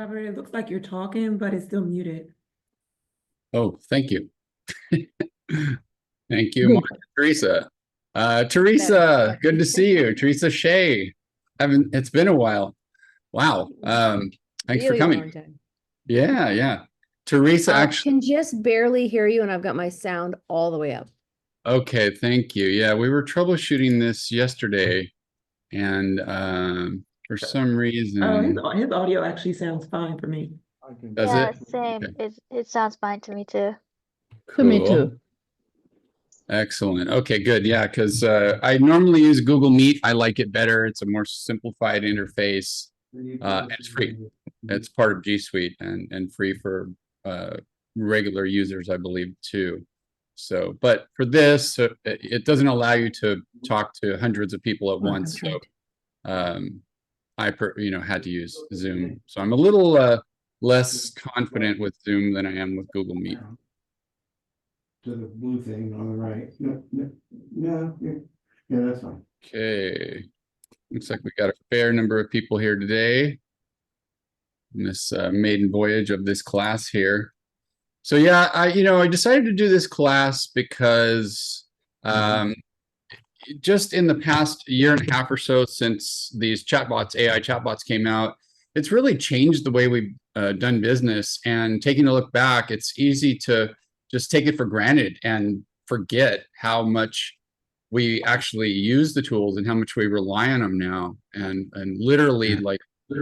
Robert, it looks like you're talking, but it's still muted. Oh, thank you. Thank you, Mark. Teresa. Teresa, good to see you. Teresa Shea. Haven't it's been a while. Wow. Thanks for Really a coming. long time. Yeah. Teresa I actually. can just barely hear you, and I've got my sound all the way up. Okay, thank you. Yeah, we were troubleshooting this yesterday, and for some reason, His audio actually sounds fine for me. does Yeah, it? same. Okay, It sounds fine to me too. To me cool. too. Excellent. Okay, good. Yeah, because I normally use Google Meet. I like it better. It's a more simplified interface. It's free. It's part of G Suite and free for regular users, I believe, too. So, but for this, it doesn't allow you to talk to hundreds of people at once. So, had to use Zoom. So I'm a little less confident with Zoom than I am with Google Meet. To the blue thing on the right. No, yeah, that's fine. Okay. Looks like we got a fair number of people here today in this maiden voyage of this class here. So yeah, I decided to do this class because just in the past year and a half or so since these chatbots, AI chatbots came out, it's really changed the way we've done business. And taking a look back, it's easy to just take it for granted and forget how much we actually use the tools and how much we rely on them now. And literally,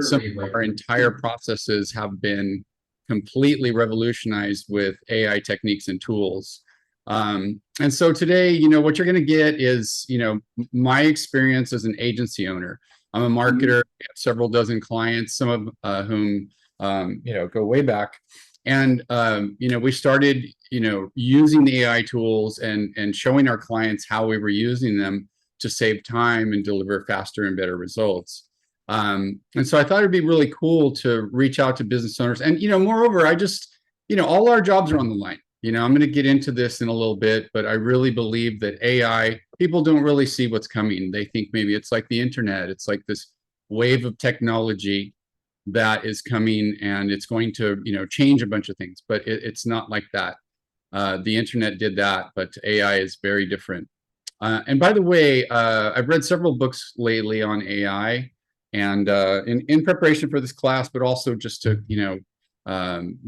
some of our entire processes have been completely revolutionized with AI techniques and tools. And so today, what you're going to get is, my experience as an agency owner. I'm a marketer, several dozen clients, some of whom, go way back. And, we started, using the AI tools and showing our clients how we were using them to save time and deliver faster and better results. And so I thought it'd be really cool to reach out to business owners. And, moreover, all our jobs are on the line. I'm going to get into this in a little bit, but I really believe that AI, people don't really see what's coming. They think maybe it's like the internet. It's like this wave of technology that is coming and it's going to, change a bunch of things, but it's not like that. The internet did that, but AI is very different. And by the way, I've read several books lately on AI and in preparation for this class, but also just to,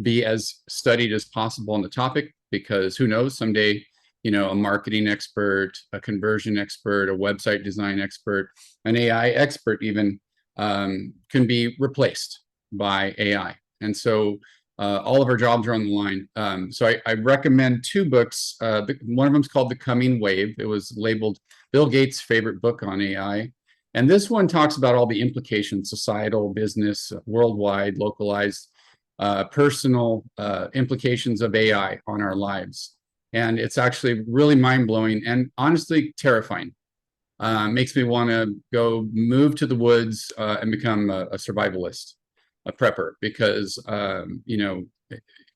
be as studied as possible on the topic, because who knows, someday, a marketing expert, a conversion expert, a website design expert, an AI expert even can be replaced by AI. And so all of our jobs are on the line. So I recommend two books. One of them is called The Coming Wave. It was labeled Bill Gates' favorite book on AI. And this one talks about all the implications, societal, business, worldwide, localized, personal implications of AI on our lives. And it's actually really mind-blowing and honestly terrifying. Makes me want to go move to the woods and become a survivalist, a prepper, because,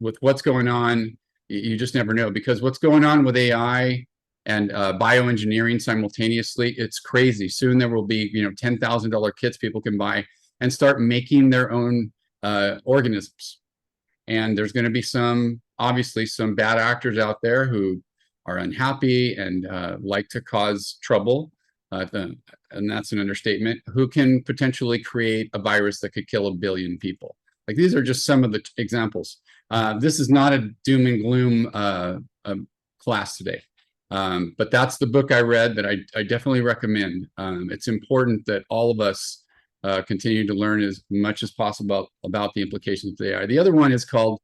with what's going on, you just never know. Because what's going on with AI and bioengineering simultaneously, it's crazy. Soon there will be, $10,000 kits people can buy and start making their own organisms. And there's going to be obviously some bad actors out there who are unhappy and like to cause trouble. And that's an understatement, who can potentially create a virus that could kill 1 billion people. Like, these are just some of the examples. This is not a doom and gloom class today. But that's the book I read that I definitely recommend. It's important that all of us continue to learn as much as possible about the implications of AI. The other one is called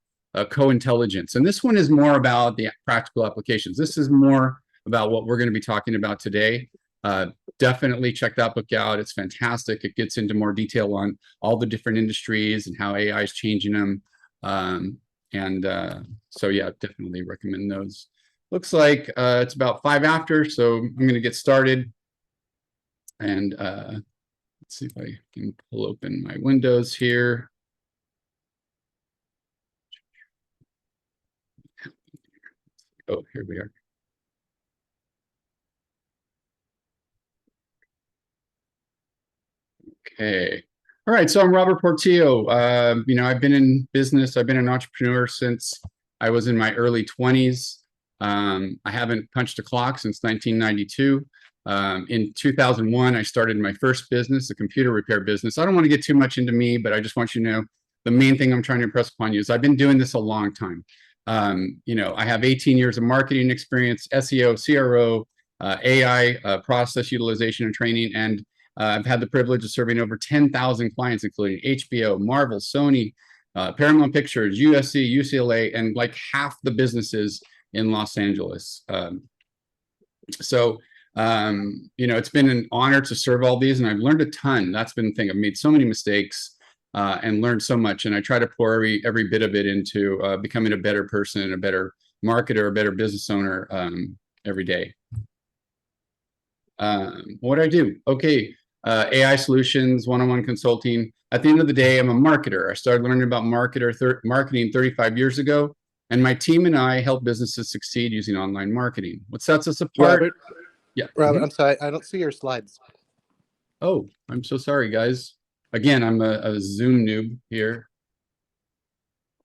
Co-Intelligence. And this one is more about the practical applications. This is more about what we're going to be talking about today. Definitely check that book out. It's fantastic. It gets into more detail on all the different industries and how AI is changing them. So yeah, definitely recommend those. Looks like it's about 5 after, so I'm going to get started. And let's see if I can pull open my windows here. Oh, here we are. Okay. All right, so I'm Robert Portillo. I've been in business. I've been an entrepreneur since I was in my early 20s. I haven't punched a clock since 1992. In 2001, I started my first business, a computer repair business. I don't want to get too much into me, but I just want you to know the main thing I'm trying to impress upon you is I've been doing this a long time. I have 18 years of marketing experience, SEO, CRO, AI, process utilization and training, and I've had the privilege of serving over 10,000 clients, including HBO, Marvel, Sony, Paramount Pictures, USC, UCLA, and like half the businesses in Los Angeles. It's been an honor to serve all these, and I've learned a ton. That's been the thing. I've made so many mistakes and learned so much, and I try to pour every bit of it into becoming a better person, a better marketer, a better business owner every day. What do I do? Okay. AI solutions, one-on-one consulting. At the end of the day, I'm a marketer. I started learning about marketing 35 years ago, and my team and I help businesses succeed using online marketing. What sets us apart? Robert, Yeah. Robert, I'm sorry, I don't see your slides. Oh, I'm so sorry, guys. Again, I'm a Zoom noob here.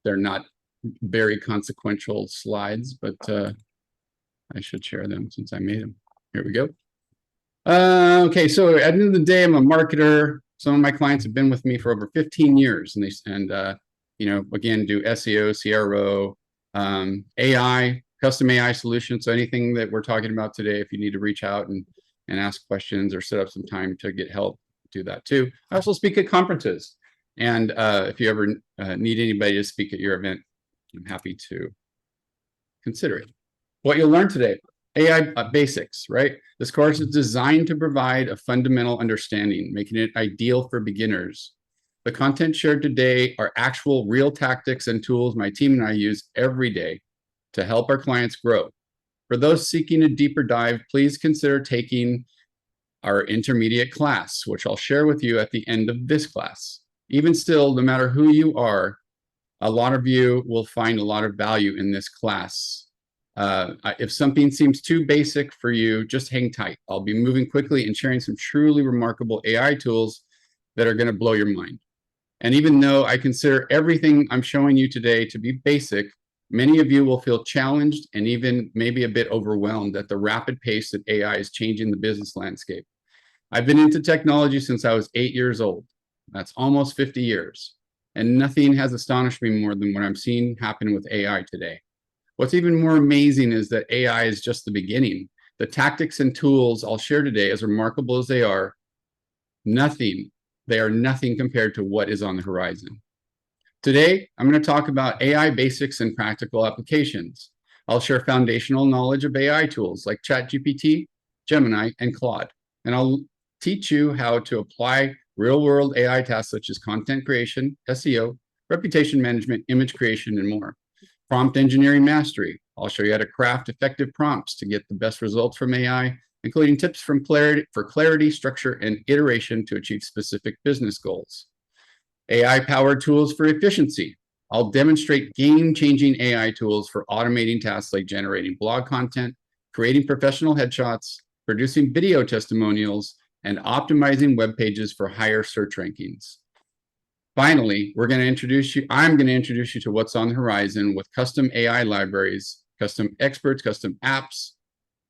They're not very consequential slides, but I should share them since I made them. Here we go. Okay, so at the end of the day, I'm a marketer. Some of my clients have been with me for over 15 years, and again, do SEO, CRO, AI, custom AI solutions. So anything that we're talking about today, if you need to reach out and ask questions or set up some time to get help, do that too. I also speak at conferences, and if you ever need anybody to speak at your event, I'm happy to consider it. What you'll learn today. AI basics, right? This course is designed to provide a fundamental understanding, making it ideal for beginners. The content shared today are actual real tactics and tools my team and I use every day to help our clients grow. For those seeking a deeper dive, please consider taking our intermediate class, which I'll share with you at the end of this class. Even still, no matter who you are, a lot of you will find a lot of value in this class. If something seems too basic for you, just hang tight. I'll be moving quickly and sharing some truly remarkable AI tools that are going to blow your mind. And even though I consider everything I'm showing you today to be basic, many of you will feel challenged and even maybe a bit overwhelmed at the rapid pace that AI is changing the business landscape. I've been into technology since I was 8 years old. That's almost 50 years. And nothing has astonished me more than what I'm seeing happen with AI today. What's even more amazing is that AI is just the beginning. The tactics and tools I'll share today, as remarkable as they are nothing compared to what is on the horizon. Today, I'm going to talk about AI basics and practical applications. I'll share foundational knowledge of AI tools like ChatGPT, Gemini, and Claude. And I'll teach you how to apply real-world AI tasks such as content creation, SEO, reputation management, image creation, and more. Prompt engineering mastery. I'll show you how to craft effective prompts to get the best results from AI, including tips for clarity, structure, and iteration to achieve specific business goals. AI-powered tools for efficiency. I'll demonstrate game-changing AI tools for automating tasks like generating blog content, creating professional headshots, producing video testimonials, and optimizing web pages for higher search rankings. Finally, I'm going to introduce you to what's on the horizon with custom AI libraries, custom experts, custom apps,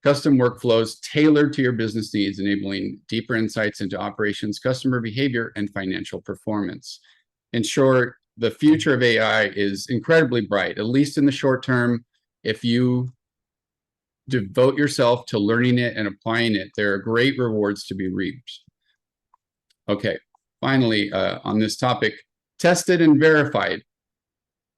custom workflows tailored to your business needs, enabling deeper insights into operations, customer behavior, and financial performance. In short, the future of AI is incredibly bright, at least in the short term. If you devote yourself to learning it and applying it, there are great rewards to be reaped. Okay. Finally, on this topic, tested and verified.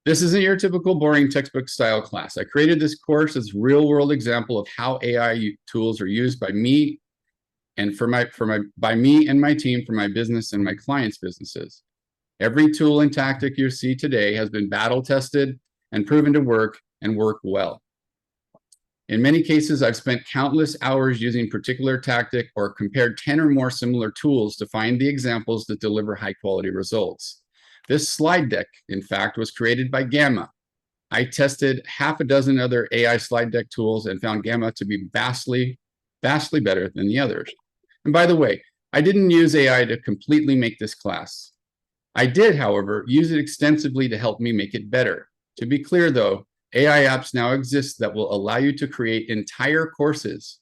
This isn't your typical boring textbook style class. I created this course as a real world example of how AI tools are used by me and by me and my team for my business and my clients' businesses. Every tool and tactic you see today has been battle tested and proven to work and work well. In many cases, I've spent countless hours using particular tactic or compared 10 or more similar tools to find the examples that deliver high quality results. This slide deck, in fact, was created by Gamma. I tested half a dozen other AI slide deck tools and found Gamma to be vastly better than the others. And by the way, I didn't use AI to completely make this class. I did, however, use it extensively to help me make it better. To be clear though, AI apps now exist that will allow you to create entire courses,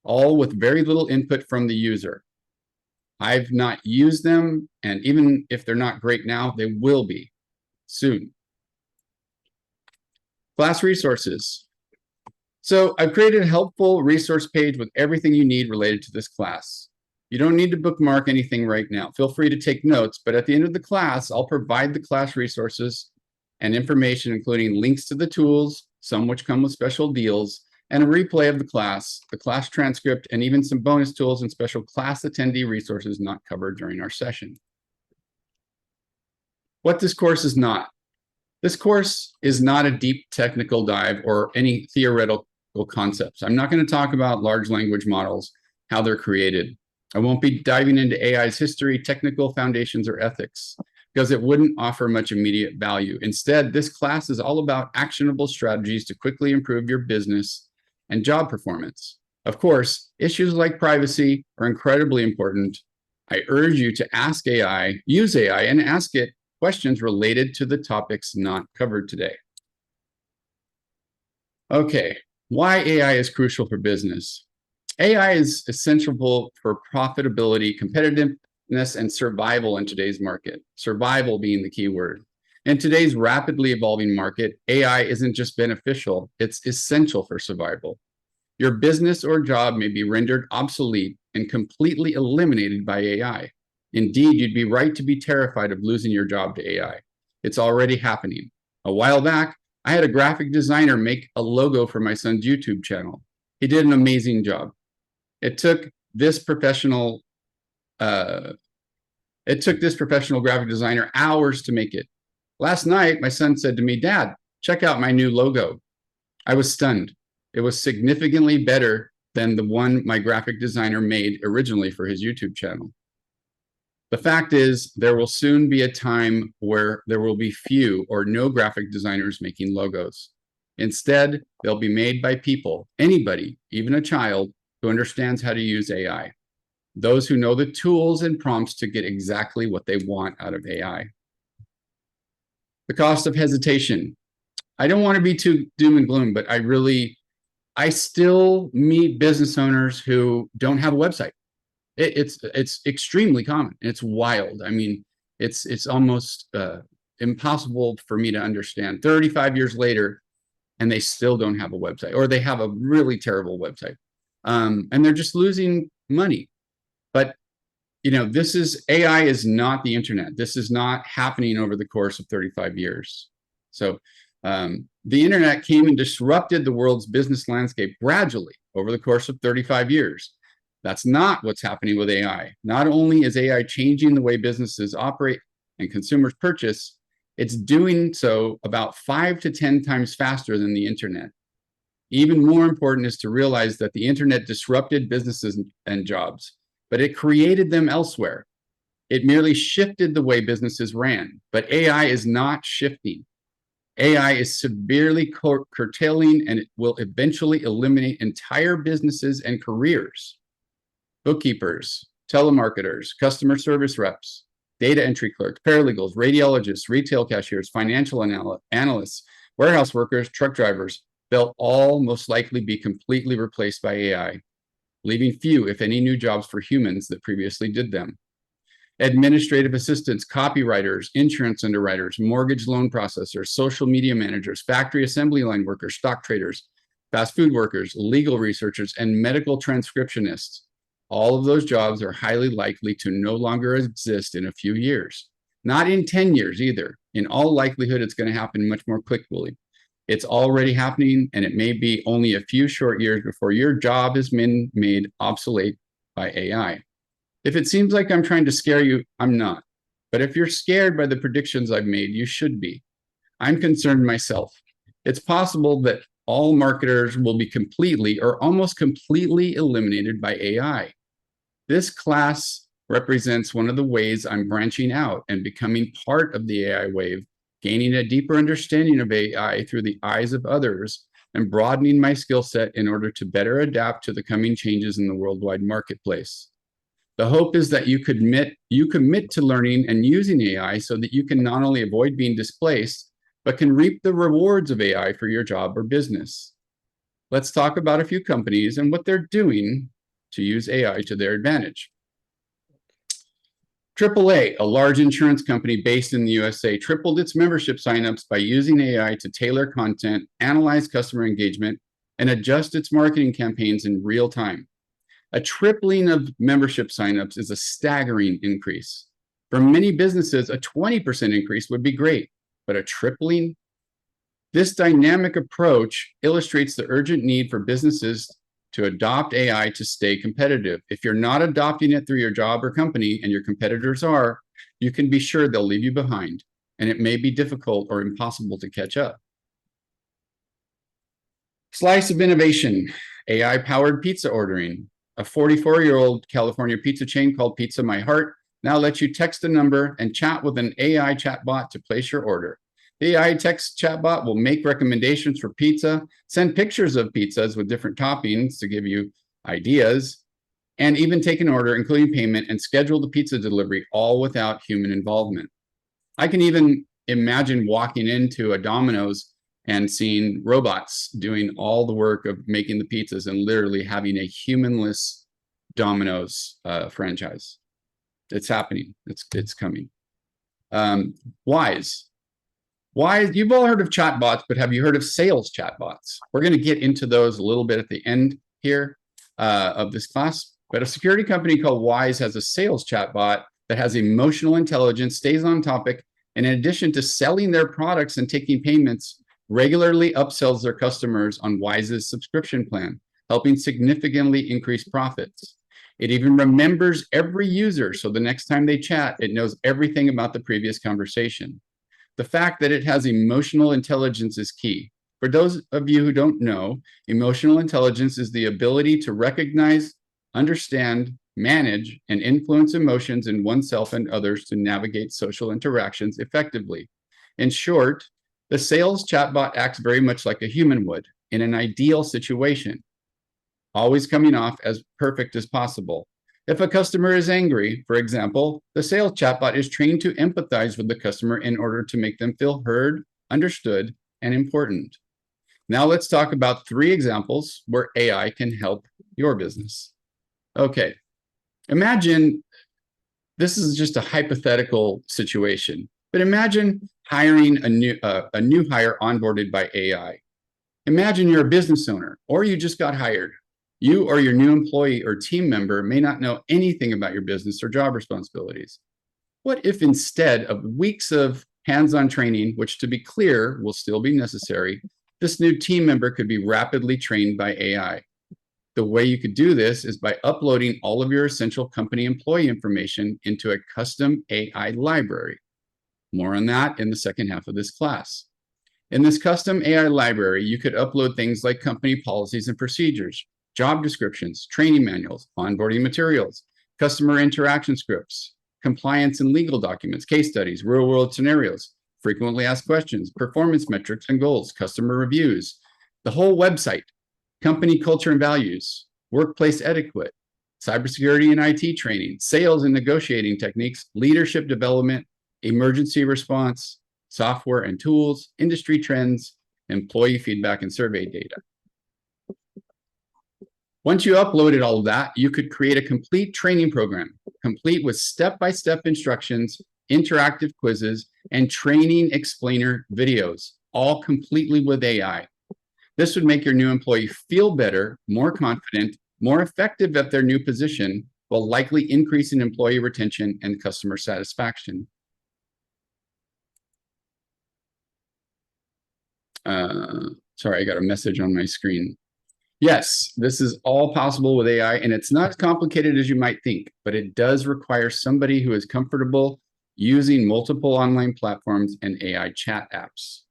all with very little input from the user. I've not used them, and even if they're not great now, they will be soon. Class resources. So I've created a helpful resource page with everything you need related to this class. You don't need to bookmark anything right now. Feel free to take notes, but at the end of the class, I'll provide the class resources and information, including links to the tools, some which come with special deals, and a replay of the class transcript, and even some bonus tools and special class attendee resources not covered during our session. What this course is not. This course is not a deep technical dive or any theoretical concepts. I'm not going to talk about large language models, how they're created. I won't be diving into AI's history, technical foundations, or ethics, because it wouldn't offer much immediate value. Instead, this class is all about actionable strategies to quickly improve your business and job performance. Of course, issues like privacy are incredibly important. I urge you to ask AI, use AI, and ask it questions related to the topics not covered today. Okay, why AI is crucial for business. AI is essential for profitability, competitiveness, and survival in today's market. Survival being the key word. In today's rapidly evolving market, AI isn't just beneficial, it's essential for survival. Your business or job may be rendered obsolete and completely eliminated by AI. Indeed, you'd be right to be terrified of losing your job to AI. It's already happening. A while back, I had a graphic designer make a logo for my son's YouTube channel. He did an amazing job. It took this professional graphic designer hours to make it. Last night, my son said to me, "Dad, check out my new logo." I was stunned. It was significantly better than the one my graphic designer made originally for his YouTube channel. The fact is, there will soon be a time where there will be few or no graphic designers making logos. Instead, they'll be made by people, anybody, even a child, who understands how to use AI. Those who know the tools and prompts to get exactly what they want out of AI. The cost of hesitation. I don't want to be too doom and gloom, but I still meet business owners who don't have a website. It's extremely common. It's wild. I mean, it's almost impossible for me to understand 35 years later, and they still don't have a website, or they have a really terrible website. And they're just losing money. But, AI is not the internet. This is not happening over the course of 35 years. So the internet came and disrupted the world's business landscape gradually over the course of 35 years. That's not what's happening with AI. Not only is AI changing the way businesses operate and consumers purchase, it's doing so about 5 to 10 times faster than the internet. Even more important is to realize that the internet disrupted businesses and jobs, but it created them elsewhere. It merely shifted the way businesses ran, but AI is not shifting. AI is severely curtailing, and it will eventually eliminate entire businesses and careers. Bookkeepers, telemarketers, customer service reps, data entry clerks, paralegals, radiologists, retail cashiers, financial analysts, warehouse workers, truck drivers, they'll all most likely be completely replaced by AI, leaving few, if any, new jobs for humans that previously did them. Administrative assistants, copywriters, insurance underwriters, mortgage loan processors, social media managers, factory assembly line workers, stock traders, fast food workers, legal researchers, and medical transcriptionists. All of those jobs are highly likely to no longer exist in a few years. Not in 10 years either. In all likelihood, it's going to happen much more quickly. It's already happening, and it may be only a few short years before your job has been made obsolete by AI. If it seems like I'm trying to scare you, I'm not. But if you're scared by the predictions I've made, you should be. I'm concerned myself. It's possible that all marketers will be completely or almost completely eliminated by AI. This class represents one of the ways I'm branching out and becoming part of the AI wave, gaining a deeper understanding of AI through the eyes of others, and broadening my skill set in order to better adapt to the coming changes in the worldwide marketplace. The hope is that you commit to learning and using AI so that you can not only avoid being displaced, but can reap the rewards of AI for your job or business. Let's talk about a few companies and what they're doing to use AI to their advantage. AAA, a large insurance company based in the USA, tripled its membership signups by using AI to tailor content, analyze customer engagement, and adjust its marketing campaigns in real time. A tripling of membership signups is a staggering increase. For many businesses, a 20% increase would be great, but a tripling? This dynamic approach illustrates the urgent need for businesses to adopt AI to stay competitive. If you're not adopting it through your job or company and your competitors are, you can be sure they'll leave you behind, and it may be difficult or impossible to catch up. Slice of innovation, AI-powered pizza ordering. A 44-year-old California pizza chain called Pizza My Heart now lets you text a number and chat with an AI chatbot to place your order. The AI text chatbot will make recommendations for pizza, send pictures of pizzas with different toppings to give you ideas, and even take an order, including payment, and schedule the pizza delivery, all without human involvement. I can even imagine walking into a Domino's and seeing robots doing all the work of making the pizzas and literally having a humanless Domino's franchise. It's happening. It's coming. Wise. You've all heard of chatbots, but have you heard of sales chatbots? We're going to get into those a little bit at the end here of this class. But a security company called Wise has a sales chatbot that has emotional intelligence, stays on topic, and in addition to selling their products and taking payments, regularly upsells their customers on Wise's subscription plan, helping significantly increase profits. It even remembers every user, so the next time they chat, it knows everything about the previous conversation. The fact that it has emotional intelligence is key. For those of you who don't know, emotional intelligence is the ability to recognize, understand, manage, and influence emotions in oneself and others to navigate social interactions effectively. In short, the sales chatbot acts very much like a human would in an ideal situation, always coming off as perfect as possible. If a customer is angry, for example, the sales chatbot is trained to empathize with the customer in order to make them feel heard, understood, and important. Now let's talk about 3 examples where AI can help your business. Okay, imagine this is just a hypothetical situation, but imagine hiring a new hire onboarded by AI. Imagine you're a business owner or you just got hired. You or your new employee or team member may not know anything about your business or job responsibilities. What if instead of weeks of hands-on training, which to be clear will still be necessary, this new team member could be rapidly trained by AI? The way you could do this is by uploading all of your essential company employee information into a custom AI library. More on that in the second half of this class. In this custom AI library, you could upload things like company policies and procedures, job descriptions, training manuals, onboarding materials, customer interaction scripts, compliance and legal documents, case studies, real-world scenarios, frequently asked questions, performance metrics and goals, customer reviews, the whole website, company culture and values, workplace etiquette, cybersecurity and IT training, sales and negotiating techniques, leadership development, emergency response, software and tools, industry trends, employee feedback and survey data. Once you uploaded all of that, you could create a complete training program, complete with step-by-step instructions, interactive quizzes, and training explainer videos, all completely with AI. This would make your new employee feel better, more confident, more effective at their new position, while likely increasing employee retention and customer satisfaction. Sorry, I got a message on my screen. Yes, this is all possible with AI, and it's not as complicated as you might think, but it does require somebody who is comfortable using multiple online platforms and AI chat apps.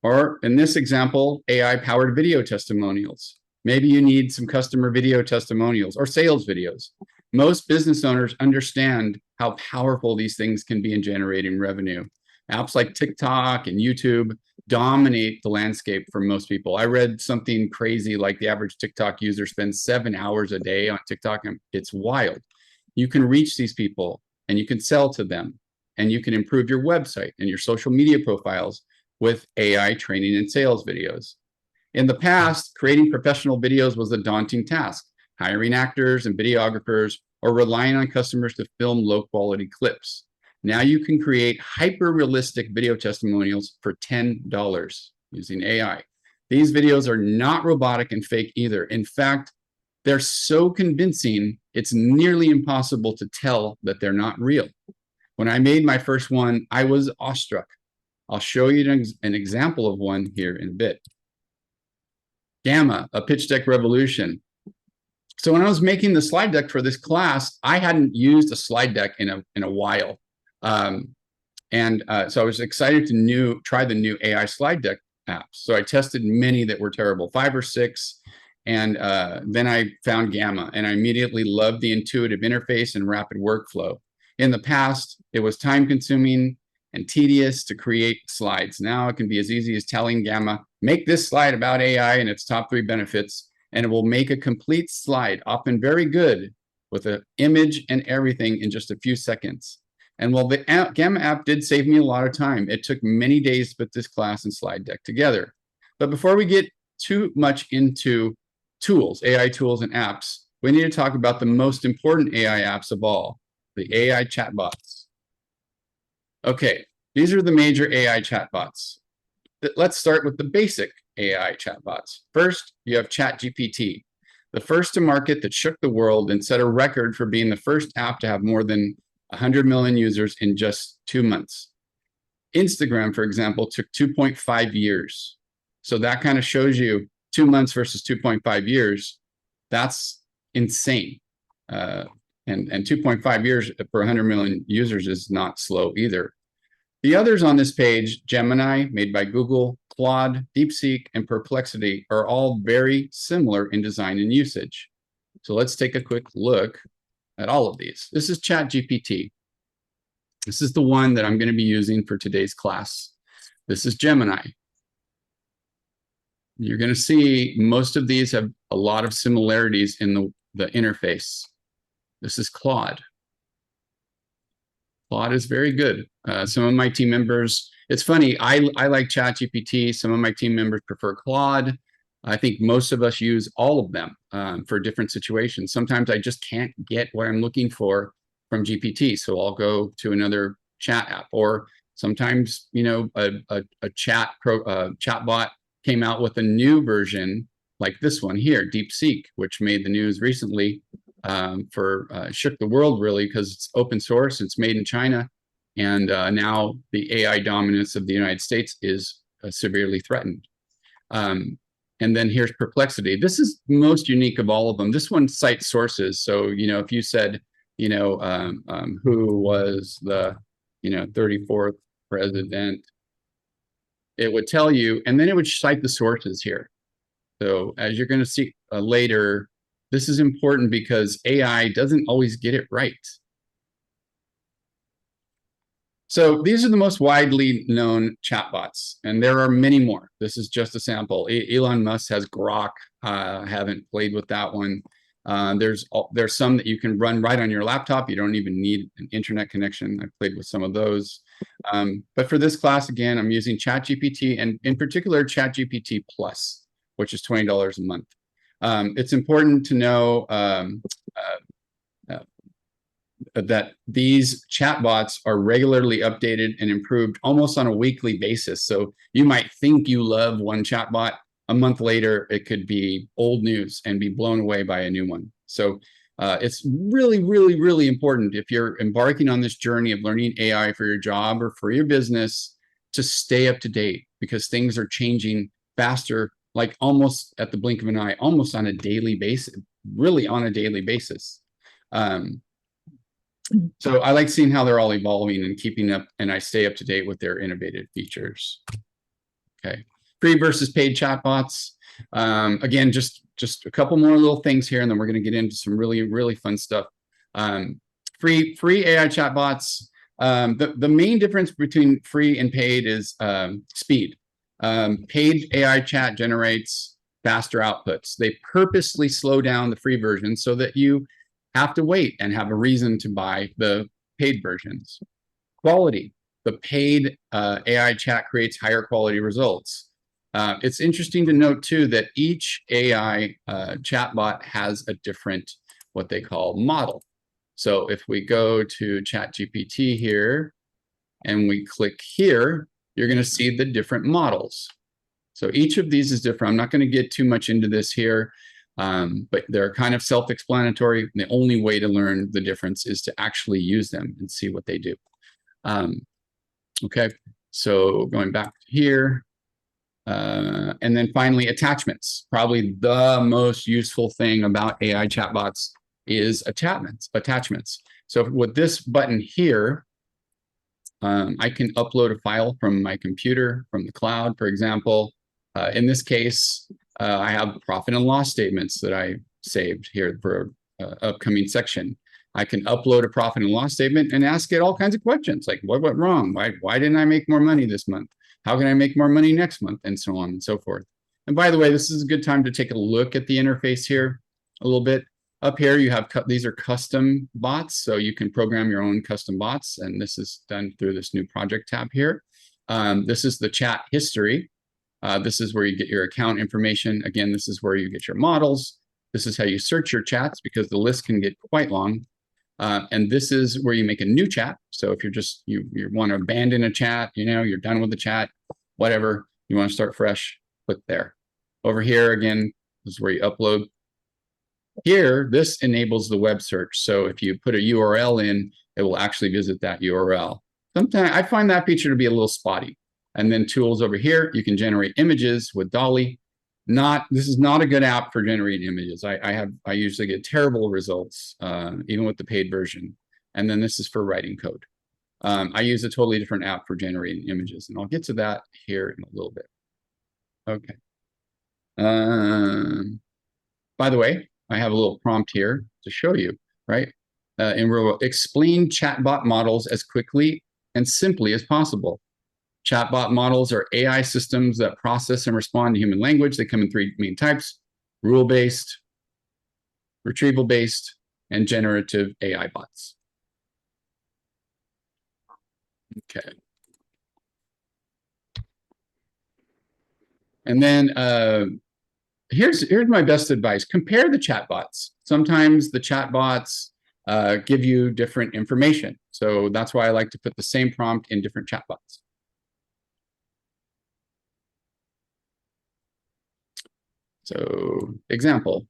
Or in this example, AI-powered video testimonials. Maybe you need some customer video testimonials or sales videos. Most business owners understand how powerful these things can be in generating revenue. Apps like TikTok and YouTube dominate the landscape for most people. I read something crazy like the average TikTok user spends 7 hours a day on TikTok, and it's wild. You can reach these people and you can sell to them, and you can improve your website and your social media profiles with AI training and sales videos. In the past, creating professional videos was a daunting task, hiring actors and videographers or relying on customers to film low-quality clips. Now you can create hyper-realistic video testimonials for $10 using AI. These videos are not robotic and fake either. In fact, they're so convincing, it's nearly impossible to tell that they're not real. When I made my first one, I was awestruck. I'll show you an example of one here in a bit. Gamma, a pitch deck revolution. So when I was making the slide deck for this class, I hadn't used a slide deck in a while. So I was excited to try the new AI slide deck apps. So I tested many that were terrible, 5 or 6. And then I found Gamma, and I immediately loved the intuitive interface and rapid workflow. In the past, it was time consuming and tedious to create slides. Now it can be as easy as telling Gamma, make this slide about AI and its top 3 benefits, and it will make a complete slide, often very good, with an image and everything in just a few seconds. And while the Gamma app did save me a lot of time, it took many days to put this class and slide deck together. But before we get too much into tools, AI tools and apps, we need to talk about the most important AI apps of all, the AI chatbots. Okay, these are the major AI chatbots. Let's start with the basic AI chatbots. First, you have ChatGPT, the first to market that shook the world and set a record for being the first app to have more than 100 million users in just 2 months. Instagram, for example, took 2.5 years. So that kind of shows you 2 months versus 2.5 years. That's insane. And 2.5 years for 100 million users is not slow either. The others on this page, Gemini, made by Google, Claude, DeepSeek, and Perplexity, are all very similar in design and usage. So let's take a quick look at all of these. This is ChatGPT. This is the one that I'm going to be using for today's class. This is Gemini. You're going to see most of these have a lot of similarities in the interface. This is Claude. Claude is very good. Some of my team members, it's funny, I like ChatGPT. Some of my team members prefer Claude. I think most of us use all of them for different situations. Sometimes I just can't get what I'm looking for from GPT, so I'll go to another chat app. Or sometimes, you know, a chatbot came out with a new version like this one here, DeepSeek, which made the news recently. Shook the world really because it's open source, it's made in China, and now the AI dominance of the United States is severely threatened. And then here's Perplexity. This is most unique of all of them. This one cites sources. So, you know, if you said, you know, who was the, 34th president, it would tell you, and then it would cite the sources here. So as you're going to see later, this is important because AI doesn't always get it right. So these are the most widely known chatbots, and there are many more. This is just a sample. Elon Musk has Grok. I haven't played with that one. There's some that you can run right on your laptop. You don't even need an internet connection. I've played with some of those. But for this class, again, I'm using ChatGPT, and in particular, ChatGPT Plus, which is $20 a month. It's important to know that these chatbots are regularly updated and improved almost on a weekly basis. So you might think you love one chatbot. A month later, it could be old news and be blown away by a new one. So it's really, really, really important if you're embarking on this journey of learning AI for your job or for your business to stay up to date, because things are changing faster, like almost at the blink of an eye, almost on a daily basis, really on a daily basis. So I like seeing how they're all evolving and keeping up, and I stay up to date with their innovative features. Okay, free versus paid chatbots. Again, just a couple more little things here, and then we're going to get into some really, really fun stuff. Free AI chatbots. The main difference between free and paid is speed. Paid AI chat generates faster outputs. They purposely slow down the free version so that you have to wait and have a reason to buy the paid versions. Quality. The paid AI chat creates higher quality results. It's interesting to note too that each AI chatbot has a different, what they call model. So if we go to ChatGPT here and we click here, you're going to see the different models. So each of these is different. I'm not going to get too much into this here, but they're kind of self-explanatory. The only way to learn the difference is to actually use them and see what they do. Okay, so going back to here, and then finally attachments. Probably the most useful thing about AI chatbots is attachments. So with this button here, I can upload a file from my computer, from the cloud, for example. In this case, I have profit and loss statements that I saved here for an upcoming section. I can upload a profit and loss statement and ask it all kinds of questions, like what went wrong? Why didn't I make more money this month? How can I make more money next month? And so on and so forth. And by the way, this is a good time to take a look at the interface here a little bit. Up here, you have these are custom bots, so you can program your own custom bots, and this is done through this new project tab here. This is the chat history. This is where you get your account information. Again, this is where you get your models. This is how you search your chats because the list can get quite long. And this is where you make a new chat. So if you're just, you want to abandon a chat, you're done with the chat, whatever, you want to start fresh, click there. Over here, again, this is where you upload. Here, this enables the web search. So if you put a URL in, it will actually visit that URL. Sometimes I find that feature to be a little spotty. And then tools over here, you can generate images with Dolly. This is not a good app for generating images. I usually get terrible results, even with the paid version. And then this is for writing code. I use a totally different app for generating images, and I'll get to that here in a little bit. Okay. By the way, I have a little prompt here to show you, right? And we'll explain chatbot models as quickly and simply as possible. Chatbot models are AI systems that process and respond to human language. They come in three main types: rule-based, retrieval-based, and generative AI bots. Okay. And then here's my best advice. Compare the chatbots. Sometimes the chatbots give you different information. So that's why I like to put the same prompt in different chatbots. So example,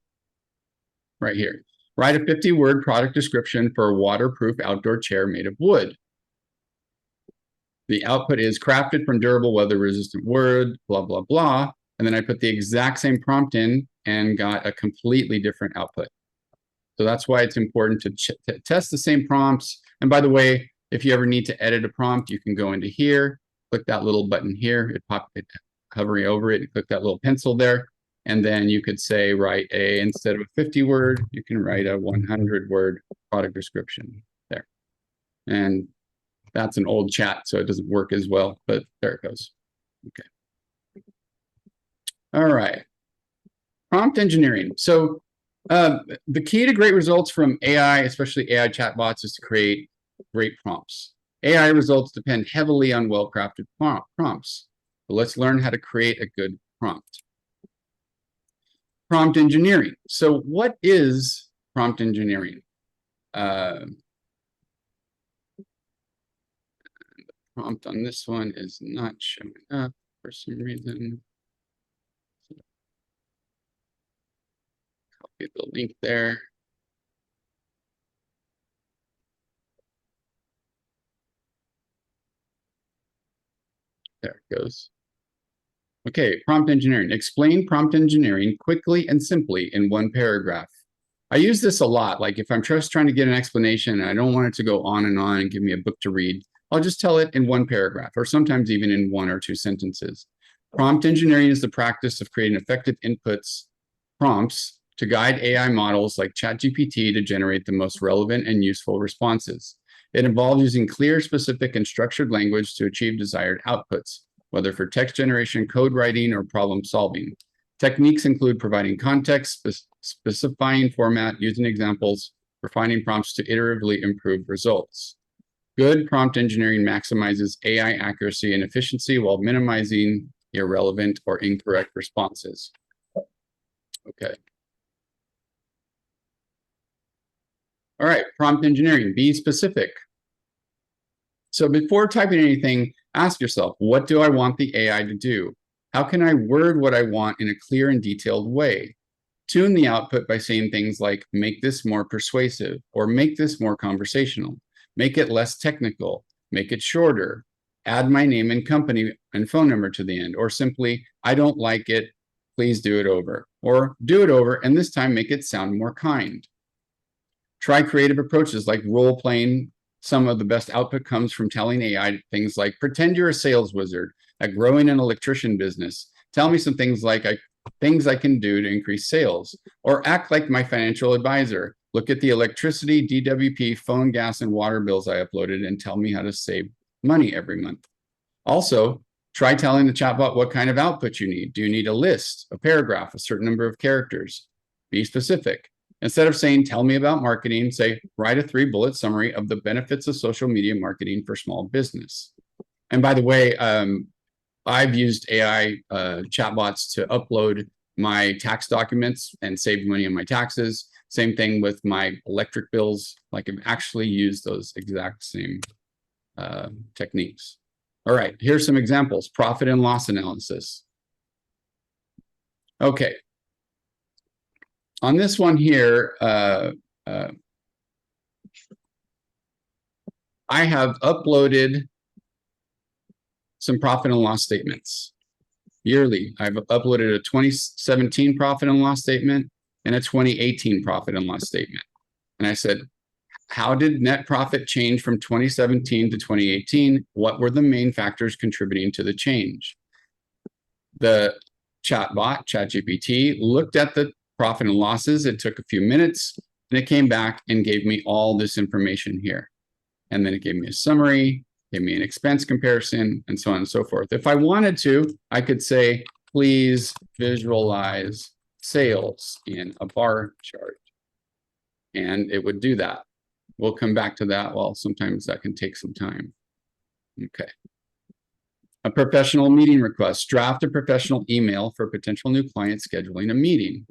right here. Write a 50-word product description for a waterproof outdoor chair made of wood. The output is crafted from durable, weather-resistant wood, blah, blah, blah. And then I put the exact same prompt in and got a completely different output. So that's why it's important to test the same prompts. And by the way, if you ever need to edit a prompt, you can go into here, click that little button here, hovering over it, and click that little pencil there. And then you could say, instead of a 50-word, you can write a 100-word product description there. And that's an old chat, so it doesn't work as well, but there it goes. Okay. All right. Prompt engineering. So the key to great results from AI, especially AI chatbots, is to create great prompts. AI results depend heavily on well-crafted prompts. But let's learn how to create a good prompt. Prompt engineering. So what is prompt engineering? Prompt on this one is not showing up for some reason. Copy the link there. There it goes. Okay, prompt engineering. Explain prompt engineering quickly and simply in one paragraph. I use this a lot. Like if I'm just trying to get an explanation and I don't want it to go on and give me a book to read, I'll just tell it in one paragraph, or sometimes even in 1 or 2 sentences. Prompt engineering is the practice of creating effective prompts to guide AI models like ChatGPT to generate the most relevant and useful responses. It involves using clear, specific, and structured language to achieve desired outputs. whether for text generation, code writing, or problem solving. Techniques include providing context, specifying format, using examples, refining prompts to iteratively improve results. Good prompt engineering maximizes AI accuracy and efficiency while minimizing irrelevant or incorrect responses. Okay. All right, prompt engineering, be specific. So before typing anything, ask yourself, what do I want the AI to do? How can I word what I want in a clear and detailed way? Tune the output by saying things like, make this more persuasive, or make this more conversational, make it less technical, make it shorter, add my name and company and phone number to the end, or simply, I don't like it, please do it over, or do it over and this time make it sound more kind. Try creative approaches like role playing. Some of the best output comes from telling AI things like, pretend you're a sales wizard at growing an electrician business. Tell me some things like things I can do to increase sales, or act like my financial advisor. Look at the electricity, DWP, phone, gas, and water bills I uploaded and tell me how to save money every month. Also, try telling the chatbot what kind of output you need. Do you need a list, a paragraph, a certain number of characters? Be specific. Instead of saying, tell me about marketing, say, write a 3-bullet summary of the benefits of social media marketing for small business. And by the way, I've used AI chatbots to upload my tax documents and save money on my taxes. Same thing with my electric bills. Like I've actually used those exact same techniques. All right, here's some examples. Profit and loss analysis. Okay. On this one here, I have uploaded some profit and loss statements yearly. I've uploaded a 2017 profit and loss statement and a 2018 profit and loss statement. And I said, how did net profit change from 2017 to 2018? What were the main factors contributing to the change? The chatbot, ChatGPT, looked at the profit and losses. It took a few minutes and it came back and gave me all this information here. And then it gave me a summary, gave me an expense comparison, and so on and so forth. If I wanted to, I could say, please visualize sales in a bar chart. And it would do that. We'll come back to that. Well, sometimes that can take some time. Okay. A professional meeting request. Draft a professional email for potential new client scheduling a meeting.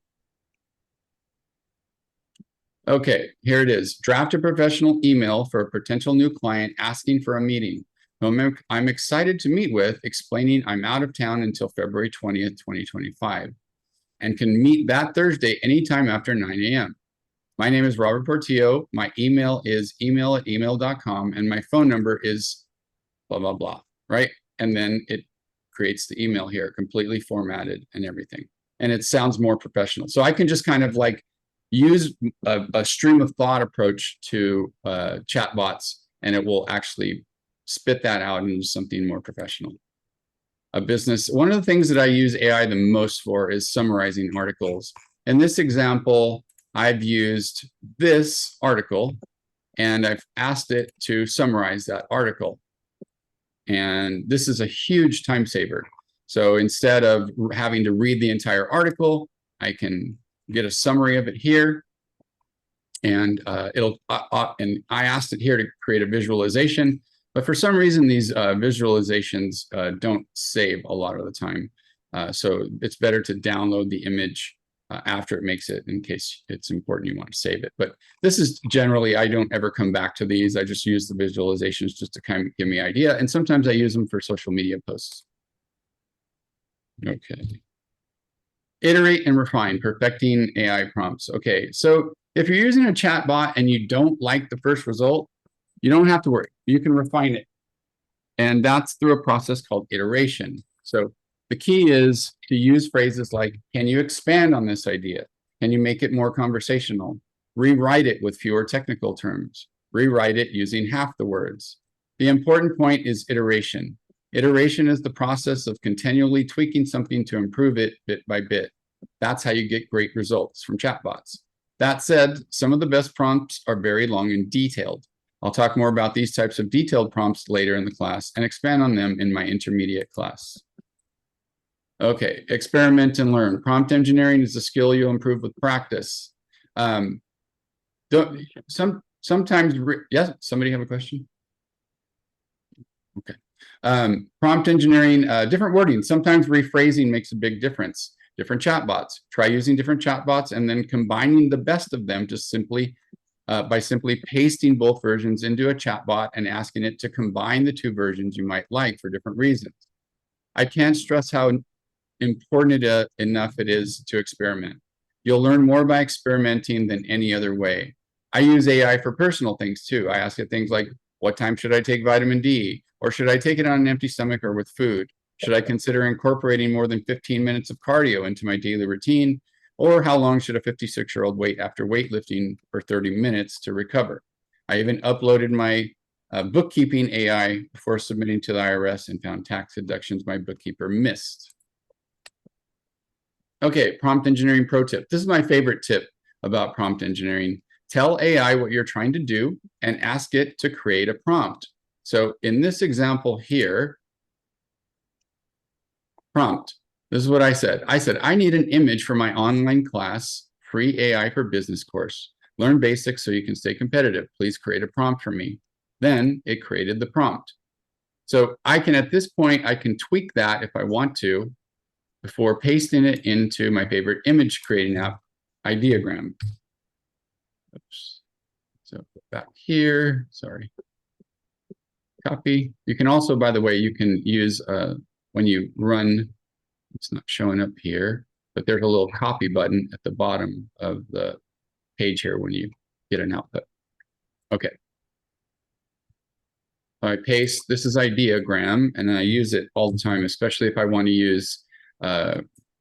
Okay, here it is. Draft a professional email for a potential new client asking for a meeting, whom I'm excited to meet with, explaining I'm out of town until February 20th, 2025, and can meet that Thursday anytime after 9 a.m. My name is Robert Portillo. My email is email@email.com, and my phone number is blah, blah, blah, right? And then it creates the email here, completely formatted and everything. And it sounds more professional. So I can just kind of like use a stream of thought approach to chatbots, and it will actually spit that out into something more professional. A business, one of the things that I use AI the most for is summarizing articles. In this example, I've used this article and I've asked it to summarize that article. And this is a huge time saver. So instead of having to read the entire article, I can get a summary of it here, and and I asked it here to create a visualization, but for some reason these visualizations don't save a lot of the time, so it's better to download the image after it makes it, in case it's important you want to save it. But this is generally, I don't ever come back to these. I just use the visualizations just to kind of give me an idea, and sometimes I use them for social media posts. Okay. Iterate and refine, perfecting AI prompts. Okay, so if you're using a chat bot and you don't like the first result, you don't have to worry. You can refine it. And that's through a process called iteration. So the key is to use phrases like, can you expand on this idea? Can you make it more conversational? Rewrite it with fewer technical terms. Rewrite it using half the words. The important point is iteration. Iteration is the process of continually tweaking something to improve it bit by bit. That's how you get great results from chatbots. That said, some of the best prompts are very long and detailed. I'll talk more about these types of detailed prompts later in the class and expand on them in my intermediate class. Okay, experiment and learn. Prompt engineering is a skill you'll improve with practice. Sometimes, yes, somebody have a question? Okay. Prompt engineering, different wording. Sometimes rephrasing makes a big difference. Different chatbots. Try using different chatbots and then combining the best of them just simply by simply pasting both versions into a chatbot and asking it to combine the two versions you might like for different reasons. I can't stress how important enough it is to experiment. You'll learn more by experimenting than any other way. I use AI for personal things too. I ask it things like, what time should I take vitamin D? Or should I take it on an empty stomach or with food? Should I consider incorporating more than 15 minutes of cardio into my daily routine? Or how long should a 56-year-old wait after weightlifting for 30 minutes to recover? I even uploaded my bookkeeping AI before submitting to the IRS and found tax deductions my bookkeeper missed. Okay, prompt engineering pro tip. This is my favorite tip about prompt engineering. Tell AI what you're trying to do and ask it to create a prompt. So in this example here, prompt, this is what I said. I said, I need an image for my online class, free AI for business course. Learn basics so you can stay competitive. Please create a prompt for me. Then it created the prompt. So I can, at this point, I can tweak that if I want to, before pasting it into my favorite image creating app, Ideogram. Oops. So back here, sorry. Copy. You can also, by the way, you can use, when you run, it's not showing up here, but there's a little copy button at the bottom of the page here when you get an output. Okay. I paste, this is Ideogram, and then I use it all the time, especially if I want to use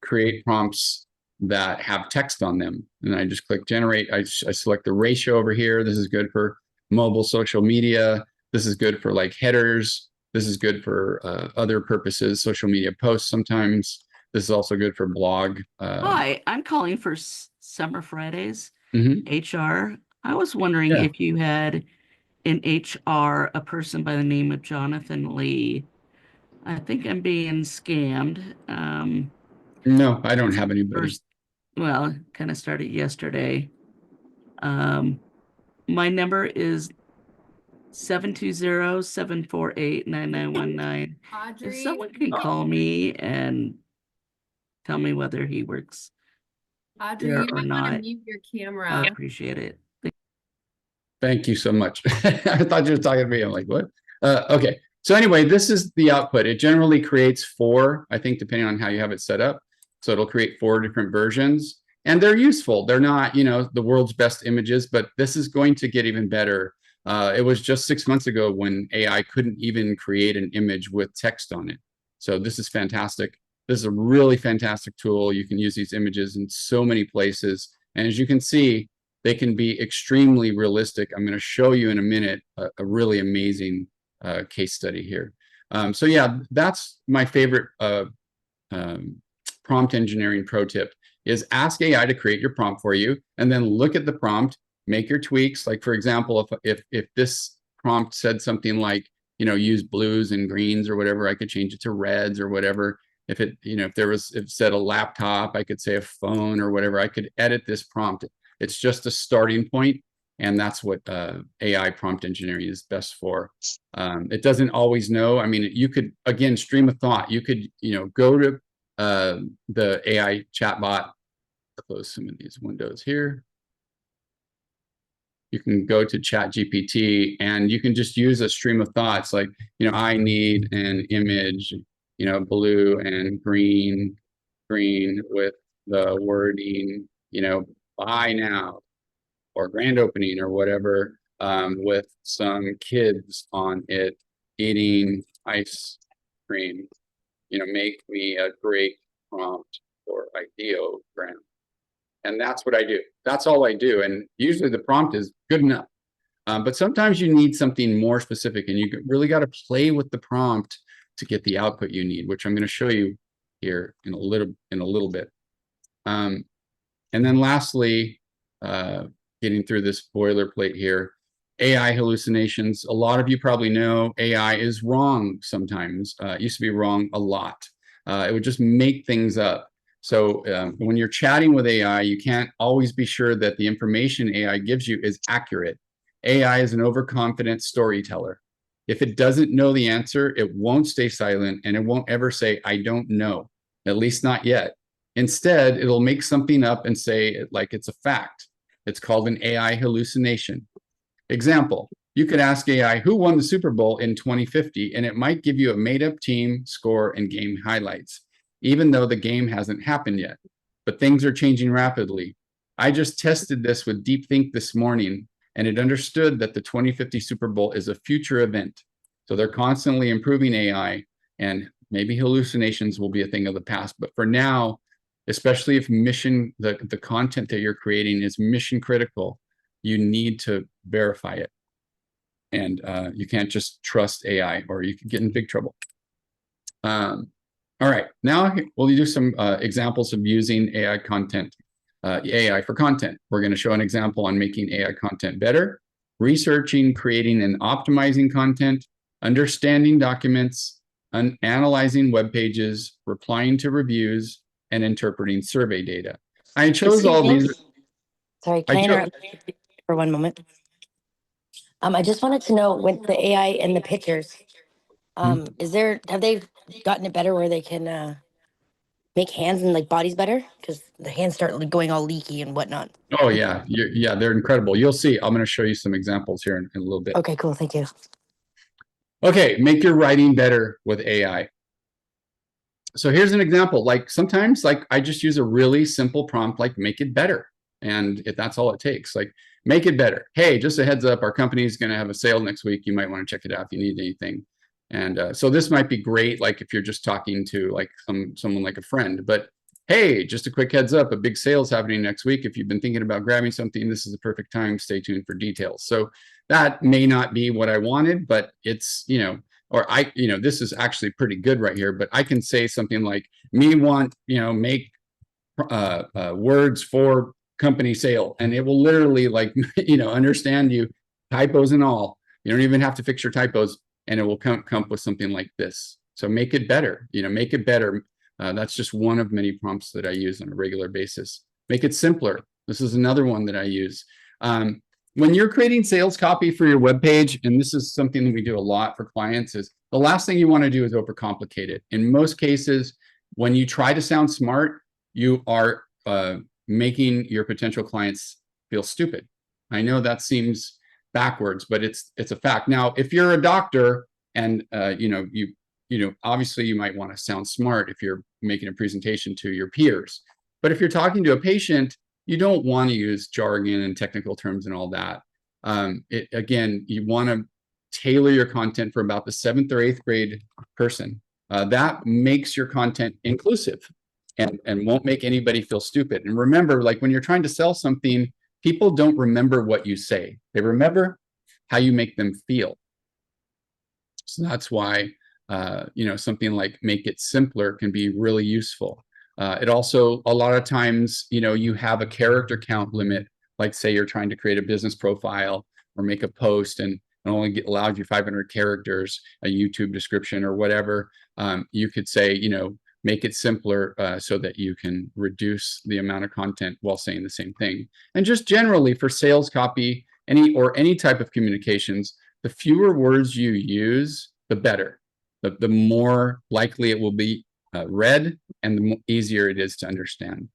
create prompts that have text on them. And I just click generate. I select the ratio over here. This is good for mobile social media. This is good for like headers. This is good for other purposes, social media posts sometimes. This is also good for blog. Hi, I'm calling for Summer Fridays, Mhm. HR. I was wondering Yeah. if you had in HR a person by the name of Jonathan Lee. I think I'm being scammed. No, I don't have anybody. First, well, kind of started yesterday. My number is 720-748-9919. If Audrey, someone can call me and tell me whether he works Audrey, there you or might want to not, mute your I camera. appreciate it. Thank you so much. I thought you were talking to me. I'm like, what? Okay. So anyway, this is the output. It generally creates 4, I think, depending on how you have it set up. So it'll create 4 different versions. And they're useful. They're not, you know, the world's best images, but this is going to get even better. It was just 6 months ago when AI couldn't even create an image with text on it. So this is fantastic. This is a really fantastic tool. You can use these images in so many places. And as you can see, they can be extremely realistic. I'm going to show you in a minute a really amazing case study here. So yeah, that's my favorite prompt engineering pro tip is ask AI to create your prompt for you and then look at the prompt, make your tweaks. Like for example, if this prompt said something like, you know, use blues and greens or whatever, I could change it to reds or whatever. If it, you know, if it said a laptop, I could say a phone or whatever. I could edit this prompt. It's just a starting point, and that's what AI prompt engineering is best for. It doesn't always know. I mean, you could, again, stream of thought. You could, you know, go to the AI chatbot, close some of these windows here. You can go to ChatGPT and you can just use a stream of thoughts like, you know, I need an image, you know, blue and green with the wording, you know, buy now or grand opening or whatever, with some kids on it eating ice cream. You know, make me a great prompt for Ideogram. And that's what I do. That's all I do. And usually the prompt is good enough. But sometimes you need something more specific and you really got to play with the prompt to get the output you need, which I'm going to show you here in a little bit. And then lastly, getting through this boilerplate here, AI hallucinations. A lot of you probably know AI is wrong sometimes. It used to be wrong a lot. It would just make things up. So when you're chatting with AI, you can't always be sure that the information AI gives you is accurate. AI is an overconfident storyteller. If it doesn't know the answer, it won't stay silent, and it won't ever say, I don't know, at least not yet. Instead, it'll make something up and say it like it's a fact. It's called an AI hallucination. Example, you could ask AI who won the Super Bowl in 2050, and it might give you a made-up team, score, and game highlights, even though the game hasn't happened yet. But things are changing rapidly. I just tested this with DeepThink this morning, and it understood that the 2050 Super Bowl is a future event. So they're constantly improving AI, and maybe hallucinations will be a thing of the past. But for now, especially if the content that you're creating is mission critical, you need to verify it. And you can't just trust AI, or you can get in big trouble. All right, now we'll do some examples of using AI content, AI for content. We're going to show an example on making AI content better, researching, creating, and optimizing content, understanding documents, analyzing web pages, replying to reviews, and interpreting survey data. I chose all these. Sorry, can I interrupt for one moment? I just wanted to know, with the AI and the pictures, have they gotten it better where they can make hands and like bodies better? Because the hands start like going all leaky and whatnot. Oh yeah, yeah, they're incredible. You'll see. I'm going to show you some examples here in a little bit. Okay, cool. Thank you. Okay, make your writing better with AI. So here's an example. Like sometimes, like I just use a really simple prompt, like make it better, and if that's all it takes, like make it better. Hey, just a heads up, our company is going to have a sale next week. You might want to check it out if you need anything. And so this might be great, like if you're just talking to like someone like a friend. But hey, just a quick heads up, a big sale is happening next week. If you've been thinking about grabbing something, this is the perfect time. Stay tuned for details. So that may not be what I wanted, but it's, or this is actually pretty good right here, but I can say something like me want, make words for company sale, and it will literally like, understand you, typos and all. You don't even have to fix your typos, and it will come up with something like this. So make it better, make it better. That's just one of many prompts that I use on a regular basis. Make it simpler. This is another one that I use. When you're creating sales copy for your webpage, and this is something that we do a lot for clients, is the last thing you want to do is overcomplicate it. In most cases, when you try to sound smart, you are making your potential clients feel stupid. I know that seems backwards, but it's a fact. Now, if you're a doctor and obviously you might want to sound smart if you're making a presentation to your peers. But if you're talking to a patient, you don't want to use jargon and technical terms and all that. Again, you want to tailor your content for about the 7th or 8th grade person. That makes your content inclusive and won't make anybody feel stupid. And remember, like when you're trying to sell something, people don't remember what you say. They remember how you make them feel. So that's why, something like make it simpler can be really useful. It also, a lot of times, you have a character count limit, like say you're trying to create a business profile or make a post and it only allowed you 500 characters, a YouTube description or whatever. You could say, make it simpler so that you can reduce the amount of content while saying the same thing. And just generally for sales copy, any type of communications, the fewer words you use, the better. The more likely it will be read, and the easier it is to understand.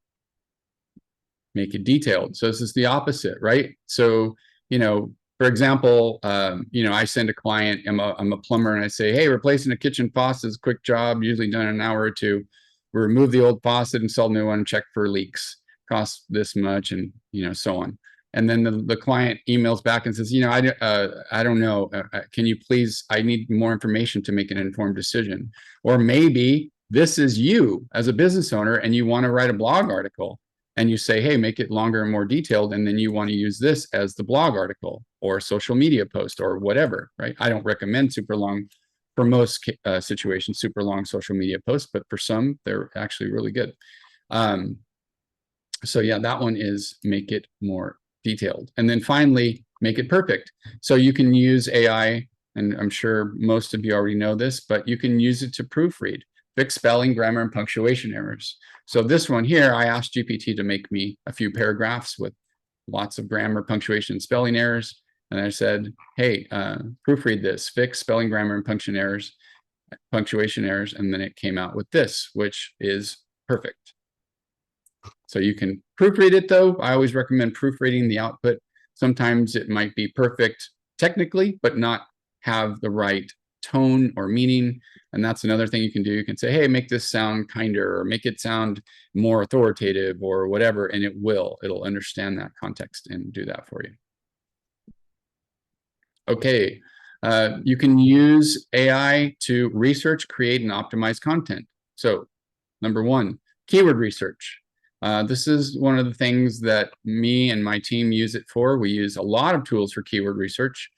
Make it detailed. So this is the opposite, right? So, for example, I send a client, I'm a plumber, and I say, hey, replacing a kitchen faucet is a quick job, usually done in an hour or two. We remove the old faucet, install a new one, check for leaks, cost this much, and so on. And then the client emails back and says, I don't know. Can you please, I need more information to make an informed decision. Or maybe this is you as a business owner and you want to write a blog article and you say, hey, make it longer and more detailed. And then you want to use this as the blog article or social media post or whatever, right? I don't recommend super long, for most situations, super long social media posts, but for some, they're actually really good. So yeah, that one is make it more detailed. And then finally, make it perfect. So you can use AI, and I'm sure most of you already know this, but you can use it to proofread, fix spelling, grammar, and punctuation errors. So this one here, I asked GPT to make me a few paragraphs with lots of grammar, punctuation, and spelling errors. And I said, hey, proofread this, fix spelling, grammar, and punctuation errors. And then it came out with this, which is perfect. So you can proofread it though. I always recommend proofreading the output. Sometimes it might be perfect technically, but not have the right tone or meaning. And that's another thing you can do. You can say, hey, make this sound kinder, or make it sound more authoritative, or whatever, and it'll understand that context and do that for you. Okay, you can use AI to research, create, and optimize content. So number one, keyword research. This is one of the things that me and my team use it for. We use a lot of tools for keyword research.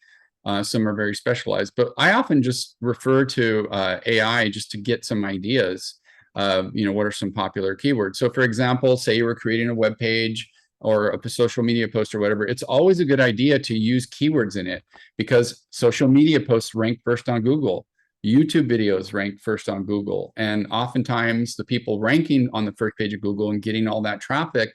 Some are very specialized, but I often just refer to AI just to get some ideas of, what are some popular keywords. So for example, say you were creating a web page or a social media post or whatever, it's always a good idea to use keywords in it, because social media posts rank first on Google. YouTube videos rank first on Google. And oftentimes the people ranking on the first page of Google and getting all that traffic,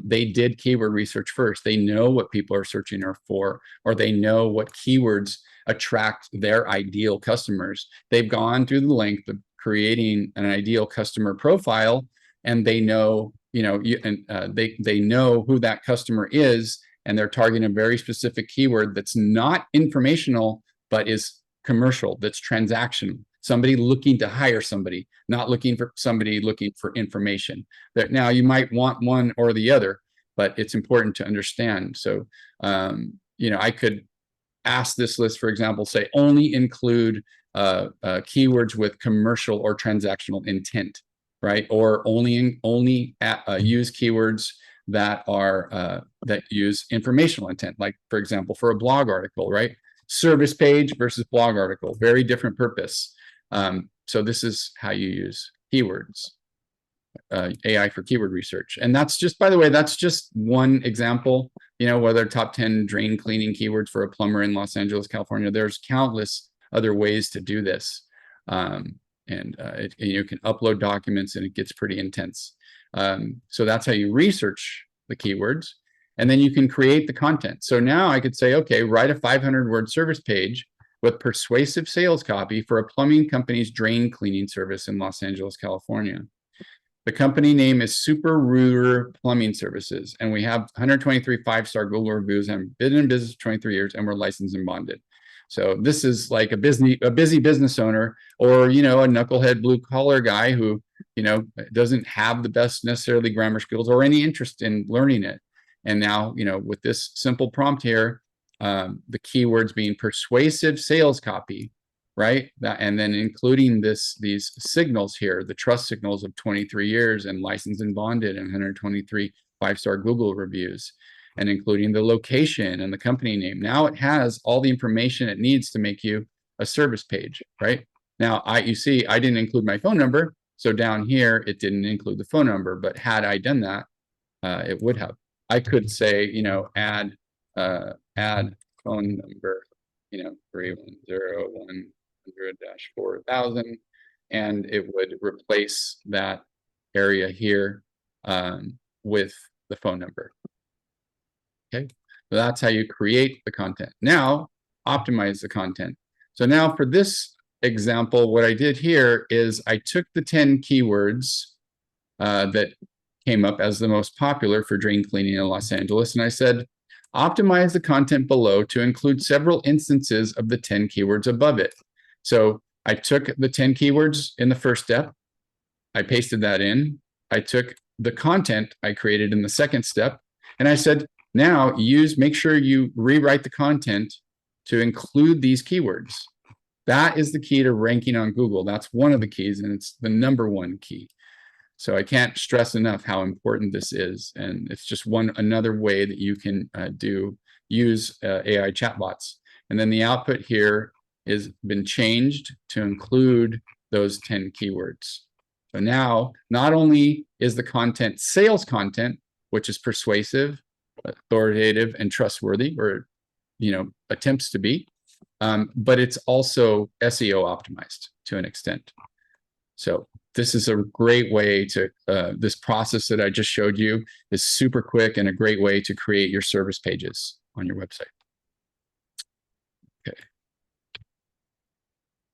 they did keyword research first. They know what people are searching for, or they know what keywords attract their ideal customers. They've gone through the length of creating an ideal customer profile, and they know, they know who that customer is, and they're targeting a very specific keyword that's not informational, but is commercial, that's transactional. Somebody looking to hire somebody, not looking for somebody looking for information. That now you might want one or the other, but it's important to understand. So, I could ask this list, for example, say only include keywords with commercial or transactional intent, right? Or only use keywords that are that use informational intent, like for example, for a blog article, right? Service page versus blog article, very different purpose. So this is how you use keywords, AI for keyword research. And that's just, by the way, that's just one example, whether top 10 drain cleaning keywords for a plumber in Los Angeles, California. There's countless other ways to do this. You can upload documents and it gets pretty intense. So that's how you research the keywords. And then you can create the content. So now I could say, okay, write a 500-word service page with persuasive sales copy for a plumbing company's drain cleaning service in Los Angeles, California. The company name is Super Rooter Plumbing Services, and we have 123 5-star Google reviews, and been in business for 23 years, and we're licensed and bonded. So this is like a busy business owner, or a knucklehead blue collar guy who doesn't have the best necessarily grammar skills or any interest in learning it. And now, with this simple prompt here, the keywords being persuasive sales copy, right? And then including these signals here, the trust signals of 23 years and licensed and bonded and 123 5-star Google reviews, and including the location and the company name. Now it has all the information it needs to make you a service page, right? Now, you see, I didn't include my phone number. So down here, it didn't include the phone number, but had I done that, it would have. I could say, add phone number, 310-100-4000, and it would replace that area here with the phone number. Okay, so that's how you create the content. Now, optimize the content. So now for this example, what I did here is I took the 10 keywords that came up as the most popular for drain cleaning in Los Angeles. And I said, optimize the content below to include several instances of the 10 keywords above it. So I took the 10 keywords in the first step. I pasted that in. I took the content I created in the second step. And I said, now make sure you rewrite the content to include these keywords. That is the key to ranking on Google. That's one of the keys, and it's the #1 key. So I can't stress enough how important this is. And it's just another way that you can use AI chatbots. And then the output here has been changed to include those 10 keywords. So now, not only is the content sales content, which is persuasive, authoritative, and trustworthy, or attempts to be, but it's also SEO optimized to an extent. So this is a great way to, this process that I just showed you is super quick and a great way to create your service pages on your website. Okay.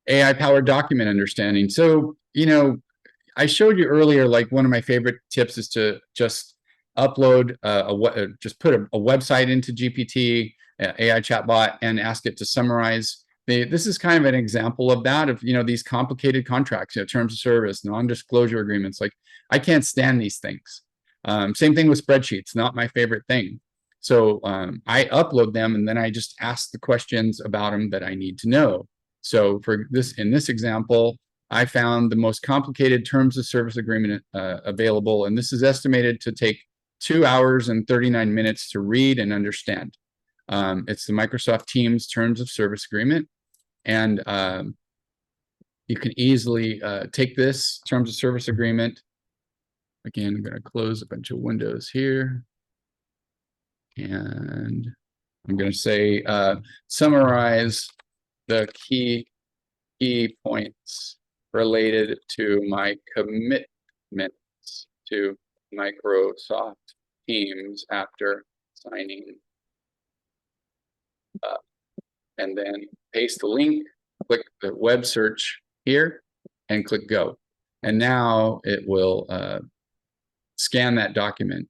AI-powered document understanding. So, I showed you earlier, like one of my favorite tips is to just upload just put a website into GPT, AI chatbot, and ask it to summarize. This is kind of an example of that, of these complicated contracts, terms of service, non-disclosure agreements. Like, I can't stand these things. Same thing with spreadsheets, not my favorite thing. So I upload them and then I just ask the questions about them that I need to know. So in this example, I found the most complicated terms of service agreement available, and this is estimated to take 2 hours and 39 minutes to read and understand. It's the Microsoft Teams terms of service agreement, and you can easily take this terms of service agreement. Again, I'm going to close a bunch of windows here, and I'm going to say summarize the key points related to my commitments to Microsoft Teams after signing up. And then paste the link, click the web search here, and click go. And now it will scan that document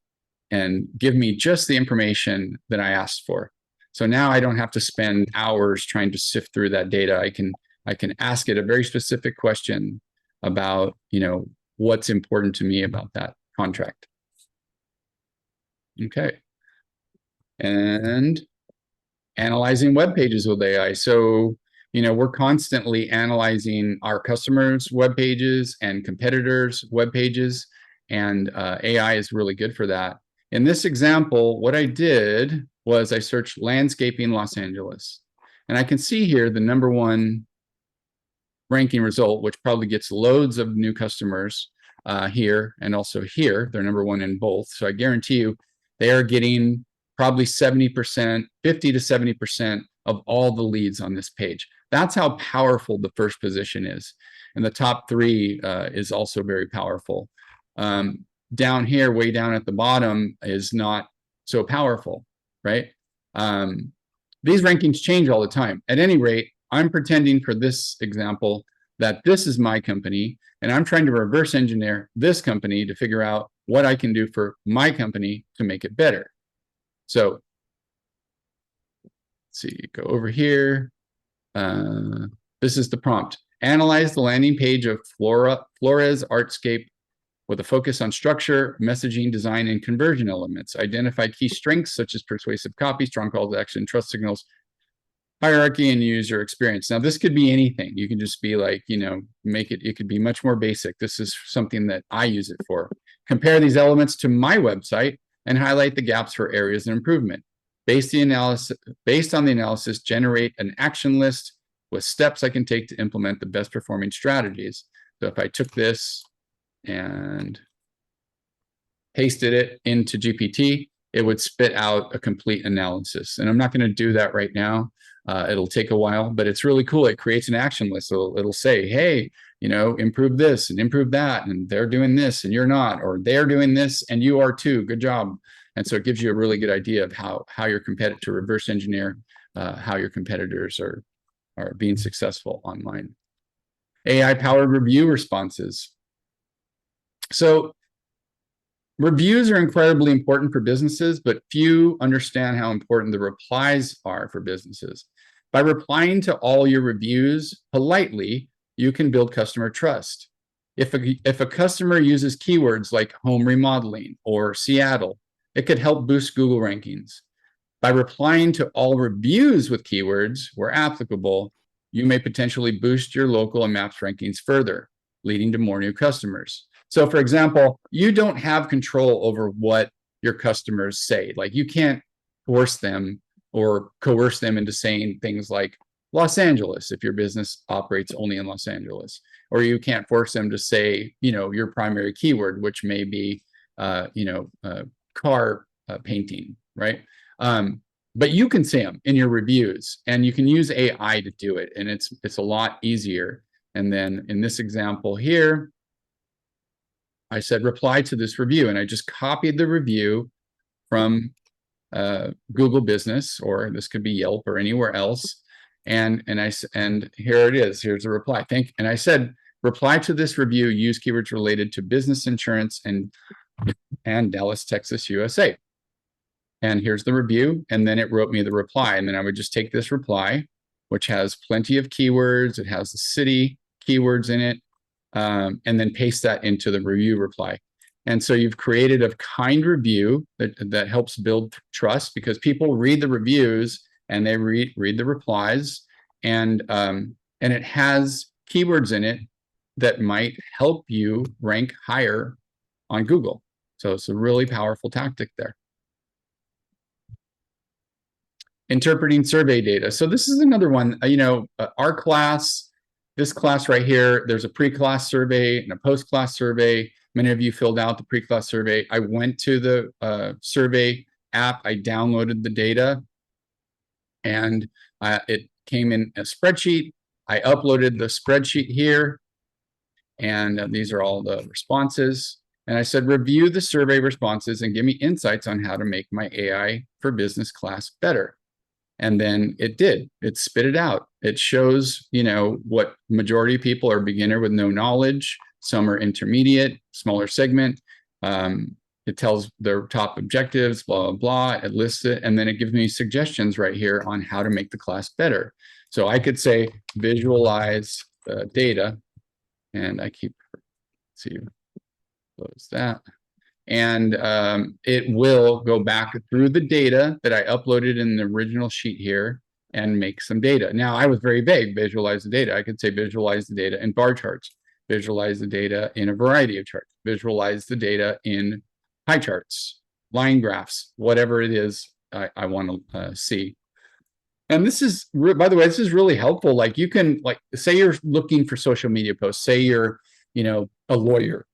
and give me just the information that I asked for. So now I don't have to spend hours trying to sift through that data. I can ask it a very specific question about, what's important to me about that contract. Okay. And analyzing web pages with AI. So, we're constantly analyzing our customers' web pages and competitors' web pages, and AI is really good for that. In this example, what I did was I searched landscaping Los Angeles, and I can see here the #1 ranking result, which probably gets loads of new customers here and also here. They're #1 in both. So I guarantee you they are getting probably 70%, 50 to 70% of all the leads on this page. That's how powerful the first position is. And the top 3 is also very powerful. Down here, way down at the bottom, is not so powerful, right? These rankings change all the time. At any rate, I'm pretending for this example that this is my company, and I'm trying to reverse engineer this company to figure out what I can do for my company to make it better. So let's see, go over here. This is the prompt. Analyze the landing page of Flores Artscape with a focus on structure, messaging, design, and conversion elements. Identify key strengths such as persuasive copy, strong call to action, trust signals, hierarchy, and user experience. Now, this could be anything. You can just be like, it could be much more basic. This is something that I use it for. Compare these elements to my website and highlight the gaps for areas of improvement. Based on the analysis, generate an action list with steps I can take to implement the best performing strategies. So if I took this and pasted it into GPT, it would spit out a complete analysis. And I'm not going to do that right now. It'll take a while, but it's really cool. It creates an action list. So it'll say, hey, improve this and improve that, and they're doing this and you're not, or they're doing this and you are too. Good job. And so it gives you a really good idea of how your competitor, to reverse engineer how your competitors are being successful online. AI-powered review responses. So reviews are incredibly important for businesses, but few understand how important the replies are for businesses. By replying to all your reviews politely, you can build customer trust. If a customer uses keywords like home remodeling or Seattle, it could help boost Google rankings. By replying to all reviews with keywords where applicable, you may potentially boost your local and maps rankings further, leading to more new customers. So for example, you don't have control over what your customers say. Like, you can't force them or coerce them into saying things like Los Angeles if your business operates only in Los Angeles, or you can't force them to say, your primary keyword, which may be, car painting, right? but you can see them in your reviews, and you can use AI to do it, and it's a lot easier. And then in this example here, I said reply to this review, and I just copied the review from Google Business, or this could be Yelp or anywhere else. And here it is. Here's the reply. And I said, reply to this review, use keywords related to business insurance and Dallas, Texas, USA. And here's the review. And then it wrote me the reply. And then I would just take this reply, which has plenty of keywords. It has the city keywords in it, and then paste that into the review reply. And so you've created a kind review that helps build trust, because people read the reviews and they read the replies, and it has keywords in it that might help you rank higher on Google. So it's a really powerful tactic there. Interpreting survey data. So this is another one, our class, this class right here, there's a pre-class survey and a post-class survey. Many of you filled out the pre-class survey. I went to the survey app, I downloaded the data, and it came in a spreadsheet. I uploaded the spreadsheet here, and these are all the responses. And I said, review the survey responses and give me insights on how to make my AI for business class better. And then it did. It spit it out. It shows, what majority of people are beginner with no knowledge. Some are intermediate, smaller segment. It tells their top objectives, blah, blah, blah. It lists it. And then it gives me suggestions right here on how to make the class better. So I could say, visualize the data. And I keep, let's see, close that. And it will go back through the data that I uploaded in the original sheet here and make some data. Now, I was very vague, visualize the data. I could say visualize the data in bar charts, visualize the data in a variety of charts, visualize the data in pie charts, line graphs, whatever it is I want to see. And this is, by the way, this is really helpful. Like you can, say you're looking for social media posts, say you're, a lawyer,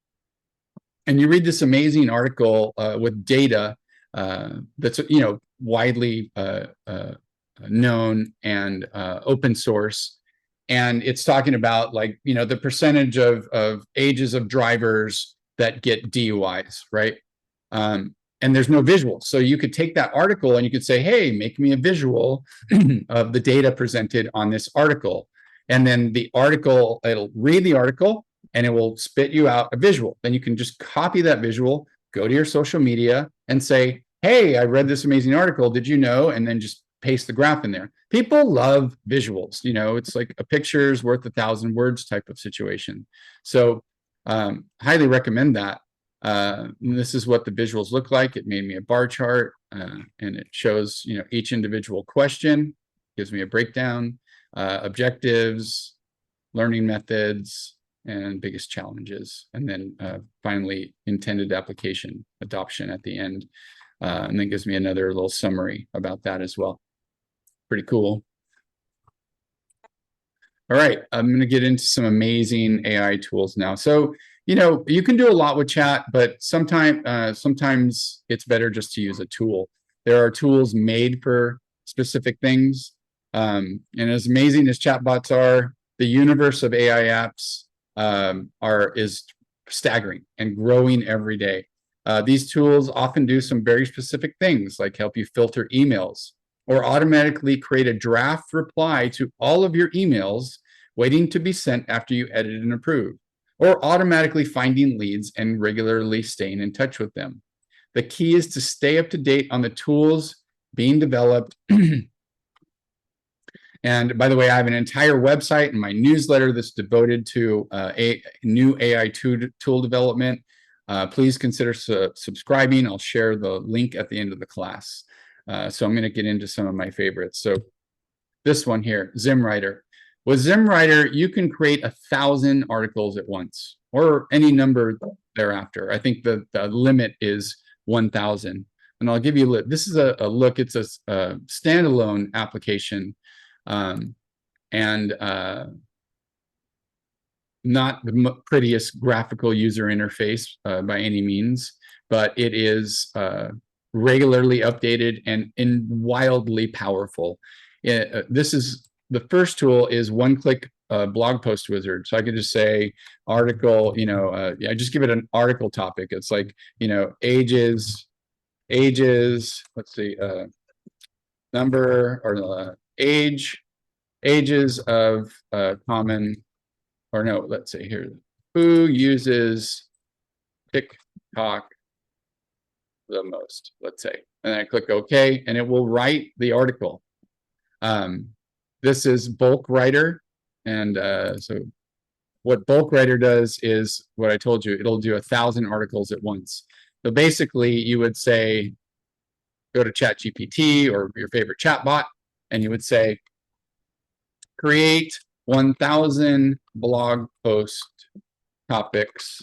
and you read this amazing article with data that's widely known and open source, and it's talking about the percentage of ages of drivers that get DUIs, right? And there's no visual, so you could take that article and you could say, hey, make me a visual of the data presented on this article, and then the article, it'll read the article and it will spit you out a visual. Then you can just copy that visual, go to your social media and say, hey, I read this amazing article, did you know? And then just paste the graph in there. People love visuals, it's like a picture's worth 1,000 words type of situation. So highly recommend that. This is what the visuals look like. It made me a bar chart, and it shows, each individual question, gives me a breakdown, objectives, learning methods, and biggest challenges, and then finally intended application adoption at the end, and then gives me another little summary about that as well. Pretty cool. All right, I'm going to get into some amazing AI tools now. So you can do a lot with chat, but sometimes it's better just to use a tool. There are tools made for specific things, and as amazing as chatbots are, the universe of AI apps is staggering and growing every day. These tools often do some very specific things, like help you filter emails or automatically create a draft reply to all of your emails waiting to be sent after you edit and approve, or automatically finding leads and regularly staying in touch with them. The key is to stay up to date on the tools being developed. And by the way, I have an entire website and my newsletter that's devoted to new AI tool development. Please consider subscribing. I'll share the link at the end of the class. So I'm going to get into some of my favorites. So this one here, ZimWriter. With ZimWriter, you can create 1,000 articles at once, or any number thereafter. I think the limit is 1,000. And I'll give you, this is a look, it's a standalone application. Not the prettiest graphical user interface by any means, but it is regularly updated and wildly powerful. This is the first tool is one-click blog post wizard. So I could just say article, I just give it an article topic. It's like, ages, let's see, number or ages of common, or no, let's say here, who uses TikTok the most, let's say, and I click OK, and it will write the article. This is bulk writer, and so what bulk writer does is what I told you. It'll do 1,000 articles at once. So basically, you would say, go to ChatGPT or your favorite chatbot, and you would say, create 1,000 blog post topics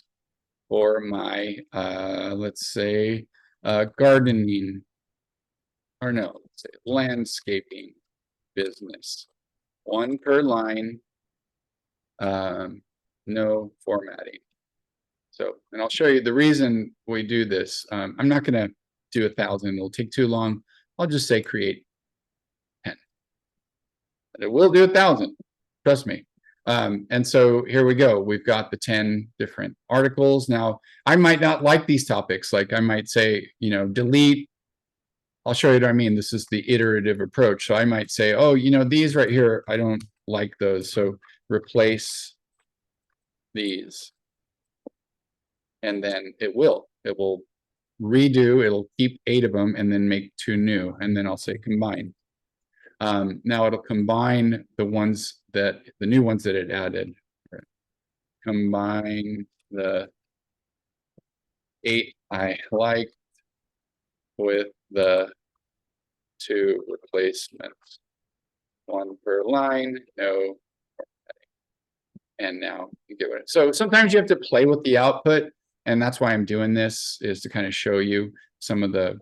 for my, let's say, gardening, or no, let's say landscaping business. One per line, no formatting. So, and I'll show you the reason we do this. I'm not going to do 1,000. It'll take too long. I'll just say create 10. But it will do 1,000. Trust me. And so here we go. We've got the 10 different articles. Now, I might not like these topics. Like I might say, delete. I'll show you what I mean. This is the iterative approach. So I might say, oh, these right here, I don't like those. So replace these. And then it will redo, it'll keep 8 of them and then make 2 new. And then I'll say combine. Now it'll combine the new ones that it added. Combine the 8 I like with the 2 replacements. 1 per line, no. And now you get it. So sometimes you have to play with the output, and that's why I'm doing this, is to kind of show you some of the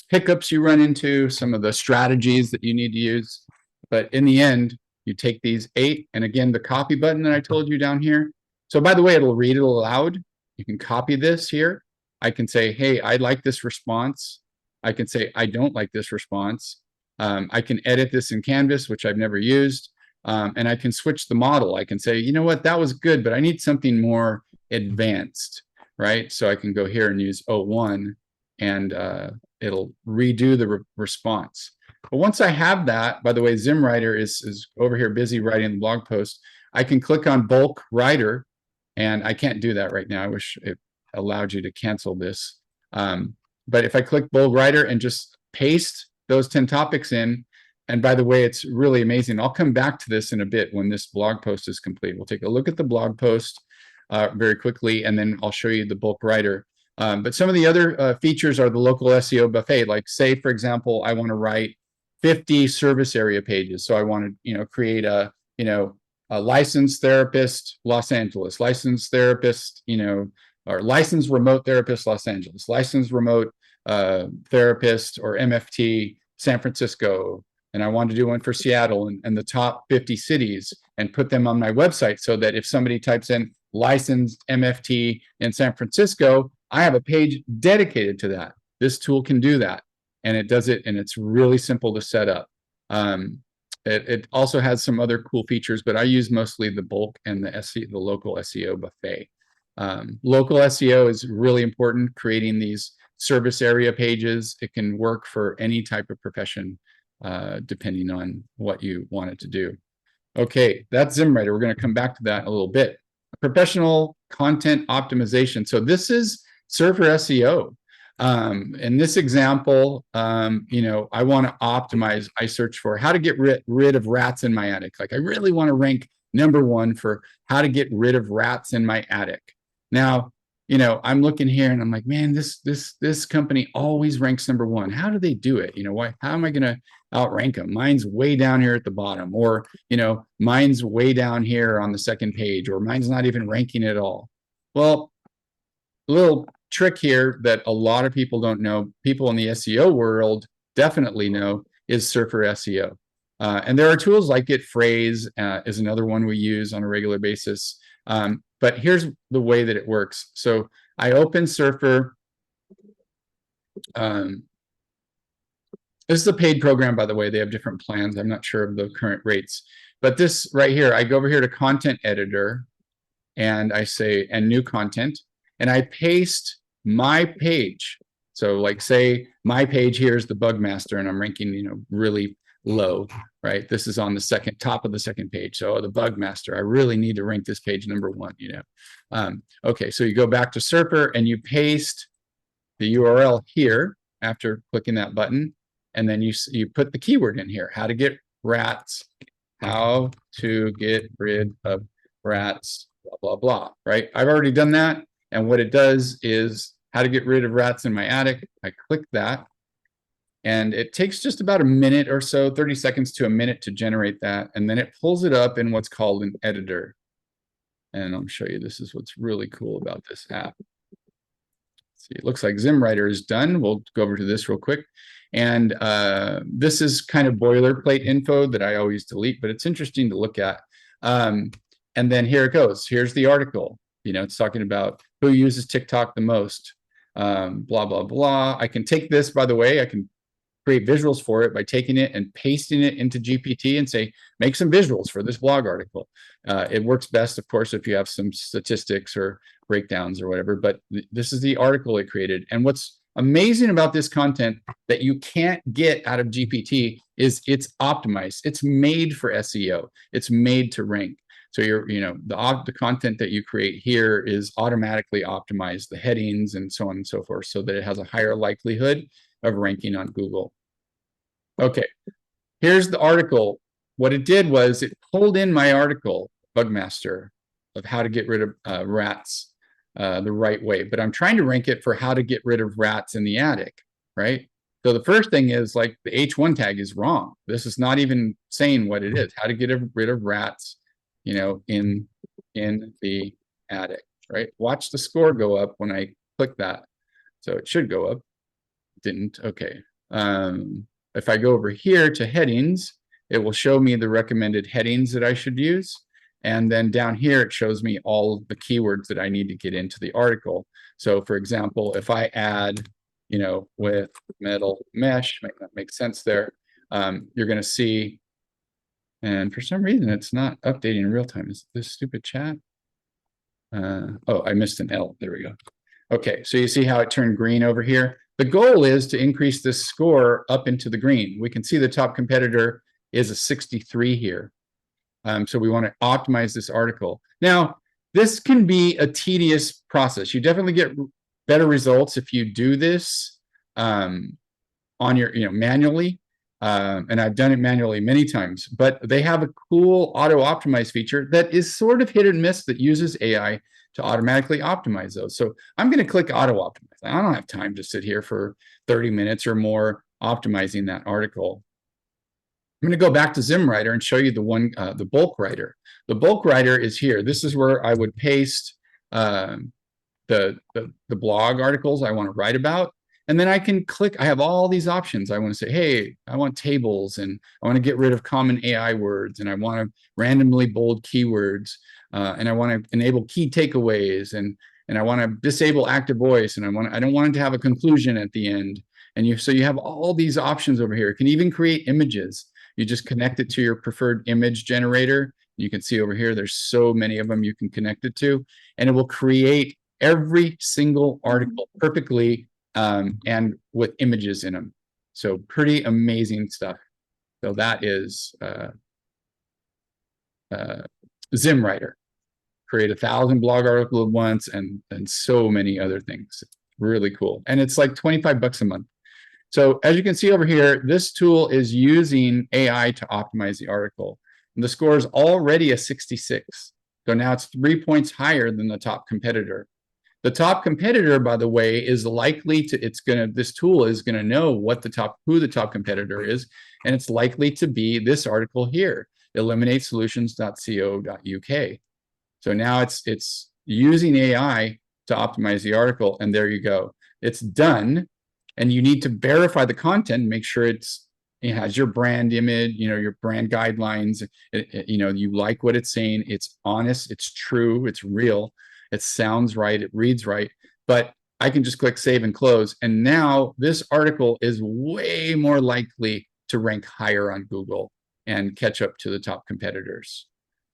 hiccups you run into, some of the strategies that you need to use. But in the end, you take these 8, and again, the copy button that I told you down here. So by the way, it'll read it aloud. You can copy this here. I can say, hey, I like this response. I can say, I don't like this response. I can edit this in Canvas, which I've never used. And I can switch the model. I can say, you know what, that was good, but I need something more advanced, right? So I can go here and use 01, and it'll redo the response. But once I have that, by the way, ZimWriter is over here busy writing the blog post. I can click on bulk writer, and I can't do that right now. I wish it allowed you to cancel this. But if I click bulk writer and just paste those 10 topics in, and by the way, it's really amazing. I'll come back to this in a bit when this blog post is complete. We'll take a look at the blog post very quickly, and then I'll show you the bulk writer. But some of the other features are the local SEO buffet. Like say, for example, I want to write 50 service area pages. So I want to, create a licensed therapist, Los Angeles, licensed therapist, or licensed remote therapist, Los Angeles, licensed remote therapist or MFT, San Francisco. And I wanted to do one for Seattle and the top 50 cities and put them on my website so that if somebody types in licensed MFT in San Francisco, I have a page dedicated to that. This tool can do that. And it does it, and it's really simple to set up. It also has some other cool features, but I use mostly the bulk and the local SEO buffet. Local SEO is really important, creating these service area pages. It can work for any type of profession, depending on what you want it to do. Okay, that's ZimWriter. We're going to come back to that in a little bit. Professional content optimization. So this is Surfer SEO. In this example, I want to optimize. I search for how to get rid of rats in my attic. Like I really want to rank #1 for how to get rid of rats in my attic. Now, I'm looking here and I'm like, man, this company always ranks #1. How do they do it? How am I going to outrank them? Mine's way down here at the bottom, or, mine's way down here on the second page, or mine's not even ranking at all. Well, a little trick here that a lot of people don't know, people in the SEO world definitely know, is Surfer SEO. And there are tools like GetPhrase is another one we use on a regular basis. But here's the way that it works. So I open Surfer. This is a paid program, by the way. They have different plans. I'm not sure of the current rates, but this right here, I go over here to content editor and I say, and new content, and I paste my page. So like say my page here is the Bugmaster and I'm ranking, really low, right? This is on the top of the second page. So the Bugmaster, I really need to rank this page number 1, Okay, so you go back to Serper and you paste the URL here after clicking that button. And then you put the keyword in here, how to get rats, how to get rid of rats, blah, blah, blah, right? I've already done that. And what it does is how to get rid of rats in my attic. I click that and it takes just about a minute or so, 30 seconds to a minute to generate that. And then it pulls it up in what's called an editor. And I'll show you, this is what's really cool about this app. See, it looks like ZimWriter is done. We'll go over to this real quick. And this is kind of boilerplate info that I always delete, but it's interesting to look at. And then here it goes. Here's the article. It's talking about who uses TikTok the most, blah, blah, blah. I can take this, by the way, I can create visuals for it by taking it and pasting it into GPT and say, make some visuals for this blog article. It works best, of course, if you have some statistics or breakdowns or whatever, but this is the article it created. And what's amazing about this content that you can't get out of GPT is it's optimized. It's made for SEO. It's made to rank. So the content that you create here is automatically optimized, the headings and so on and so forth, so that it has a higher likelihood of ranking on Google. Okay, here's the article. What it did was it pulled in my article, Bugmaster, of how to get rid of rats the right way. But I'm trying to rank it for how to get rid of rats in the attic, right? So the first thing is like the H1 tag is wrong. This is not even saying what it is, how to get rid of rats, in the attic, right? Watch the score go up when I click that. So it should go up. Didn't. Okay. If I go over here to headings, it will show me the recommended headings that I should use. And then down here, it shows me all the keywords that I need to get into the article. So for example, if I add, with metal mesh, that makes sense there, you're going to see, and for some reason, it's not updating in real time. Is this stupid chat? Oh, I missed an L. There we go. Okay, so you see how it turned green over here? The goal is to increase this score up into the green. We can see the top competitor is a 63 here. So we want to optimize this article. Now, this can be a tedious process. You definitely get better results if you do this on your, manually. And I've done it manually many times, but they have a cool auto optimize feature that is sort of hit and miss that uses AI to automatically optimize those. So I'm going to click auto optimize. I don't have time to sit here for 30 minutes or more optimizing that article. I'm going to go back to ZimWriter and show you the bulk writer. The bulk writer is here. This is where I would paste the blog articles I want to write about. And then I can click, I have all these options. I want to say, hey, I want tables, and I want to get rid of common AI words, and I want to randomly bold keywords, and I want to enable key takeaways, and I want to disable active voice, and I don't want it to have a conclusion at the end. And so you have all these options over here. You can even create images. You just connect it to your preferred image generator. You can see over here, there's so many of them you can connect it to, and it will create every single article perfectly, and with images in them. So pretty amazing stuff. So that is ZimWriter. Create 1,000 blog articles at once, and so many other things. Really cool. And it's like 25 bucks a month. So as you can see over here, this tool is using AI to optimize the article. And the score is already a 66. So now it's 3 points higher than the top competitor. The top competitor, by the way, is likely to, this tool is going to know who the top competitor is, and it's likely to be this article here, eliminatesolutions.co.uk. So now it's using AI to optimize the article, and there you go. It's done, and you need to verify the content, make sure it has your brand image, your brand guidelines, you like what it's saying, it's honest, it's true, it's real. It sounds right, it reads right, but I can just click save and close. And now this article is way more likely to rank higher on Google and catch up to the top competitors.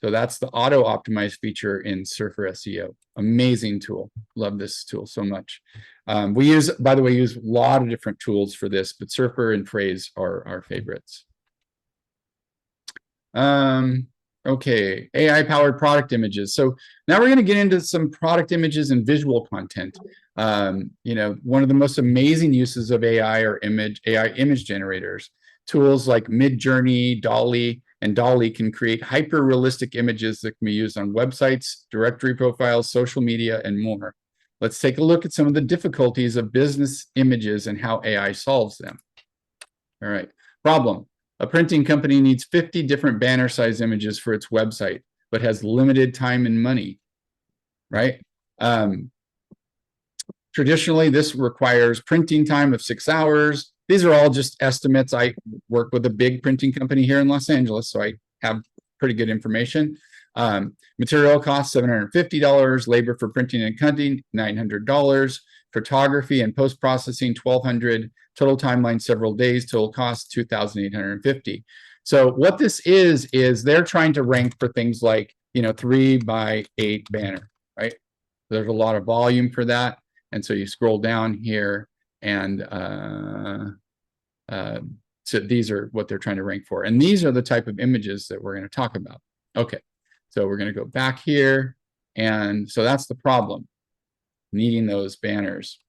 So that's the auto optimize feature in Surfer SEO. Amazing tool. Love this tool so much. We use, by the way, use a lot of different tools for this, but Surfer and Phrase are our favorites. Okay, AI powered product images. So now we're going to get into some product images and visual content. You know, one of the most amazing uses of AI are AI image generators. Tools like Midjourney, Dolly, and Dolly can create hyper-realistic images that can be used on websites, directory profiles, social media, and more. Let's take a look at some of the difficulties of business images and how AI solves them. All right, problem. A printing company needs 50 different banner size images for its website, but has limited time and money, right? Traditionally, this requires printing time of 6 hours. These are all just estimates. I work with a big printing company here in Los Angeles, so I have pretty good information. Material costs $750, labor for printing and cutting $900, photography and post-processing $1,200, total timeline several days, total cost $2,850. So what this is they're trying to rank for things like, you know, 3x8 banner, right? There's a lot of volume for that. And so you scroll down here and so these are what they're trying to rank for. And these are the type of images that we're going to talk about. Okay, so we're going to go back here. And so that's the problem, needing those banners.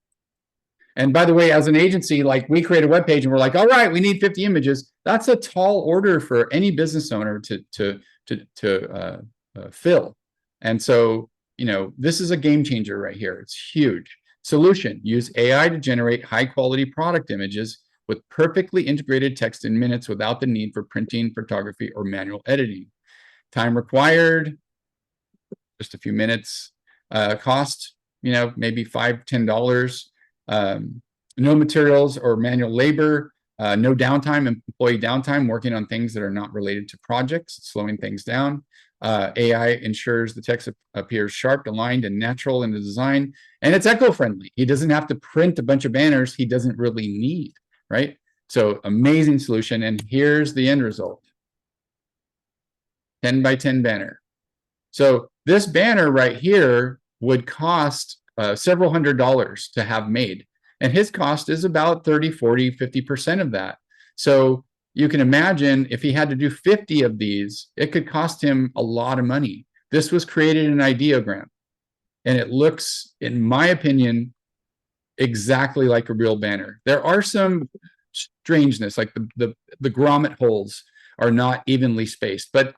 And by the way, as an agency, like we create a web page and we're like, all right, we need 50 images. That's a tall order for any business owner to fill. And so, you know, this is a game changer right here. It's huge. Solution: use AI to generate high quality product images with perfectly integrated text in minutes without the need for printing, photography, or manual editing. Time required, just a few minutes. Cost, you know, maybe $5, $10. No materials or manual labor, no downtime, employee downtime, working on things that are not related to projects, slowing things down. AI ensures the text appears sharp, aligned, and natural in the design, and it's eco-friendly. He doesn't have to print a bunch of banners he doesn't really need, right? So amazing solution, and here's the end result. 10 by 10 banner. So this banner right here would cost several $100s to have made. And his cost is about 30, 40, 50% of that. So you can imagine if he had to do 50 of these, it could cost him a lot of money. This was created in an ideogram. And it looks, in my opinion, exactly like a real banner. There are some strangeness, like the grommet holes are not evenly spaced. But,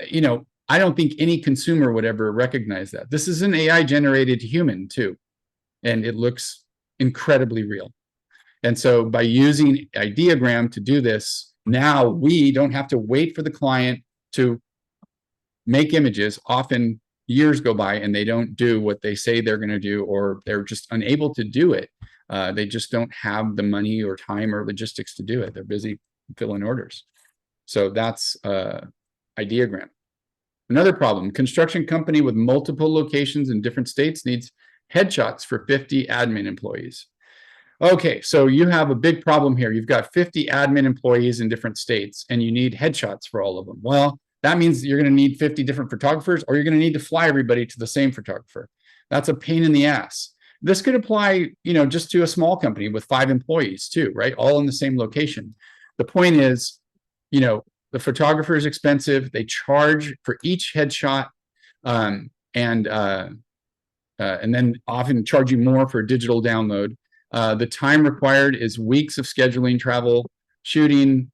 you know, I don't think any consumer would ever recognize that. This is an AI generated human too. And it looks incredibly real. And so by using ideogram to do this, now we don't have to wait for the client to make images. Often years go by and they don't do what they say they're going to do, or they're just unable to do it. They just don't have the money or time or logistics to do it. They're busy filling orders. So that's ideogram. Another problem: construction company with multiple locations in different states needs headshots for 50 admin employees. Okay, so you have a big problem here. You've got 50 admin employees in different states, and you need headshots for all of them. Well, that means you're going to need 50 different photographers, or you're going to need to fly everybody to the same photographer. That's a pain in the ass. This could apply, you know, just to a small company with 5 employees too, right? All in the same location. The point is, you know, the photographer is expensive. They charge for each headshot, and then often charge you more for a digital download. The time required is weeks of scheduling, travel, shooting,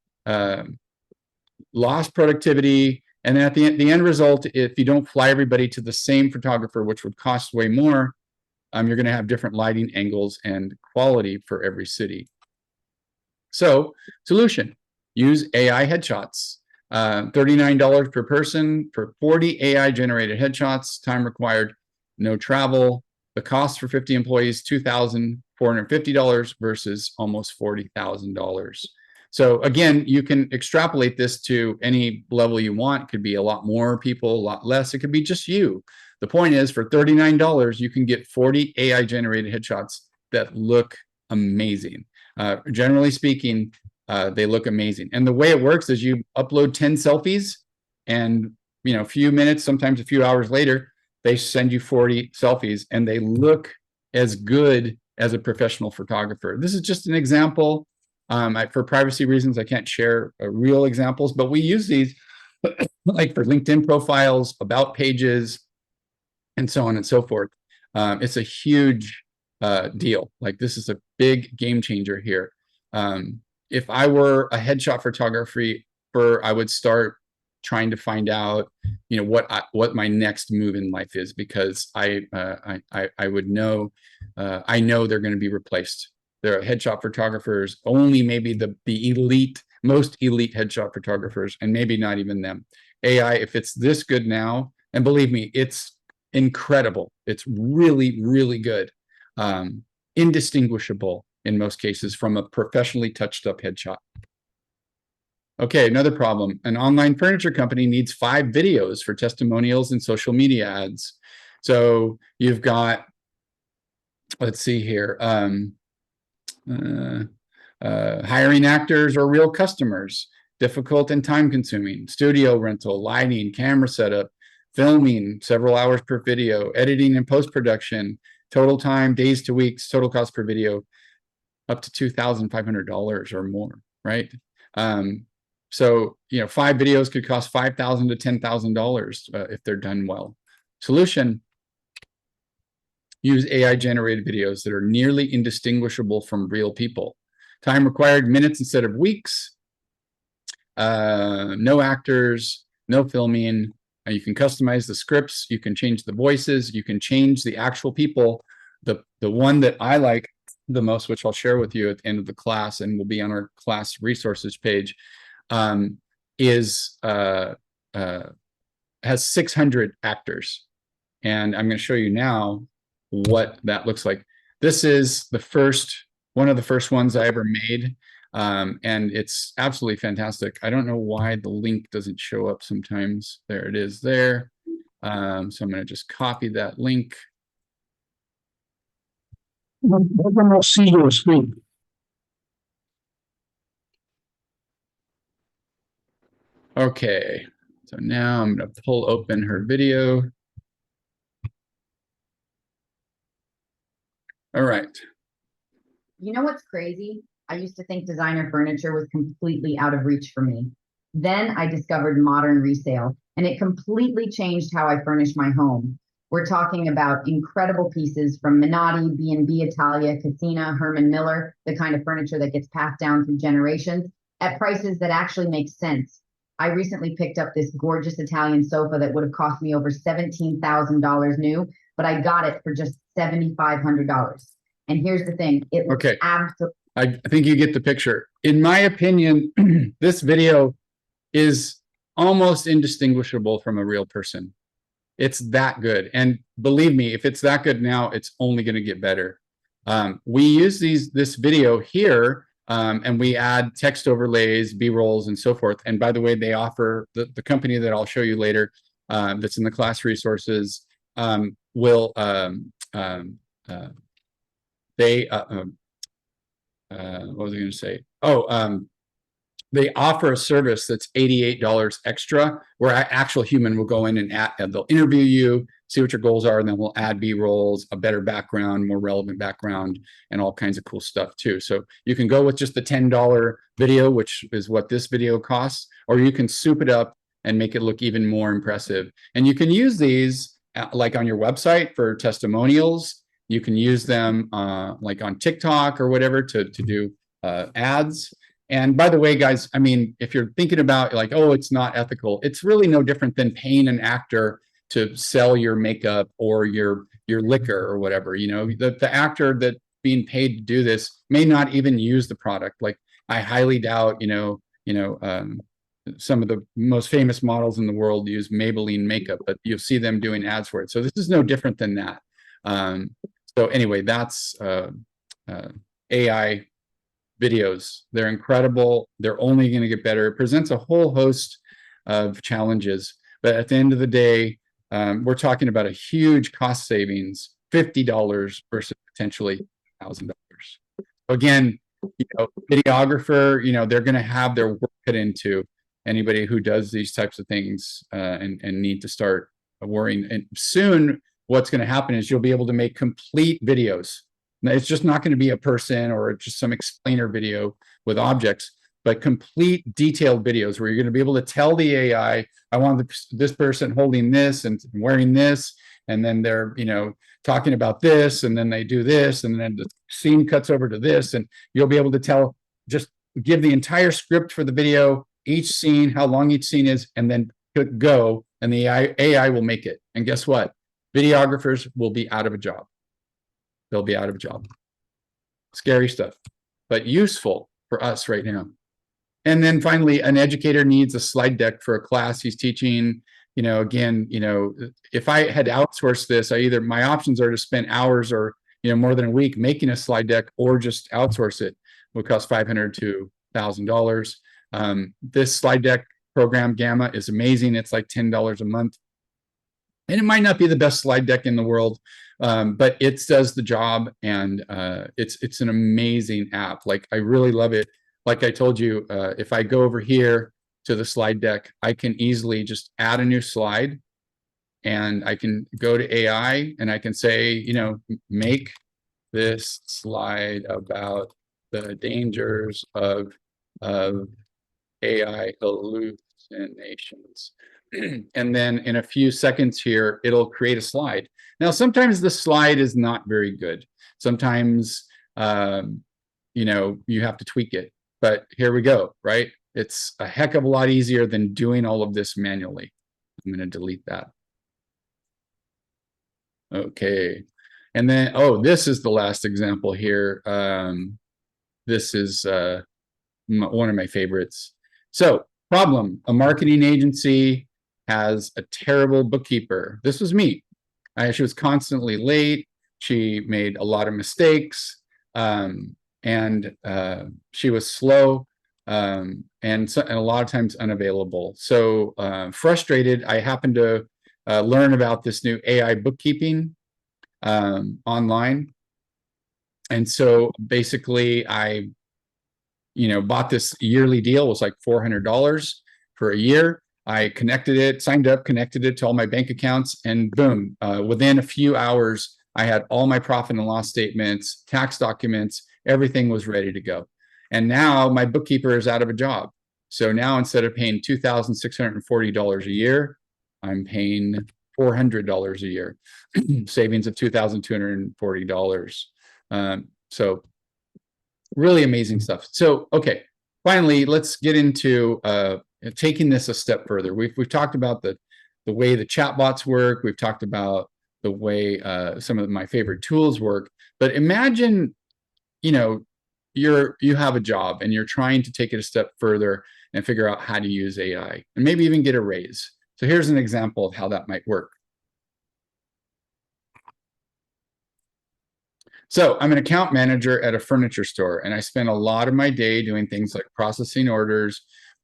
lost productivity. And then at the end result, if you don't fly everybody to the same photographer, which would cost way more, you're going to have different lighting angles and quality for every city. So solution: use AI headshots. $39 per person for 40 AI generated headshots. Time required, no travel. The cost for 50 employees, $2,450 versus almost $40,000. So again, you can extrapolate this to any level you want. It could be a lot more people, a lot less. It could be just you. The point is, for $39, you can get 40 AI generated headshots that look amazing. Generally speaking, they look amazing. And the way it works is you upload 10 selfies, and a few minutes, sometimes a few hours later, they send you 40 selfies, and they look as good as a professional photographer. This is just an example. For privacy reasons, I can't share real examples, but we use these like for LinkedIn profiles, about pages, and so on and so forth. It's a huge deal. Like, this is a big game changer here. If I were a headshot photographer, I would start trying to find out, what my next move in life is, because I would know, I know they're going to be replaced. There are headshot photographers, only maybe the elite, most elite headshot photographers, and maybe not even them. AI, if it's this good now, and believe me, it's incredible. It's really, really good. Indistinguishable in most cases from a professionally touched up headshot. Okay, another problem. An online furniture company needs 5 videos for testimonials and social media ads. So you've got, let's see here, hiring actors or real customers, difficult and time consuming, studio rental, lighting, camera setup, filming, several hours per video, editing and post-production, total time, days to weeks, total cost per video, up to $2,500 or more, right? So, 5 videos could cost $5,000 to $10,000 if they're done well. Solution: use AI generated videos that are nearly indistinguishable from real people. Time required, minutes instead of weeks. No actors, no filming. You can customize the scripts. You can change the voices. You can change the actual people. The one that I like the most, which I'll share with you at the end of the class and will be on our class resources page, has 600 actors. And I'm going to show you now what that looks like. This is one of the first ones I ever made. And it's absolutely fantastic. I don't know why the link doesn't show up sometimes. There it is there. So I'm going to just copy that link. I cannot see your screen. Okay, so now I'm going to pull open her video. All right. You know what's crazy? I used to think designer furniture was completely out of reach for me. Then I discovered modern resale, and it completely changed how I furnish my home. We're talking about incredible pieces from Minotti, B&B Italia, Casina, Herman Miller, the kind of furniture that gets passed down through generations, at prices that actually make sense. I recently picked up this gorgeous Italian sofa that would have cost me over $17,000 new, but I got it for just $7,500. And here's the thing, it looks Okay. absolutely. I think you get the picture. In my opinion, this video is almost indistinguishable from a real person. It's that good. And believe me, if it's that good now, it's only going to get better. We use this video here, and we add text overlays, B-rolls, and so forth. And by the way, they offer, the company that I'll show you later, that's in the class resources, will, what was I going to say? Oh, they offer a service that's $88 extra, where an actual human will go in and they'll interview you, see what your goals are, and then we'll add B-rolls, a better background, more relevant background, and all kinds of cool stuff too. So you can go with just the $10 video, which is what this video costs, or you can soup it up and make it look even more impressive. And you can use these like on your website for testimonials. You can use them like on TikTok or whatever to do ads. And by the way, guys, I mean, if you're thinking about like, oh, it's not ethical, it's really no different than paying an actor to sell your makeup or your liquor or whatever. The actor that's being paid to do this may not even use the product. Like, I highly doubt, some of the most famous models in the world use Maybelline makeup, but you'll see them doing ads for it. So this is no different than that. So anyway, that's AI videos. They're incredible. They're only going to get better. It presents a whole host of challenges, but at the end of the day, we're talking about a huge cost savings, $50 versus potentially Again, videographer, they're going to have their work cut into anybody who does these types of things and need to start worrying. And soon what's going to happen is you'll be able to make complete videos. Now, it's just not going to be a person or just some explainer video with objects, but complete detailed videos where you're going to be able to tell the AI, I want this person holding this and wearing this, and then they're, talking about this, and then they do this, and then the scene cuts over to this, and you'll be able to just give the entire script for the video, each scene, how long each scene is, and then click go, and the AI will make it. And guess what? Videographers will be out of a job. They'll be out of a job. Scary stuff, but useful for us right now. And then finally, an educator needs a slide deck for a class he's teaching. Again, if I had outsourced this, my options are to spend hours or, more than a week making a slide deck, or just outsource it. It would cost $500 to $1,000. This slide deck program, Gamma, is amazing. It's like $10 a month. And it might not be the best slide deck in the world, but it does the job, and it's an amazing app. Like, I really love it. Like I told you, if I go over here to the slide deck, I can easily just add a new slide, and I can go to AI and I can say, make this slide about the dangers of AI hallucinations. And then in a few seconds here, it'll create a slide. Now, sometimes the slide is not very good. Sometimes, you have to tweak it. But here we go, right? It's a heck of a lot easier than doing all of this manually. I'm going to delete that. Okay. And then, this is the last example here. This is one of my favorites. So, problem, a marketing agency has a terrible bookkeeper. This was me. She was constantly late. She made a lot of mistakes. And she was slow, and a lot of times unavailable. So frustrated, I happened to learn about this new AI bookkeeping online. And so basically I, bought this yearly deal. It was like $400 for a year. I signed up, connected it to all my bank accounts, and boom, within a few hours, I had all my profit and loss statements, tax documents, everything was ready to go. And now my bookkeeper is out of a job. So now instead of paying $2,640 a year, I'm paying $400 a year, savings of $2,240. So really amazing stuff. So, okay, finally, let's get into taking this a step further. We've talked about the way the chatbots work. We've talked about the way some of my favorite tools work. But imagine, you have a job and you're trying to take it a step further and figure out how to use AI and maybe even get a raise. So here's an example of how that might work. So I'm an account manager at a furniture store, and I spend a lot of my day doing things like processing orders,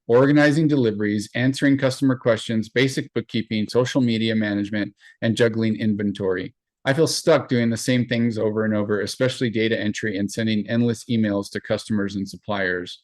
organizing deliveries, answering customer questions, basic bookkeeping, social media management, and juggling inventory. I feel stuck doing the same things over and over, especially data entry and sending endless emails to customers and suppliers.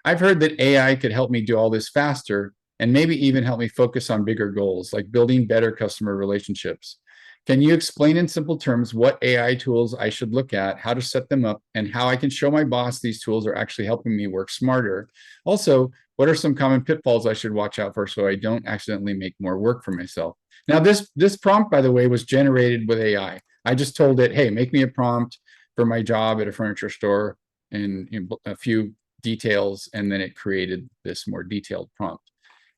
I've heard that AI could help me do all this faster and maybe even help me focus on bigger goals, like building better customer relationships. Can you explain in simple terms what AI tools I should look at, how to set them up, and how I can show my boss these tools are actually helping me work smarter? Also, what are some common pitfalls I should watch out for so I don't accidentally make more work for myself? Now, this prompt, by the way, was generated with AI. I just told it, hey, make me a prompt for my job at a furniture store and a few details, and then it created this more detailed prompt.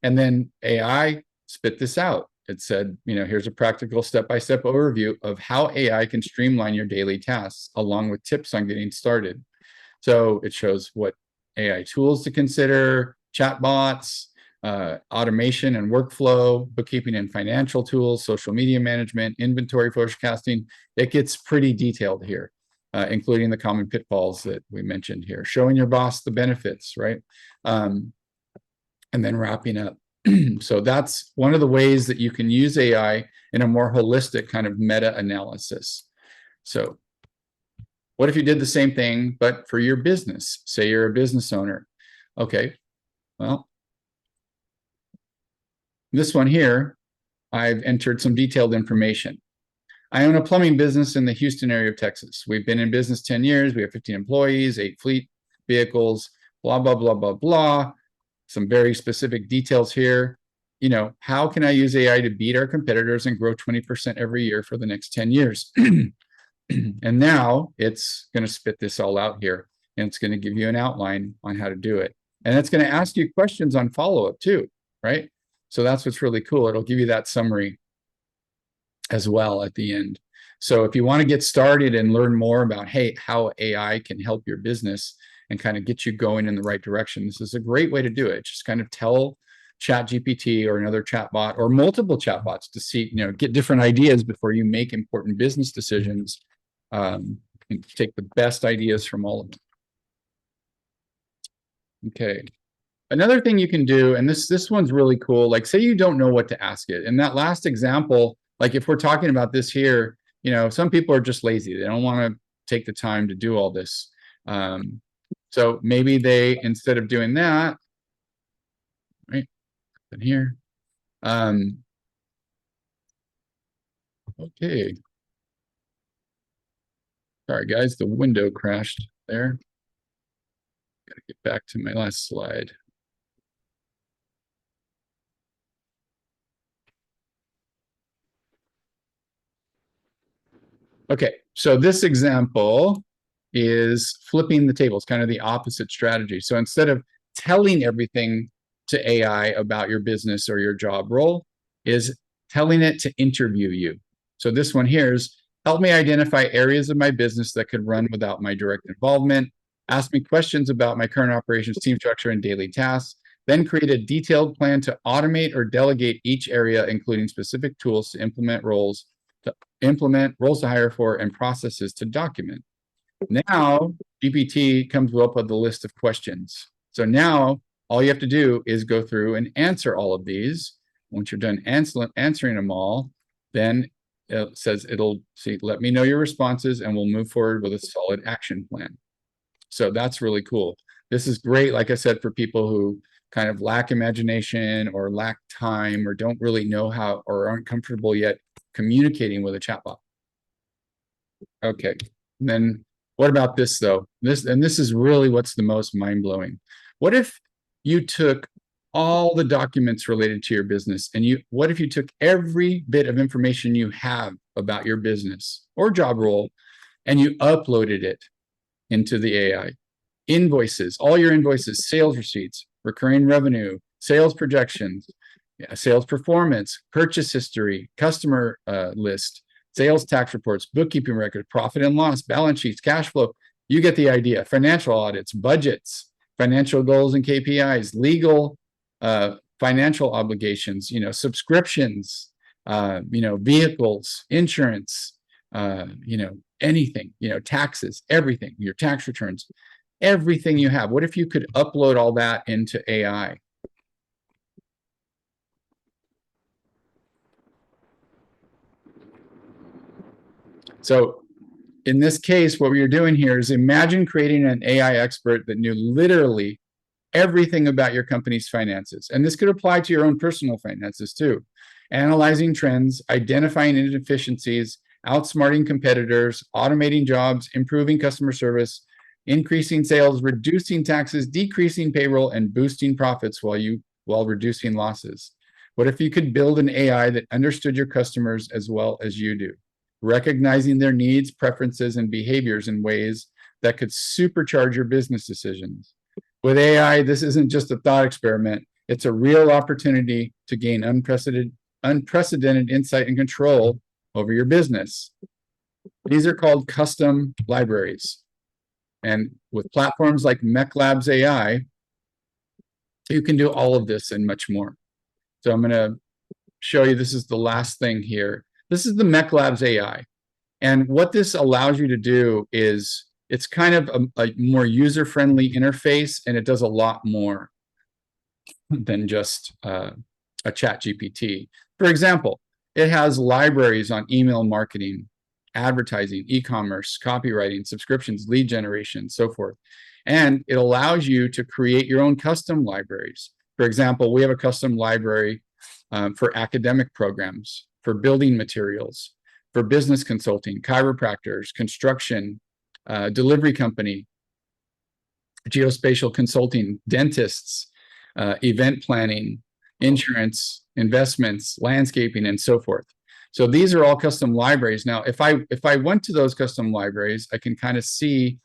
And then AI spit this out. It said, here's a practical step-by-step overview of how AI can streamline your daily tasks, along with tips on getting started. So it shows what AI tools to consider, chatbots, automation and workflow, bookkeeping and financial tools, social media management, inventory forecasting. It gets pretty detailed here, including the common pitfalls that we mentioned here. Showing your boss the benefits, right? And then wrapping up. So that's one of the ways that you can use AI in a more holistic kind of meta-analysis. So What if you did the same thing, but for your business? Say you're a business owner. Okay, well, this one here, I've entered some detailed information. I own a plumbing business in the Houston area of Texas. We've been in business 10 years. We have 15 employees, 8 fleet vehicles, blah, blah, blah, blah, blah. Some very specific details here. You know, how can I use AI to beat our competitors and grow 20% every year for the next 10 years? And now it's going to spit this all out here, and it's going to give you an outline on how to do it. And it's going to ask you questions on follow-up too, right? So that's what's really cool. It'll give you that summary as well at the end. So if you want to get started and learn more about, hey, how AI can help your business and kind of get you going in the right direction, this is a great way to do it. Just kind of tell ChatGPT or another chatbot or multiple chatbots to see, you know, get different ideas before you make important business decisions. And take the best ideas from all of them. Okay. Another thing you can do, and this one's really cool, like say you don't know what to ask it. In that last example, like if we're talking about this here, you know, some people are just lazy. They don't want to take the time to do all this. So maybe they, instead of doing that, right, in here, okay. Sorry, guys, the window crashed there. Gotta get back to my last slide. Okay, so this example is flipping the tables, kind of the opposite strategy. So instead of telling everything to AI about your business or your job role, is telling it to interview you. So this one here is, help me identify areas of my business that could run without my direct involvement. Ask me questions about my current operations, team structure, and daily tasks. Then create a detailed plan to automate or delegate each area, including specific tools to implement roles to hire for, and processes to document. Now, GPT comes up with a list of questions. So now all you have to do is go through and answer all of these. Once you're done answering them all, then it says it'll see, let me know your responses and we'll move forward with a solid action plan. So that's really cool. This is great, like I said, for people who kind of lack imagination or lack time or don't really know how or aren't comfortable yet communicating with a chatbot. Okay, and then what about this though? This is really what's the most mind-blowing. What if you took all the documents related to your business and what if you took every bit of information you have about your business or job role and you uploaded it into the AI? Invoices, all your invoices, sales receipts, recurring revenue, sales projections, sales performance, purchase history, customer list, sales tax reports, bookkeeping records, profit and loss, balance sheets, cash flow. You get the idea. Financial audits, budgets, financial goals and KPIs, legal, financial obligations, you know, subscriptions, you know, vehicles, insurance, you know, anything, you know, taxes, everything, your tax returns, everything you have. What if you could upload all that into AI? So in this case, what we're doing here is imagine creating an AI expert that knew literally everything about your company's finances. And this could apply to your own personal finances too. Analyzing trends, identifying inefficiencies, outsmarting competitors, automating jobs, improving customer service, increasing sales, reducing taxes, decreasing payroll, and boosting profits while reducing losses. What if you could build an AI that understood your customers as well as you do, recognizing their needs, preferences, and behaviors in ways that could supercharge your business decisions? With AI, this isn't just a thought experiment. It's a real opportunity to gain unprecedented insight and control over your business. These are called custom libraries. And with platforms like MechLabs AI, you can do all of this and much more. So I'm going to show you, this is the last thing here. This is the MechLabs AI. And what this allows you to do is, it's kind of a more user-friendly interface, and it does a lot more than just a chat GPT. For example, it has libraries on email marketing, advertising, e-commerce, copywriting, subscriptions, lead generation, so forth. And it allows you to create your own custom libraries. For example, we have a custom library for academic programs, for building materials, for business consulting, chiropractors, construction, delivery company, geospatial consulting, dentists, event planning, insurance, investments, landscaping, and so forth. So these are all custom libraries. Now, if I went to those custom libraries, I can kind of see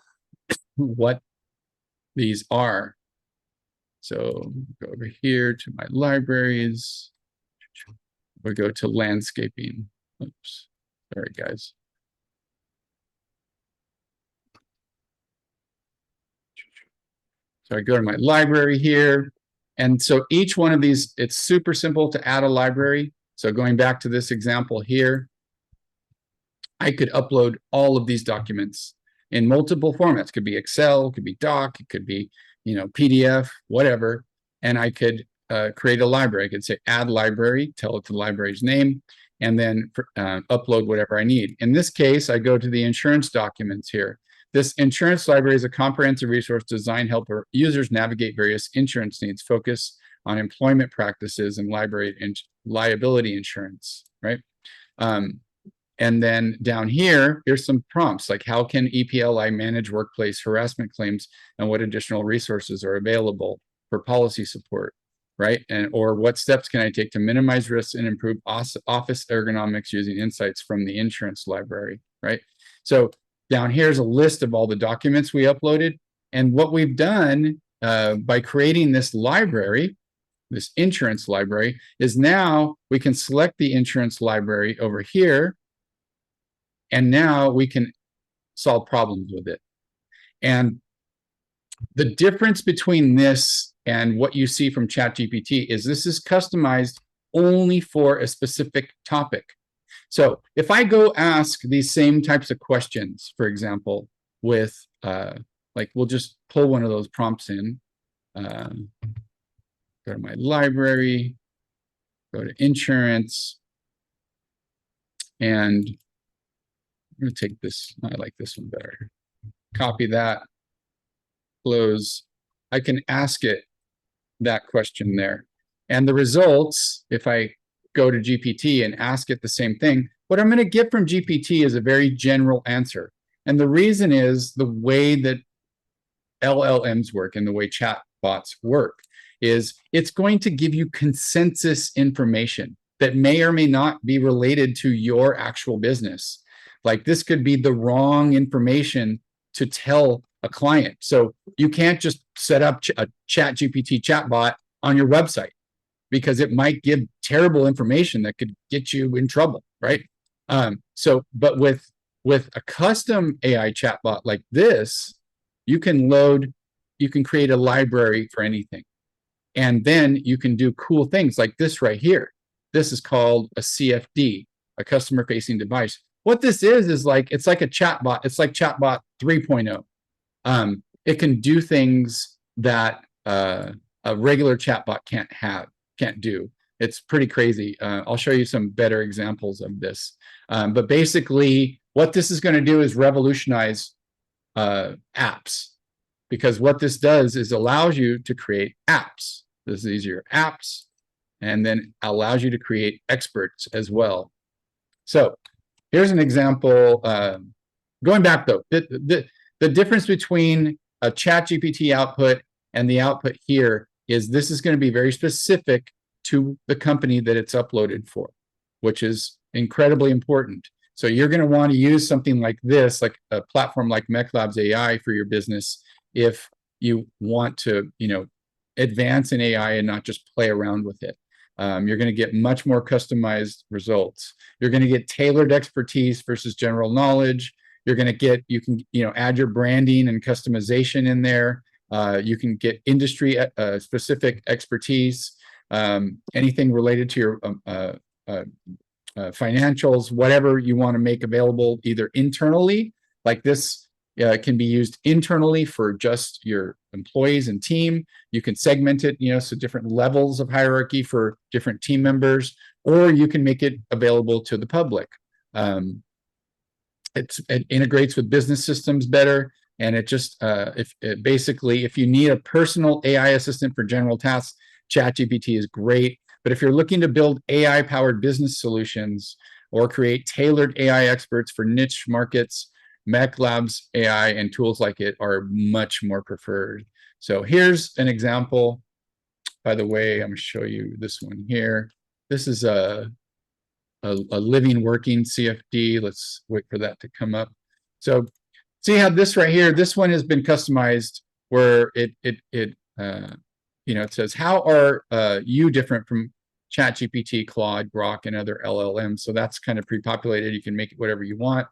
what these are. So go over here to my libraries. We go to landscaping. Oops, sorry guys. So I go to my library here. And so each one of these, it's super simple to add a library. So going back to this example here, I could upload all of these documents in multiple formats. It could be Excel, it could be Doc, it could be, you know, PDF, whatever. And I could create a library. I could say add library, tell it the library's name, and then upload whatever I need. In this case, I go to the insurance documents here. This insurance library is a comprehensive resource designed to help users navigate various insurance needs, focus on employment practices and liability insurance, right? And then down here, here's some prompts like how can EPLI manage workplace harassment claims and what additional resources are available for policy support, right? And or what steps can I take to minimize risks and improve office ergonomics using insights from the insurance library, right? So down here's a list of all the documents we uploaded. And what we've done by creating this library, this insurance library, is now we can select the insurance library over here. And now we can solve problems with it. And the difference between this and what you see from ChatGPT is this is customized only for a specific topic. So if I go ask these same types of questions, for example, with like we'll just pull one of those prompts in, go to my library, go to insurance, and I'm going to take this. I like this one better. Copy that, close. I can ask it that question there. And the results, if I go to GPT and ask it the same thing, what I'm going to get from GPT is a very general answer. And the reason is the way that LLMs work and the way chatbots work is it's going to give you consensus information that may or may not be related to your actual business. Like this could be the wrong information to tell a client. So you can't just set up a ChatGPT chatbot on your website because it might give terrible information that could get you in trouble, right? But with a custom AI chatbot like this, you can create a library for anything. And then you can do cool things like this right here. This is called a CFD, a customer facing device. What this is like, it's like a chatbot. It's like chatbot 3.0. It can do things that a regular chatbot can't do. It's pretty crazy. I'll show you some better examples of this. But basically, what this is going to do is revolutionize apps. Because what this does is allows you to create apps. This is your apps, and then allows you to create experts as well. So here's an example. Going back though, the difference between a ChatGPT output and the output here is this is going to be very specific to the company that it's uploaded for, which is incredibly important. So you're going to want to use something like this, like a platform like MechLabs AI for your business, if you want to, advance in AI and not just play around with it. You're going to get much more customized results. You're going to get tailored expertise versus general knowledge. You're going to get, you can, add your branding and customization in there. You can get industry specific expertise, anything related to your financials, whatever you want to make available either internally, like this can be used internally for just your employees and team. You can segment it, so different levels of hierarchy for different team members, or you can make it available to the public. it integrates with business systems better. And it just, basically, if you need a personal AI assistant for general tasks, ChatGPT is great. But if you're looking to build AI-powered business solutions or create tailored AI experts for niche markets, Mech Labs AI and tools like it are much more preferred. So here's an example. By the way, I'm going to show you this one here. This is a living, working CFD. Let's wait for that to come up. So see how this right here, this one has been customized where it says, how are you different from ChatGPT, Claude, Grok, and other LLMs? So that's kind of pre-populated. You can make it whatever you want.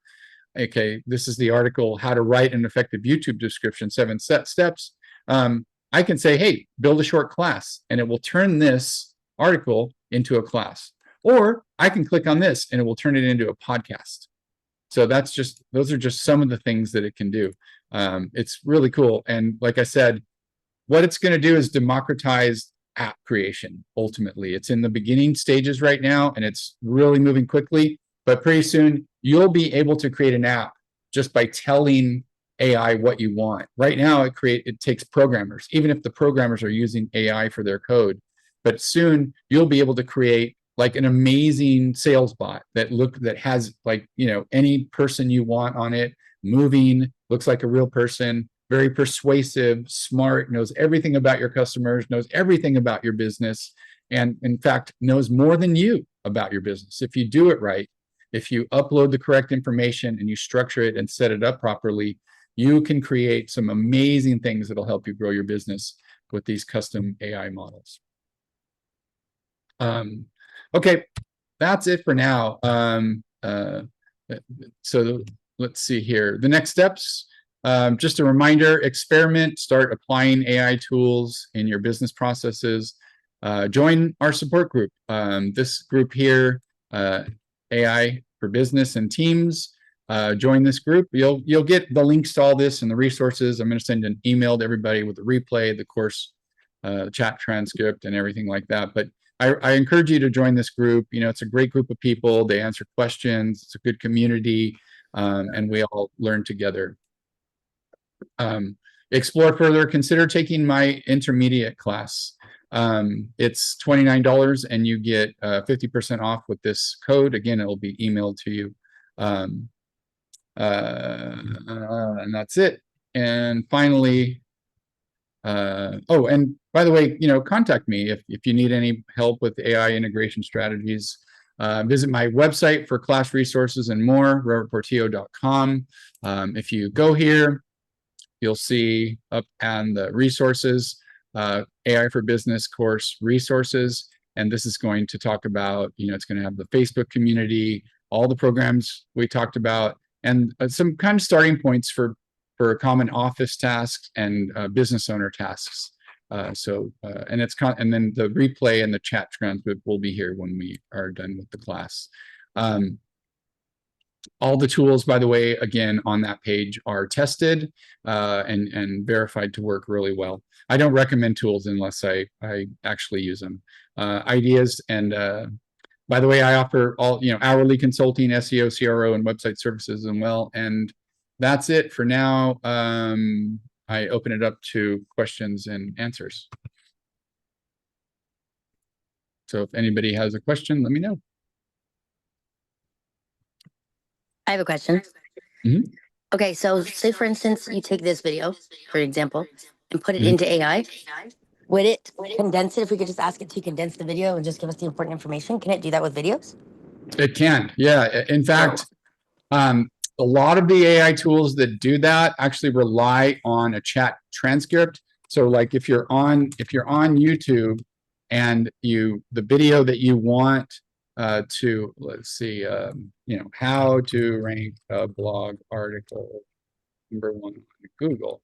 Okay, this is the article, how to write an effective YouTube description, 7 steps. I can say, hey, build a short class, and it will turn this article into a class. Or I can click on this and it will turn it into a podcast. So those are just some of the things that it can do. It's really cool. And like I said, what it's going to do is democratize app creation. Ultimately, it's in the beginning stages right now, and it's really moving quickly. But pretty soon, you'll be able to create an app just by telling AI what you want. Right now, it takes programmers, even if the programmers are using AI for their code. But soon, you'll be able to create like an amazing sales bot that has like, any person you want on it, moving, looks like a real person, very persuasive, smart, knows everything about your customers, knows everything about your business, and in fact, knows more than you about your business. If you do it right, if you upload the correct information and you structure it and set it up properly, you can create some amazing things that'll help you grow your business with these custom AI models. Okay, that's it for now. So let's see here. The next steps, just a reminder, experiment, start applying AI tools in your business processes. Join our support group. This group here, AI for Business and Teams. Join this group. You'll get the links to all this and the resources. I'm going to send an email to everybody with the replay, the course, chat transcript, and everything like that. But I encourage you to join this group. It's a great group of people. They answer questions. It's a good community, and we all learn together. Explore further. Consider taking my intermediate class. It's $29, and you get 50% off with this code. Again, it will be emailed to you. And that's it. And finally, oh, and by the way, contact me if you need any help with AI integration strategies. Visit my website for class resources and more, robertportillo.com. If you go here, you'll see up on the resources, AI for Business course resources. And this is going to talk about, it's going to have the Facebook community, all the programs we talked about, and some kind of starting points for common office tasks and business owner tasks. And then the replay and the chat transcript will be here when we are done with the class. All the tools, by the way, again, on that page are tested and verified to work really well. I don't recommend tools unless I actually use them. Ideas and by the way, I offer all hourly consulting, SEO, CRO, and website services as well. And that's it for now. I open it up to questions and answers. So if anybody has a question, let me know. I have a question. Mhm. Okay, so say for instance, you take this video, for example, and put it Mhm. into AI. Would it condense it if we could just ask it to condense the video and just give us the important information? Can it do that with videos? It can, yeah. In fact, a lot of the AI tools that do that actually rely on a chat transcript. So like if you're on YouTube and the video that you want to, let's see, how to rank a blog article #1 on Google,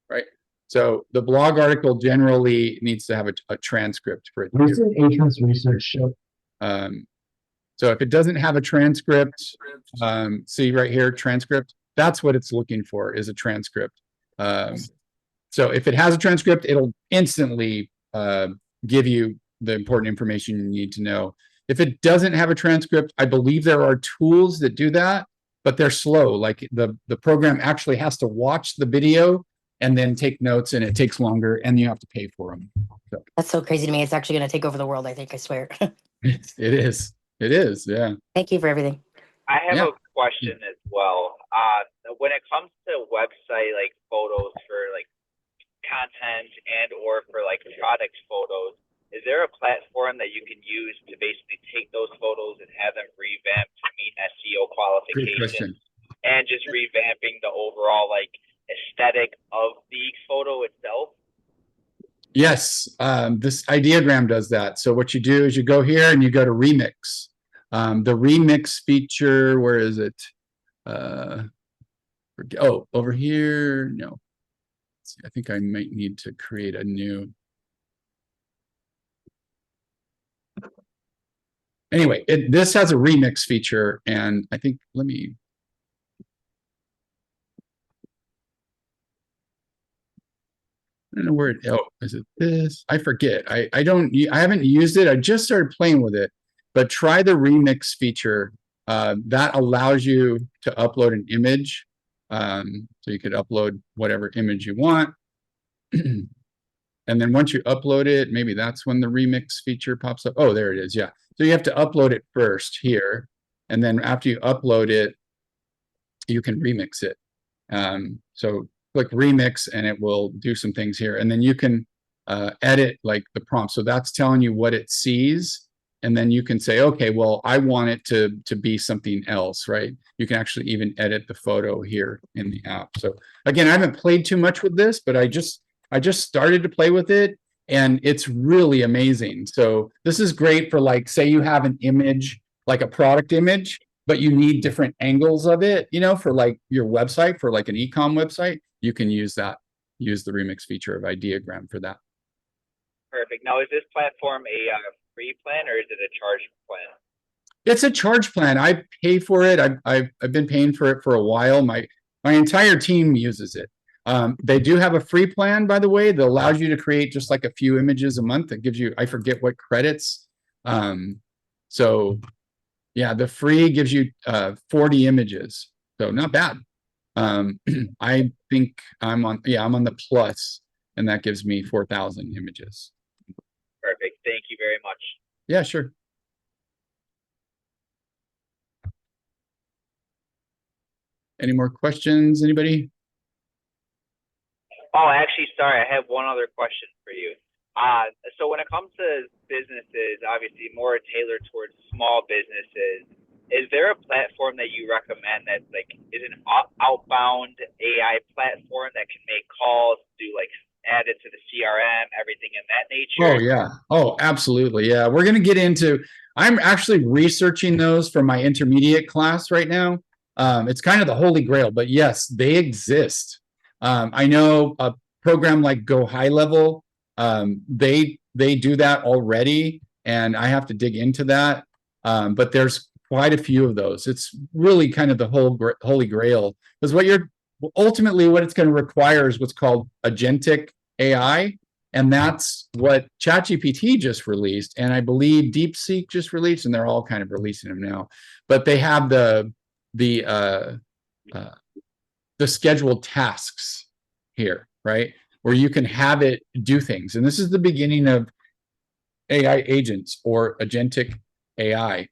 right? So the blog article generally needs to have a transcript for it. Recent Ahrens research show. So if it doesn't have a transcript, see right here, transcript, that's what it's looking for, is a transcript. So if it has a transcript, it'll instantly give you the important information you need to know. If it doesn't have a transcript, I believe there are tools that do that, but they're slow. Like the program actually has to watch the video and then take notes, and it takes longer, and you have to pay for them. So That's so crazy to me. It's actually going to take over the world, I think, I swear. it is. It is. Yeah. Thank you for everything. I have Yeah. a question as well. When it comes to website like photos for like content and or for like product photos, is there a platform that you can use to basically take those photos and have them revamped to meet SEO Good qualifications question. and just revamping the overall like aesthetic of the photo itself? Yes, this ideogram does that. So what you do is you go here and you go to remix. The remix feature, where is it? Oh, over here. No, let's see, I think I might need to create a new. Anyway, this has a remix feature, and I think let me. I don't know where it. Oh, is it this? I forget. I haven't used it. I just started playing with it. But try the remix feature. That allows you to upload an image. So you could upload whatever image you want. And then once you upload it, maybe that's when the remix feature pops up. Oh, there it is. Yeah. So you have to upload it first here. And then after you upload it, you can remix it. So click remix and it will do some things here. And then you can edit like the prompt. So that's telling you what it sees. And then you can say, okay, well, I want it to be something else, right? You can actually even edit the photo here in the app. So again, I haven't played too much with this, but I just started to play with it, and it's really amazing. So this is great for, like, say you have an image, like a product image, but you need different angles of it, you know, for like your website, for like an e-com website, you can use the remix feature of ideogram for that. Perfect. Now, is this platform a free plan or is it a charge plan? It's a charge plan. I pay for it. I've been paying for it for a while. My entire team uses it. They do have a free plan, by the way, that allows you to create just like a few images a month. That gives you, I forget what credits. So yeah, the free gives you 40 images. So not bad. I think I'm on the plus, and that gives me 4,000 images. Perfect. Thank you very much. Yeah, sure. Any more questions, anybody? Oh, actually, sorry, I have one other question for you. So when it comes to businesses, obviously more tailored towards small businesses, is there a platform that you recommend that like is an outbound AI platform that can make calls, do like add it to the CRM, everything in that nature? Oh yeah. Oh, absolutely. Yeah. We're going to get into, I'm actually researching those for my intermediate class right now. It's kind of the holy grail, but yes, they exist. I know a program like Go High Level, they do that already, and I have to dig into that. But there's quite a few of those. It's really kind of the holy grail, because what it's going to require is what's called agentic AI. And that's what ChatGPT just released. And I believe DeepSeek just released, and they're all kind of releasing them now. But they have the scheduled tasks here, right? Where you can have it do things. And this is the beginning of AI agents or agentic AI.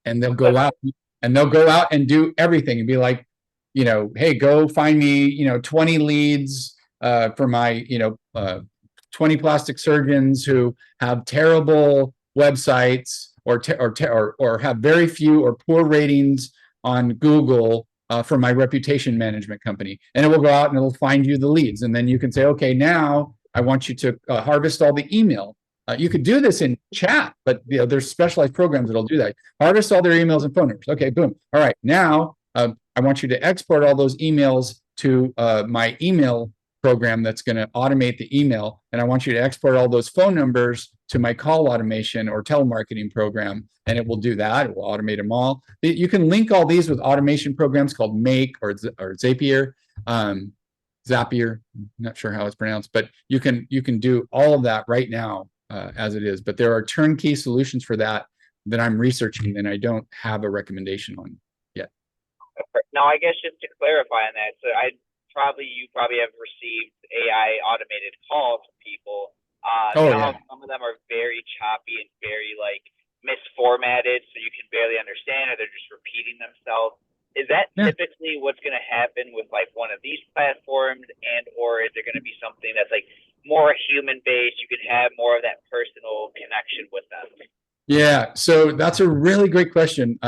And they'll go out and do everything and be like, you know, hey, go find me, 20 leads for my, 20 plastic surgeons who have terrible websites or have very few or poor ratings on Google for my reputation management company. And it will go out and it'll find you the leads. And then you can say, okay, now I want you to harvest all the email. You could do this in chat, but there's specialized programs that'll do that. Harvest all their emails and phone numbers. Okay, boom. All right, now I want you to export all those emails to my email program that's going to automate the email. And I want you to export all those phone numbers to my call automation or telemarketing program. And it will do that. It will automate them all. You can link all these with automation programs called Make or Zapier. Zapier, not sure how it's pronounced, but you can do all of that right now as it is. But there are turnkey solutions for that that I'm researching, then I don't have a recommendation on yet. Now, I guess just to clarify on that, so you probably have received AI automated calls from people. Oh, Now yeah. some of them are very choppy and very like misformatted, so you can barely understand, or they're just repeating themselves. Is that Yeah. typically what's going to happen with like one of these platforms, and or is there going to be something that's like more human based? You can have more of that personal connection with them. Yeah, so that's a really great question.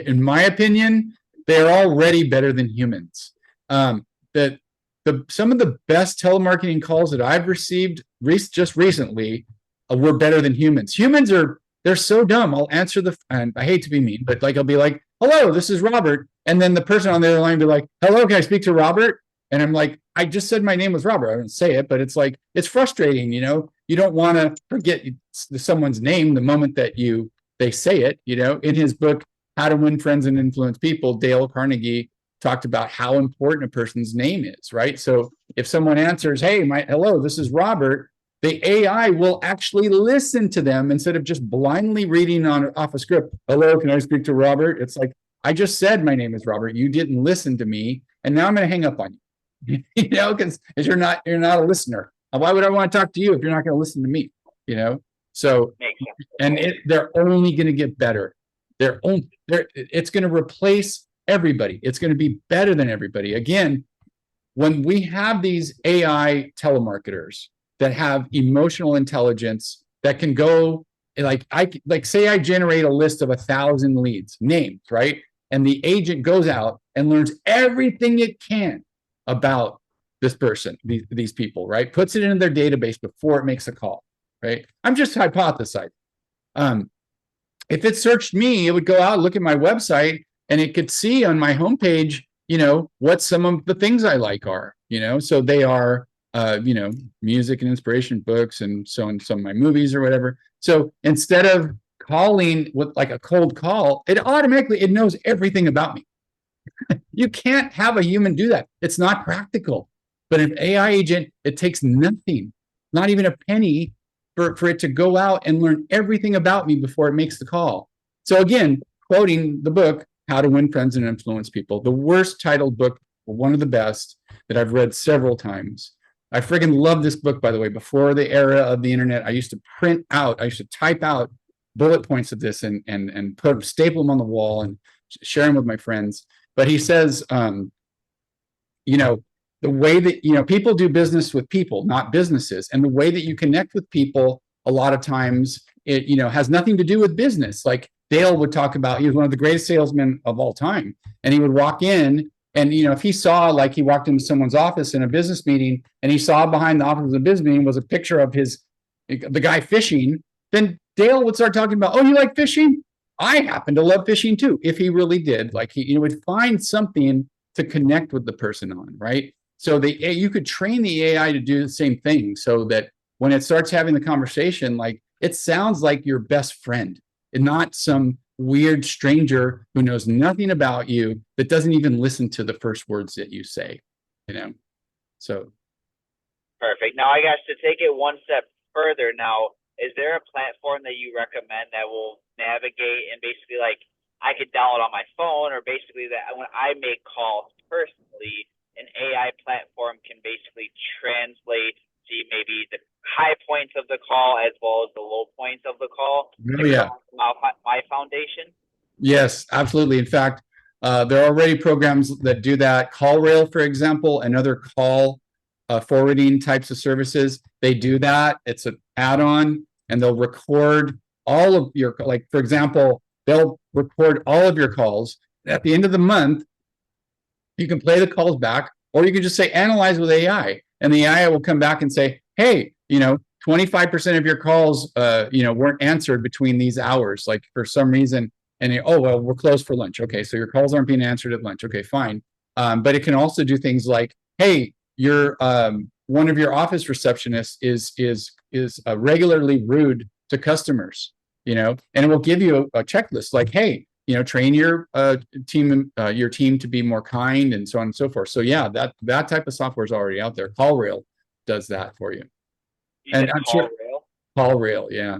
In my opinion, they're already better than humans. That some of the best telemarketing calls that I've received just recently were better than humans. They're so dumb. I'll answer and I hate to be mean, but like I'll be like, "Hello, this is Robert," and then the person on the other line will be like, "Hello, can I speak to Robert?" And I'm like, I just said my name was Robert. I didn't say it, but it's like, it's frustrating, you know? You don't want to forget someone's name the moment that they say it, you know? In his book, How to Win Friends and Influence People, Dale Carnegie talked about how important a person's name is, right? So if someone answers, "Hey, hello, this is Robert," the AI will actually listen to them instead of just blindly reading off a script. "Hello, can I speak to Robert?" It's like, I just said my name is Robert. You didn't listen to me, and now I'm going to hang up on you. You know, because you're not a listener. Why would I want to talk to you if you're not going to listen to me? You know, so and they're only going to get better. It's going to replace everybody. It's going to be better than everybody. Again, when we have these AI telemarketers that have emotional intelligence that can go like say I generate a list of 1,000 leads, names, right? And the agent goes out and learns everything it can about this person, these people, right? Puts it into their database before it makes a call, right? I'm just hypothesizing. If it searched me, it would go out, look at my website, and it could see on my homepage, you know, what some of the things I like are, you know, so they are, you know, music and inspiration books and so on, some of my movies or whatever. So instead of calling with like a cold call, it knows everything about me. You can't have a human do that. It's not practical. But an AI agent, it takes nothing, not even a penny for it to go out and learn everything about me before it makes the call. So again, quoting the book, How to Win Friends and Influence People, the worst titled book, but one of the best that I've read several times. I friggin' love this book, by the way. Before the era of the internet, I used to type out bullet points of this and staple them on the wall and share them with my friends. But he says, you know, the way that, you know, people do business with people, not businesses. And the way that you connect with people, a lot of times, it, you know, has nothing to do with business. Like Dale would talk about, he was one of the greatest salesmen of all time. And he would walk in and, you know, if he saw, like he walked into someone's office in a business meeting and he saw behind the office of the business meeting was a picture of the guy fishing, then Dale would start talking about, "Oh, you like fishing? I happen to love fishing too." If he really did, like he would find something to connect with the person on, right? So you could train the AI to do the same thing so that when it starts having the conversation, like it sounds like your best friend and not some weird stranger who knows nothing about you that doesn't even listen to the first words that you say, you know? So. Perfect. Now, I guess to take it one step further now, is there a platform that you recommend that will navigate and basically like I could download on my phone, or basically that when I make calls personally, an AI platform can basically translate, see maybe the high points of the call as well as the low points of the call to Yeah. my foundation? Yes, absolutely. In fact, there are already programs that do that. CallRail, for example, and other call forwarding types of services, they do that. It's an add-on, and they'll record all of your, like, for example, they'll record all of your calls. At the end of the month, you can play the calls back, or you can just say, analyze with AI. And the AI will come back and say, "Hey, you know, 25% of your calls, you know, weren't answered between these hours, like for some reason." And oh, well, we're closed for lunch. Okay, so your calls aren't being answered at lunch. Okay, fine. But it can also do things like, "Hey, your one of your office receptionists is regularly rude to customers," you know, and it will give you a checklist like, "Hey, you know, train your team to be more kind," and so on and so forth. So yeah, that type of software is already out there. CallRail does that for you. You said CallRail? CallRail, yeah.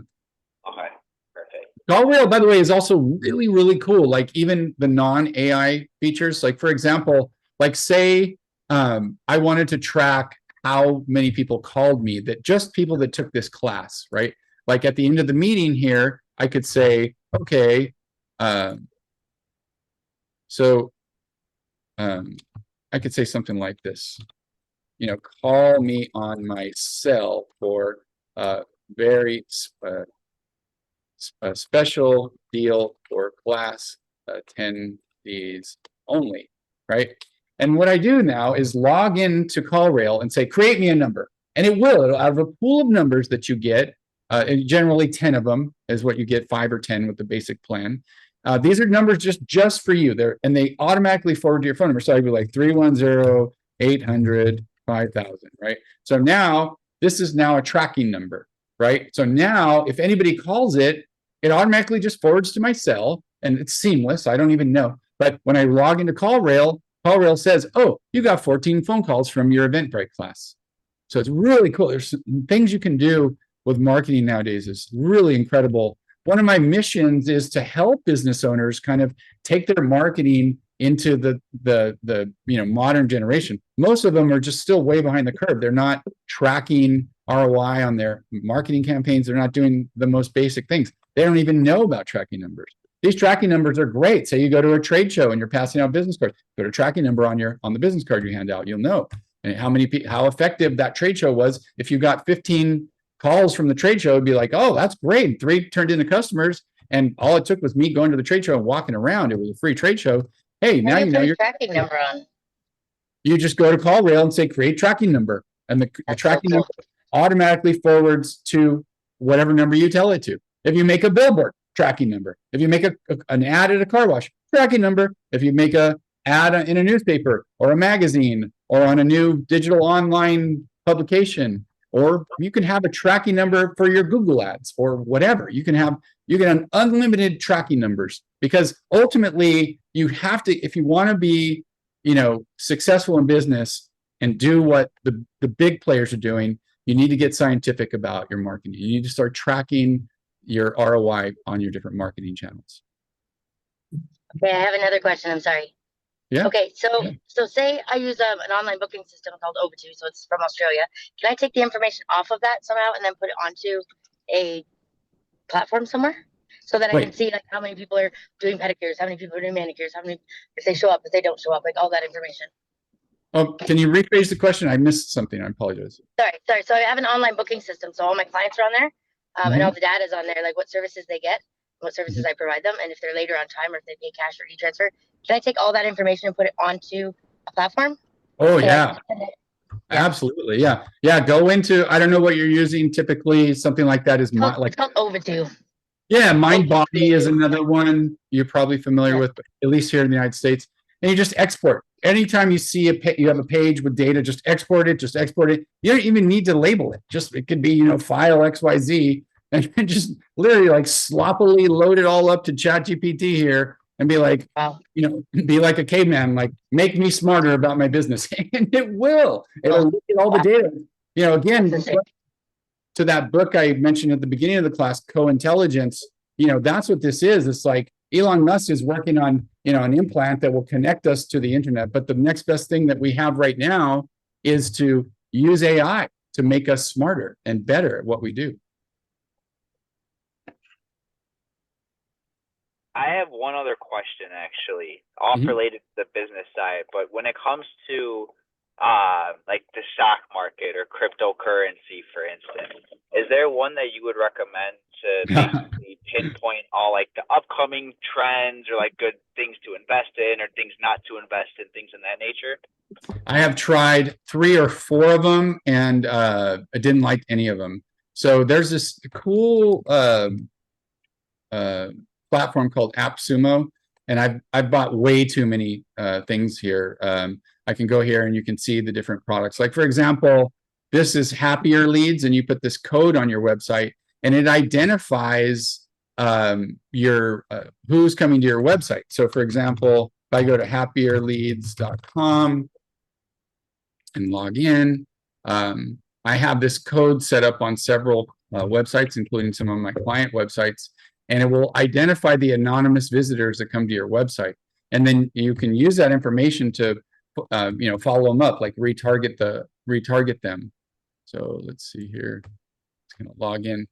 Okay, perfect. Call Rail, by the way, is also really, really cool. Like even the non-AI features, like for example, like say I wanted to track how many people called me, that just people that took this class, right? Like at the end of the meeting here, I could say, okay, so I could say something like this, you know, call me on my cell for very a special deal for class attendees only, right? And what I do now is log into CallRail and say, create me a number. And it will, it'll have a pool of numbers that you get, and generally 10 of them is what you get, 5 or 10 with the basic plan. These are numbers just for you. And they automatically forward to your phone number. So I'd be like 310-800-5000, right? So now, this is now a tracking number, right? So now, if anybody calls it, it automatically just forwards to my cell, and it's seamless. I don't even know. But when I log into CallRail, CallRail says, oh, you got 14 phone calls from your Eventbrite class. So it's really cool. There's things you can do with marketing nowadays. It's really incredible. One of my missions is to help business owners kind of take their marketing into the modern generation. Most of them are just still way behind the curve. They're not tracking ROI on their marketing campaigns. They're not doing the most basic things. They don't even know about tracking numbers. These tracking numbers are great. Say you go to a trade show and you're passing out business cards, put a tracking number on the business card you hand out. You'll know how effective that trade show was. If you got 15 calls from the trade show, it'd be like, oh, that's great. 3 turned into customers, and all it took was me going to the trade show and walking around. It was a free trade show. Hey, now you know your tracking number on. You just go to CallRail and say create tracking number, and the tracking number automatically forwards to whatever number you tell it to. If you make a billboard, tracking number. If you make an ad at a car wash, tracking number. If you make a ad in a newspaper or a magazine or on a new digital online publication, or you can have a tracking number for your Google ads or whatever. You can have unlimited tracking numbers, because ultimately you have to, if you want to be, successful in business and do what the big players are doing, you need to get scientific about your marketing. You need to start tracking your ROI on your different marketing channels. Okay, I have another question. I'm sorry. Yeah. Okay, so say I use an online booking system called Overto, so it's from Australia. Can I take the information off of that somehow and then put it onto a platform somewhere, so that I can see like how many people are doing pedicures, how many people are doing manicures, how many, if they show up, if they don't show up, like all that information? Oh, can you rephrase the question? I missed something. I apologize. Sorry. So I have an online booking system, so all my clients are on there, and all the data is on there, like what services they get, what services I provide them, and if they're later on time or if they pay cash or e-transfer. Can I take all that information and put it onto a platform? Oh, yeah. Absolutely. Yeah. Go into, I don't know what you're using typically. Something like that is It's called Overto. Yeah, MindBody is another one you're probably familiar with, at least here in the United States. And you just export. Anytime you see you have a page with data, just export it. You don't even need to label it. It could be, file XYZ, and just literally like sloppily load it all up to ChatGPT here and be like, be like a caveman, like make me smarter about my business. And it will. It'll look at all the data. Again, to that book I mentioned at the beginning of the class, Co-Intelligence, that's what this is. It's like Elon Musk is working on, an implant that will connect us to the internet. But the next best thing that we have right now is to use AI to make us smarter and better at what we do. I have one other question, actually, all related to the business side. But when it comes to like the stock market or cryptocurrency, for instance, is there one that you would recommend to basically pinpoint all like the upcoming trends or like good things to invest in or things not to invest in, things in that nature? I have tried 3 or 4 of them, and I didn't like any of them. So there's this cool platform called AppSumo, and I've bought way too many things here. I can go here and you can see the different products. Like, for example, this is Happier Leads, and you put this code on your website and it identifies your who's coming to your website. So for example, if I go to happierleads.com and log in, I have this code set up on several websites, including some of my client websites. and it will identify the anonymous visitors that come to your website. And then you can use that information to, follow them up, like retarget them. So let's see here. It's going to log in.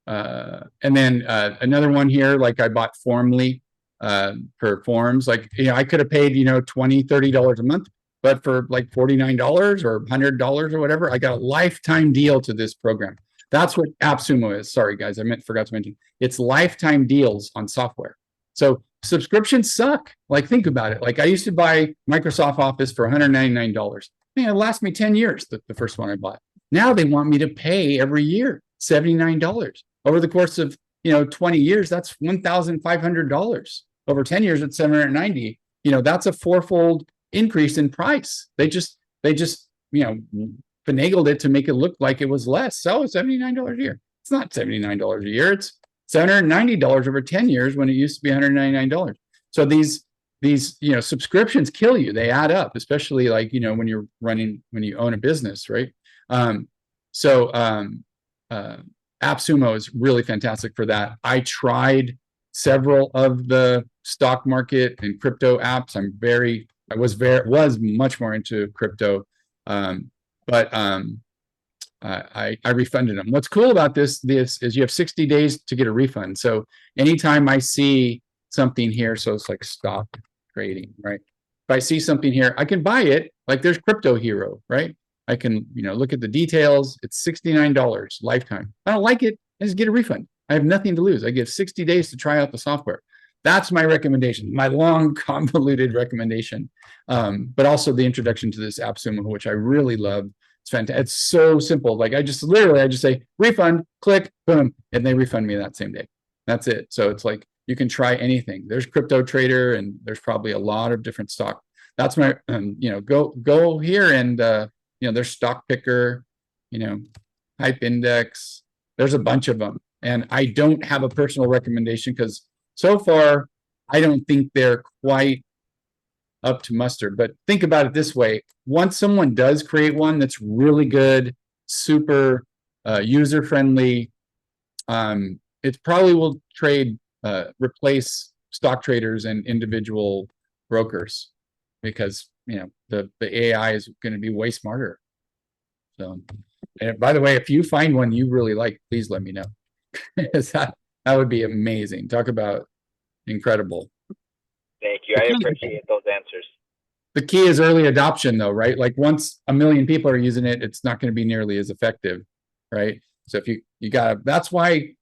And then another one here, like I bought Formally for forms. Like, I could have paid, $20, $30 a month, but for like $49 or $100 or whatever, I got a lifetime deal to this program. That's what AppSumo is. Sorry, guys, forgot to mention. It's lifetime deals on software. So subscriptions suck. Like, think about it. Like, I used to buy Microsoft Office for $199. Man, it lasted me 10 years, the first one I bought. Now they want me to pay every year $79. Over the course of 20 years, that's $1,500. Over 10 years, it's $790. That's a fourfold increase in price. They just finagled it to make it look like it was less. So $79 a year. It's not $79 a year. It's $790 over 10 years when it used to be $199. So these subscriptions kill you. They add up, especially like when you own a business, right? AppSumo is really fantastic for that. I tried several of the stock market and crypto apps. I was much more into crypto, but I refunded them. What's cool about this is you have 60 days to get a refund. So anytime I see something here, so it's like stock trading, right? If I see something here, I can buy it. Like there's Crypto Hero, right? I can, look at the details. It's $69 lifetime. I don't like it, I just get a refund. I have nothing to lose. I get 60 days to try out the software. That's my recommendation, my long, convoluted recommendation. But also the introduction to this AppSumo, which I really love. It's fantastic. It's so simple. Like I just say refund, click, boom, and they refund me that same day. That's it. So it's like you can try anything. There's Crypto Trader, and there's probably a lot of different stock. That's my, go here and there's Stock Picker, Hype Index. There's a bunch of them, and I don't have a personal recommendation because so far I don't think they're quite up to mustard. But think about it this way: once someone does create one that's really good, super user friendly, it probably will replace stock traders and individual brokers, because the AI is going to be way smarter. So, and by the way, if you find one you really like, please let me know. that would be amazing. Talk about incredible. Thank you. I appreciate those answers. The key is early adoption, though, right? Like once 1 million people are using it, it's not going to be nearly as effective, right? So if you gotta, that's why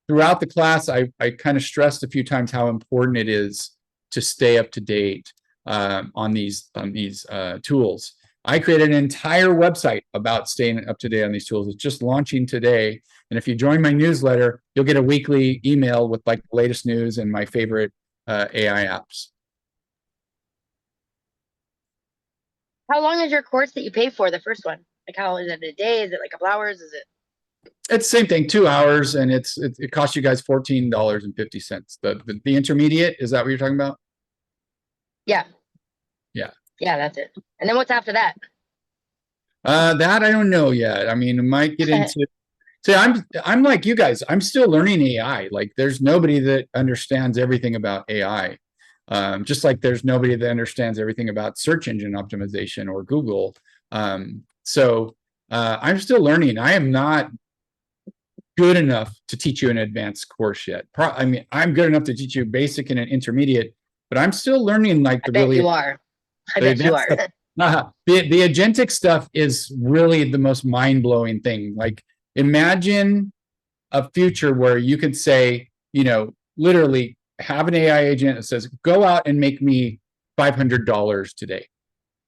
throughout the class, I kind of stressed a few times how important it is to stay up to date on these tools. I created an entire website about staying up to date on these tools. It's just launching today. And if you join my newsletter, you'll get a weekly email with like the latest news and my favorite AI apps. How long is your course that you pay for, the first one? Like, how is it a day? Is it like a couple hours? Is it? It's the same thing, 2 hours, and it costs you guys $14.50. The intermediate, is that what you're talking about? Yeah. Yeah. Yeah, that's it. And then what's after that? That I don't know yet. I mean, it might get into. See, I'm like you guys. I'm still learning AI. Like, there's nobody that understands everything about AI. Just like there's nobody that understands everything about search engine optimization or Google. So I'm still learning. I am not good enough to teach you an advanced course yet. I mean, I'm good enough to teach you basic and an intermediate, but I'm still learning like the really. You are. I bet you are. The agentic stuff is really the most mind-blowing thing. Like, imagine a future where you could say, literally have an AI agent that says, go out and make me $500 today,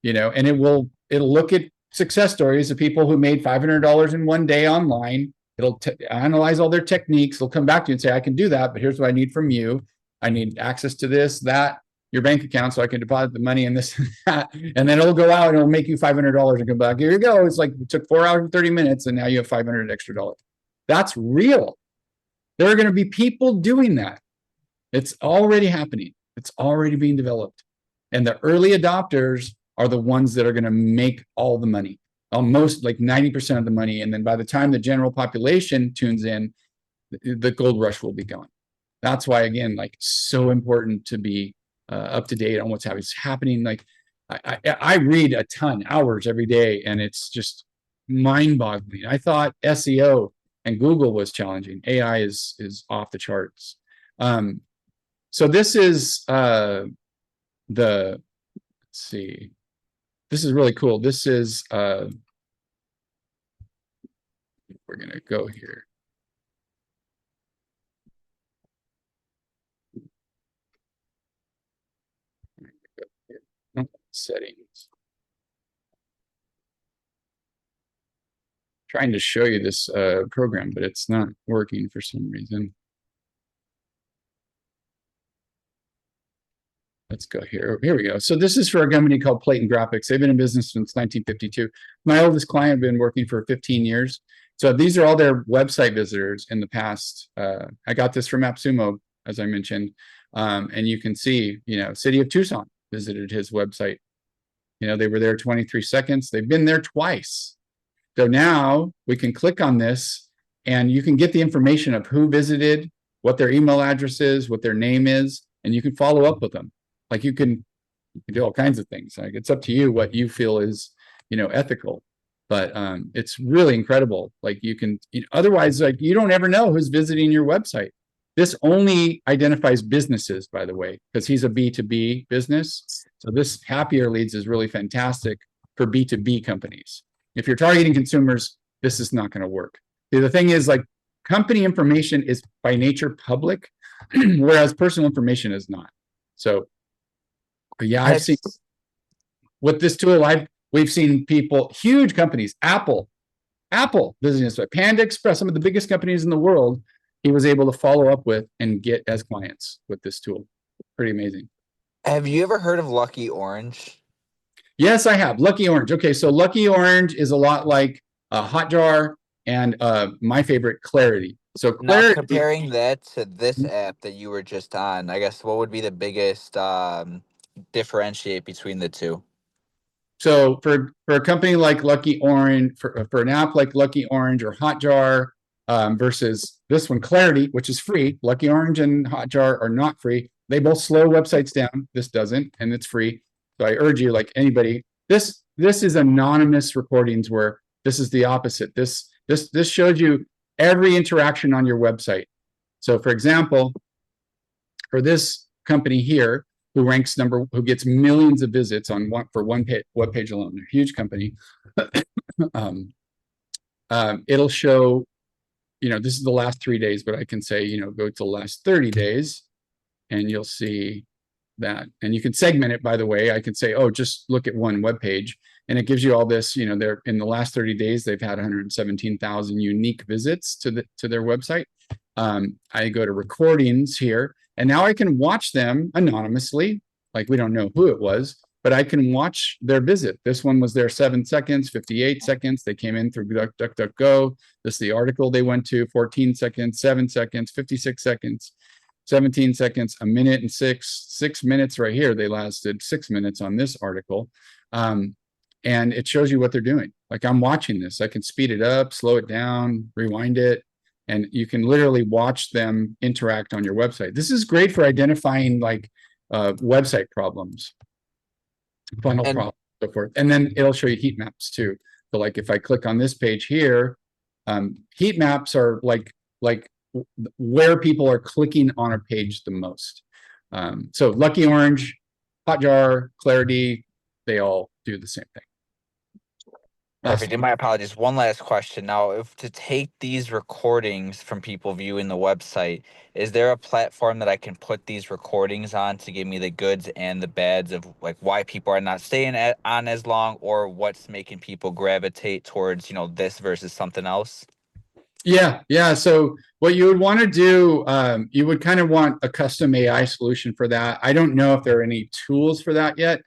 and it'll look at success stories of people who made $500 in one day online. It'll analyze all their techniques. It'll come back to you and say, I can do that, but here's what I need from you. I need access to this, that, your bank account, so I can deposit the money in this and that. And then it'll go out and it'll make you $500 and come back. Here you go. It's like it took 4 hours and 30 minutes, and now you have $500 extra dollars. That's real. There are going to be people doing that. It's already happening. It's already being developed. And the early adopters are the ones that are going to make all the money, almost like 90% of the money. And then by the time the general population tunes in, the gold rush will be gone. That's why, again, like, so important to be up to date on what's happening. Like, I read a ton, hours every day, and it's just mind-boggling. I thought SEO and Google was challenging. AI is off the charts. So this is let's see. This is really cool. This is we're gonna go here. Settings. Trying to show you this program, but it's not working for some reason. Let's go here. Here we go. So this is for a company called Plate and Graphics. They've been in business since 1952. My oldest client been working for 15 years. So these are all their website visitors in the past. I got this from AppSumo, as I mentioned. And you can see, you know, City of Tucson visited his website. You know, they were there 23 seconds. They've been there twice. So now we can click on this and you can get the information of who visited, what their email address is, what their name is, and you can follow up with them. Like you can do all kinds of things. Like it's up to you what you feel is, you know, ethical. But it's really incredible. Like you can, otherwise, like you don't ever know who's visiting your website. This only identifies businesses, by the way, because he's a B2B business. So this Happier Leads is really fantastic for B2B companies. If you're targeting consumers, this is not going to work. The thing is, like, company information is by nature public, whereas personal information is not. So, yeah, I've seen with this tool, we've seen people, huge companies, Apple visiting this way, Panda Express, some of the biggest companies in the world, he was able to follow up with and get as clients with this tool. Pretty amazing. Have you ever heard of Lucky Orange? Yes, I have. Lucky Orange. Okay, so Lucky Orange is a lot like Hotjar and my favorite, Clarity. So Clarity, now comparing that to this app that you were just on, I guess what would be the biggest differentiate between the two? So for a company like Lucky Orange, for an app like Lucky Orange or Hotjar, versus this one, Clarity, which is free. Lucky Orange and Hotjar are not free. They both slow websites down. This doesn't, and it's free. So I urge you, like anybody, this is anonymous recordings where this is the opposite. This shows you every interaction on your website. So for example, for this company here, who gets millions of visits on one web page alone, a huge company, it'll show, this is the last 3 days, but I can say, go to the last 30 days and you'll see that. And you can segment it, by the way. I can say, oh, just look at one web page, and it gives you all this. They're in the last 30 days, they've had 117,000 unique visits to their website. I go to recordings here, and now I can watch them anonymously. Like, we don't know who it was, but I can watch their visit. This one was there 7 seconds, 58 seconds. They came in through DuckDuckGo. This is the article they went to, 14 seconds, 7 seconds, 56 seconds. 17 seconds, a minute and 6 minutes right here. They lasted 6 minutes on this article. And it shows you what they're doing. Like, I'm watching this. I can speed it up, slow it down, rewind it, and you can literally watch them interact on your website. This is great for identifying like website problems, funnel problems, so forth. And then it'll show you heat maps too. So like if I click on this page here, heat maps are like where people are clicking on a page the most. So Lucky Orange, Hotjar, Clarity, they all do the same thing. Perfect. And my apologies. One last question. Now, if to take these recordings from people viewing the website, is there a platform that I can put these recordings on to give me the goods and the bads of like why people are not staying on as long, or what's making people gravitate towards, this versus something else? Yeah. So what you would want to do, you would kind of want a custom AI solution for that. I don't know if there are any tools for that yet.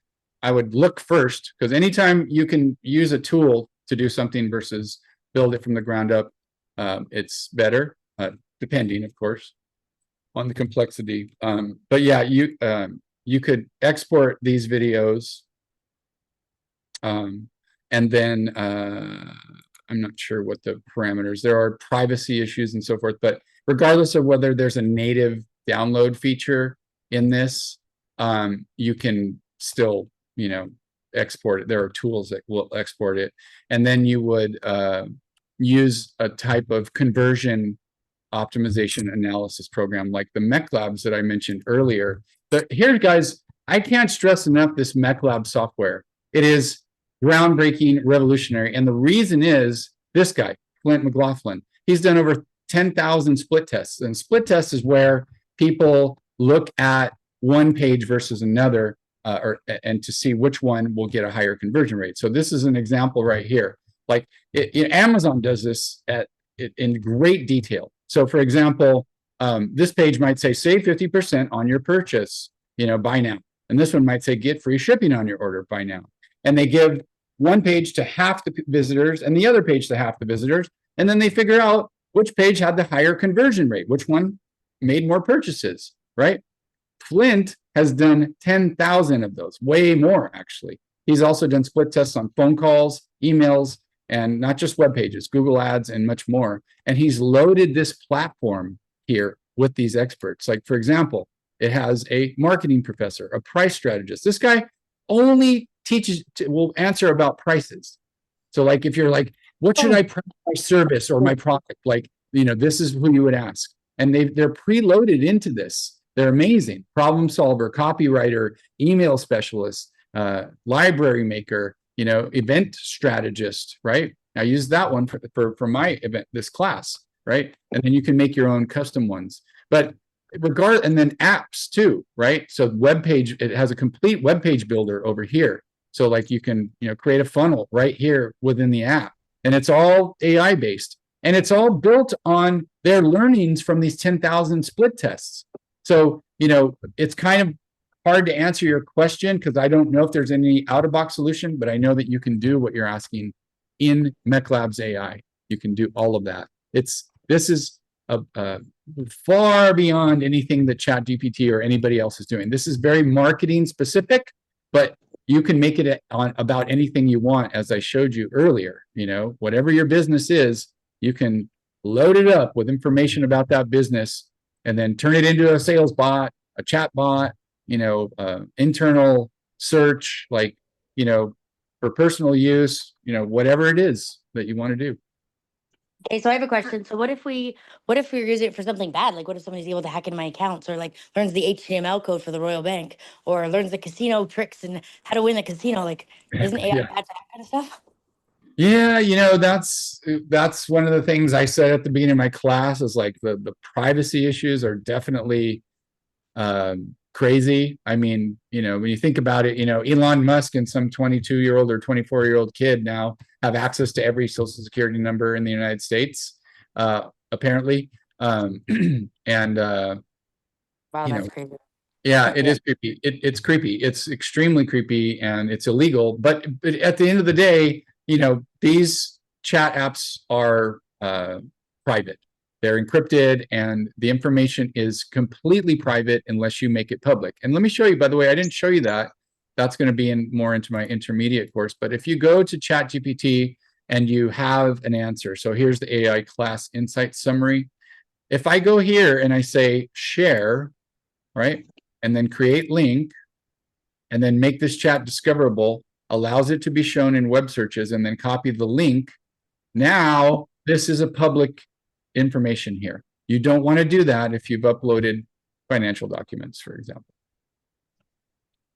I would look first, because anytime you can use a tool to do something versus build it from the ground up, it's better, depending, of course, on the complexity. But yeah, you could export these videos, and then I'm not sure what the parameters. There are privacy issues and so forth, but regardless of whether there's a native download feature in this, you can still, export it. There are tools that will export it. And then you would use a type of conversion optimization analysis program like the MechLabs that I mentioned earlier. But here, guys, I can't stress enough this MechLab software. It is groundbreaking, revolutionary. And the reason is this guy, Flint McLaughlin. He's done over 10,000 split tests. And split tests is where people look at one page versus another and to see which one will get a higher conversion rate. So this is an example right here. Like Amazon does this in great detail. So for example, this page might say save 50% on your purchase, buy now. And this one might say get free shipping on your order, buy now. And they give one page to half the visitors and the other page to half the visitors. And then they figure out which page had the higher conversion rate, which one made more purchases, right? Flint has done 10,000 of those, way more actually. He's also done split tests on phone calls, emails, and not just web pages, Google Ads, and much more. And he's loaded this platform here with these experts. Like, for example, it has a marketing professor, a price strategist. This guy only will answer about prices. So like, if you're like, what should I price my service or my product? Like, this is who you would ask. And they're preloaded into this. They're amazing. Problem solver, copywriter, email specialist, library maker, event strategist, right? I use that one for my event, this class, right? And then you can make your own custom ones. But and then apps too, right? So web page, it has a complete web page builder over here. So like you can, create a funnel right here within the app, and it's all AI based, and it's all built on their learnings from these 10,000 split tests. So, it's kind of hard to answer your question because I don't know if there's any out-of-box solution, but I know that you can do what you're asking in MechLabs AI. You can do all of that. This is far beyond anything that ChatGPT or anybody else is doing. This is very marketing specific, but you can make it about anything you want, as I showed you earlier. Whatever your business is, you can load it up with information about that business and then turn it into a sales bot, a chat bot, internal search, like, for personal use, whatever it is that you want to do. Okay, so I have a question. So what if we're using it for something bad? Like, what if somebody's able to hack in my accounts, or like learns the HTML code for the Royal Bank, or learns the casino tricks and how to win the casino? Like, isn't AI bad for that kind of stuff? Yeah, that's one of the things I said at the beginning of my class is like the privacy issues are definitely crazy. I mean, when you think about it, Elon Musk and some 22-year-old or 24-year-old kid now have access to every social security number in the United States, apparently. Wow, that's crazy. Yeah, it is creepy. It's creepy. It's extremely creepy, and it's illegal. But at the end of the day, these chat apps are private. They're encrypted, and the information is completely private unless you make it public. And let me show you, by the way, I didn't show you that. That's going to be more into my intermediate course. But if you go to ChatGPT and you have an answer, so here's the AI class insight summary. If I go here and I say share, right, and then create link, and then make this chat discoverable, allows it to be shown in web searches, and then copy the link. Now, this is a public information here. You don't want to do that if you've uploaded financial documents, for example.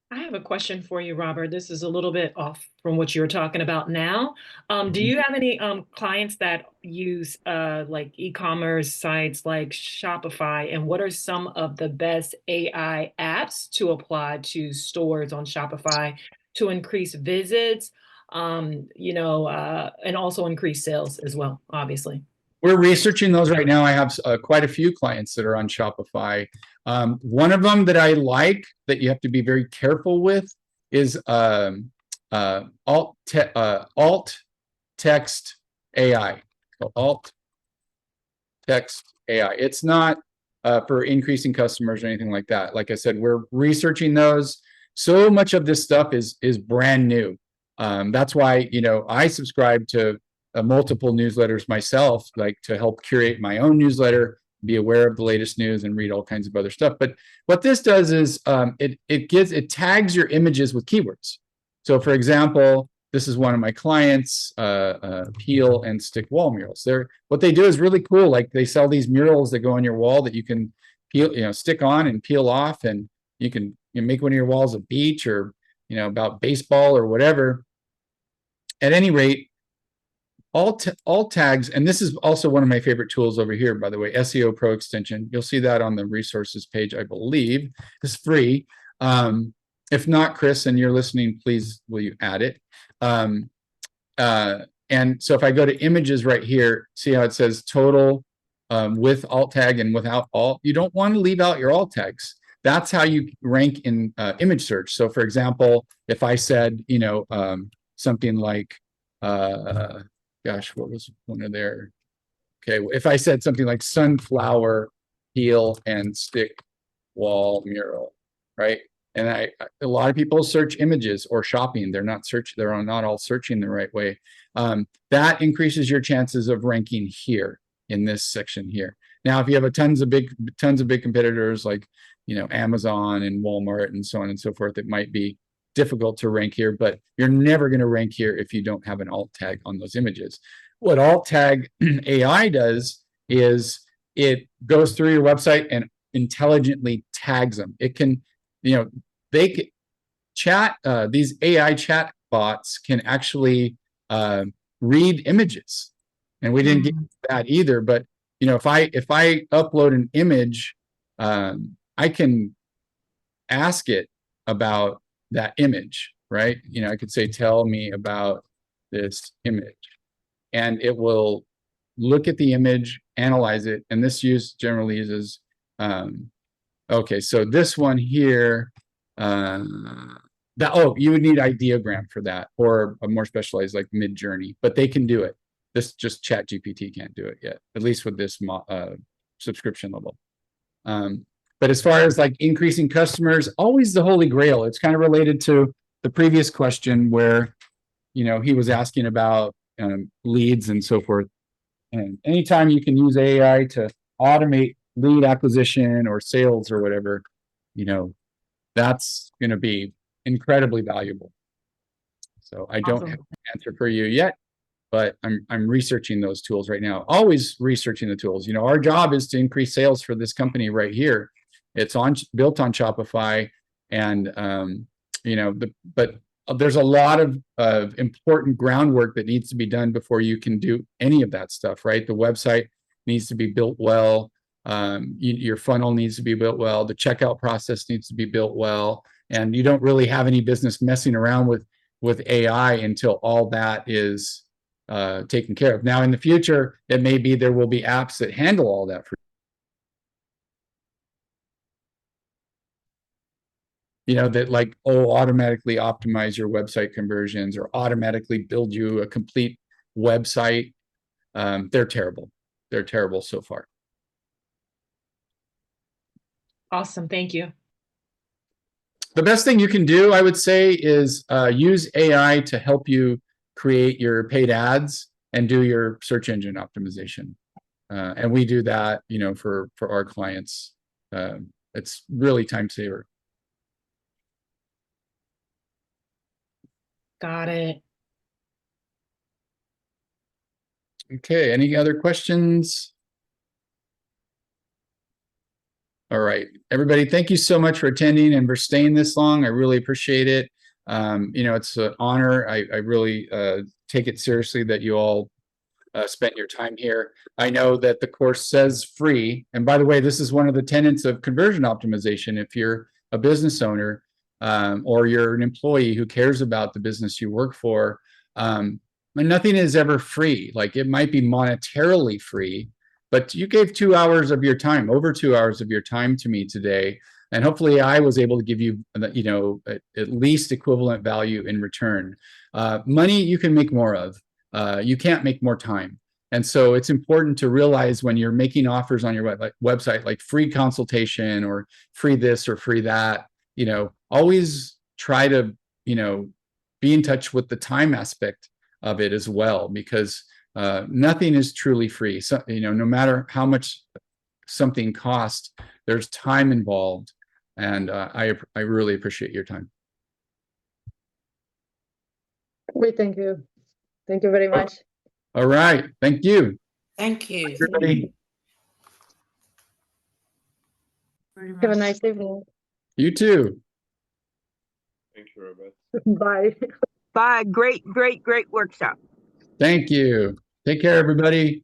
I have a question for you, Robert. This is a little bit off from what you're talking about now. Do you have any clients that use like e-commerce sites like Shopify? And what are some of the best AI apps to apply to stores on Shopify to increase visits, and also increase sales as well, obviously? We're researching those right now. I have quite a few clients that are on Shopify. One of them that I like that you have to be very careful with is alt text AI. So alt text AI. It's not for increasing customers or anything like that. Like I said, we're researching those. So much of this stuff is brand new. That's why I subscribe to multiple newsletters myself, like to help curate my own newsletter, be aware of the latest news and read all kinds of other stuff. But what this does is it tags your images with keywords. So for example, this is one of my clients, peel and stick wall murals. What they do is really cool. Like they sell these murals that go on your wall that you can peel, stick on and peel off, and you can make one of your walls a beach or about baseball or whatever. At any rate, alt tags, and this is also one of my favorite tools over here, by the way, SEO Pro extension. You'll see that on the resources page, I believe. It's free. If not, Chris, and you're listening, please will you add it? And so if I go to images right here, see how it says total with alt tag and without alt. You don't want to leave out your alt tags. That's how you rank in image search. So for example, if I said, something like, gosh, what was one of their, okay, if I said something like sunflower peel and stick wall mural, right? And a lot of people search images or shopping. They're not all searching the right way. That increases your chances of ranking here in this section here. Now, if you have tons of big competitors like, Amazon and Walmart and so on and so forth, it might be difficult to rank here, but you're never going to rank here if you don't have an alt tag on those images. What alt tag AI does is it goes through your website and intelligently tags them. It can, they can chat, these AI chat bots can actually read images. And we didn't get that either, but if I upload an image, I can ask it about that image, right? I could say, tell me about this image, and it will look at the image, analyze it, and this generally uses, okay, so this one here, you would need ideogram for that, or a more specialized like Mid-Journey, but they can do it. This just ChatGPT can't do it yet, at least with this subscription level. But as far as like increasing customers, always the holy grail. It's kind of related to the previous question where, he was asking about leads and so forth. And anytime you can use AI to automate lead acquisition or sales or whatever, that's going to be incredibly valuable. So I don't have an answer for you yet, but I'm researching those tools right now. Always researching the tools. Our job is to increase sales for this company right here. It's built on Shopify, and but there's a lot of important groundwork that needs to be done before you can do any of that stuff, right? The website needs to be built well. Your funnel needs to be built well. The checkout process needs to be built well, and you don't really have any business messing around with AI until all that is taken care of. Now, in the future, it may be there will be apps that handle all that for that like, automatically optimize your website conversions or automatically build you a complete website. They're terrible. They're terrible so far. Awesome. Thank you. The best thing you can do, I would say, is use AI to help you create your paid ads and do your search engine optimization. And we do that, for our clients. It's really time saver. Got it. Okay, any other questions? All right, everybody, thank you so much for attending and for staying this long. I really appreciate it. It's an honor. I really take it seriously that you all spent your time here. I know that the course says free. And by the way, this is one of the tenets of conversion optimization. If you're a business owner or you're an employee who cares about the business you work for, and nothing is ever free. Like, it might be monetarily free, but you gave 2 hours of your time, over 2 hours of your time to me today. And hopefully I was able to give you, at least equivalent value in return. Money you can make more of. You can't make more time. And so it's important to realize when you're making offers on your website, like free consultation or free this or free that, always try to, be in touch with the time aspect of it as well, because nothing is truly free. So, no matter how much something cost, there's time involved. And I really appreciate your time. We thank you. Thank you very much. All right. Thank you. Thank you. Everybody. Have a nice evening. You too. Thank you, Robert. Bye. Bye. Great workshop. Thank you. Take care, everybody.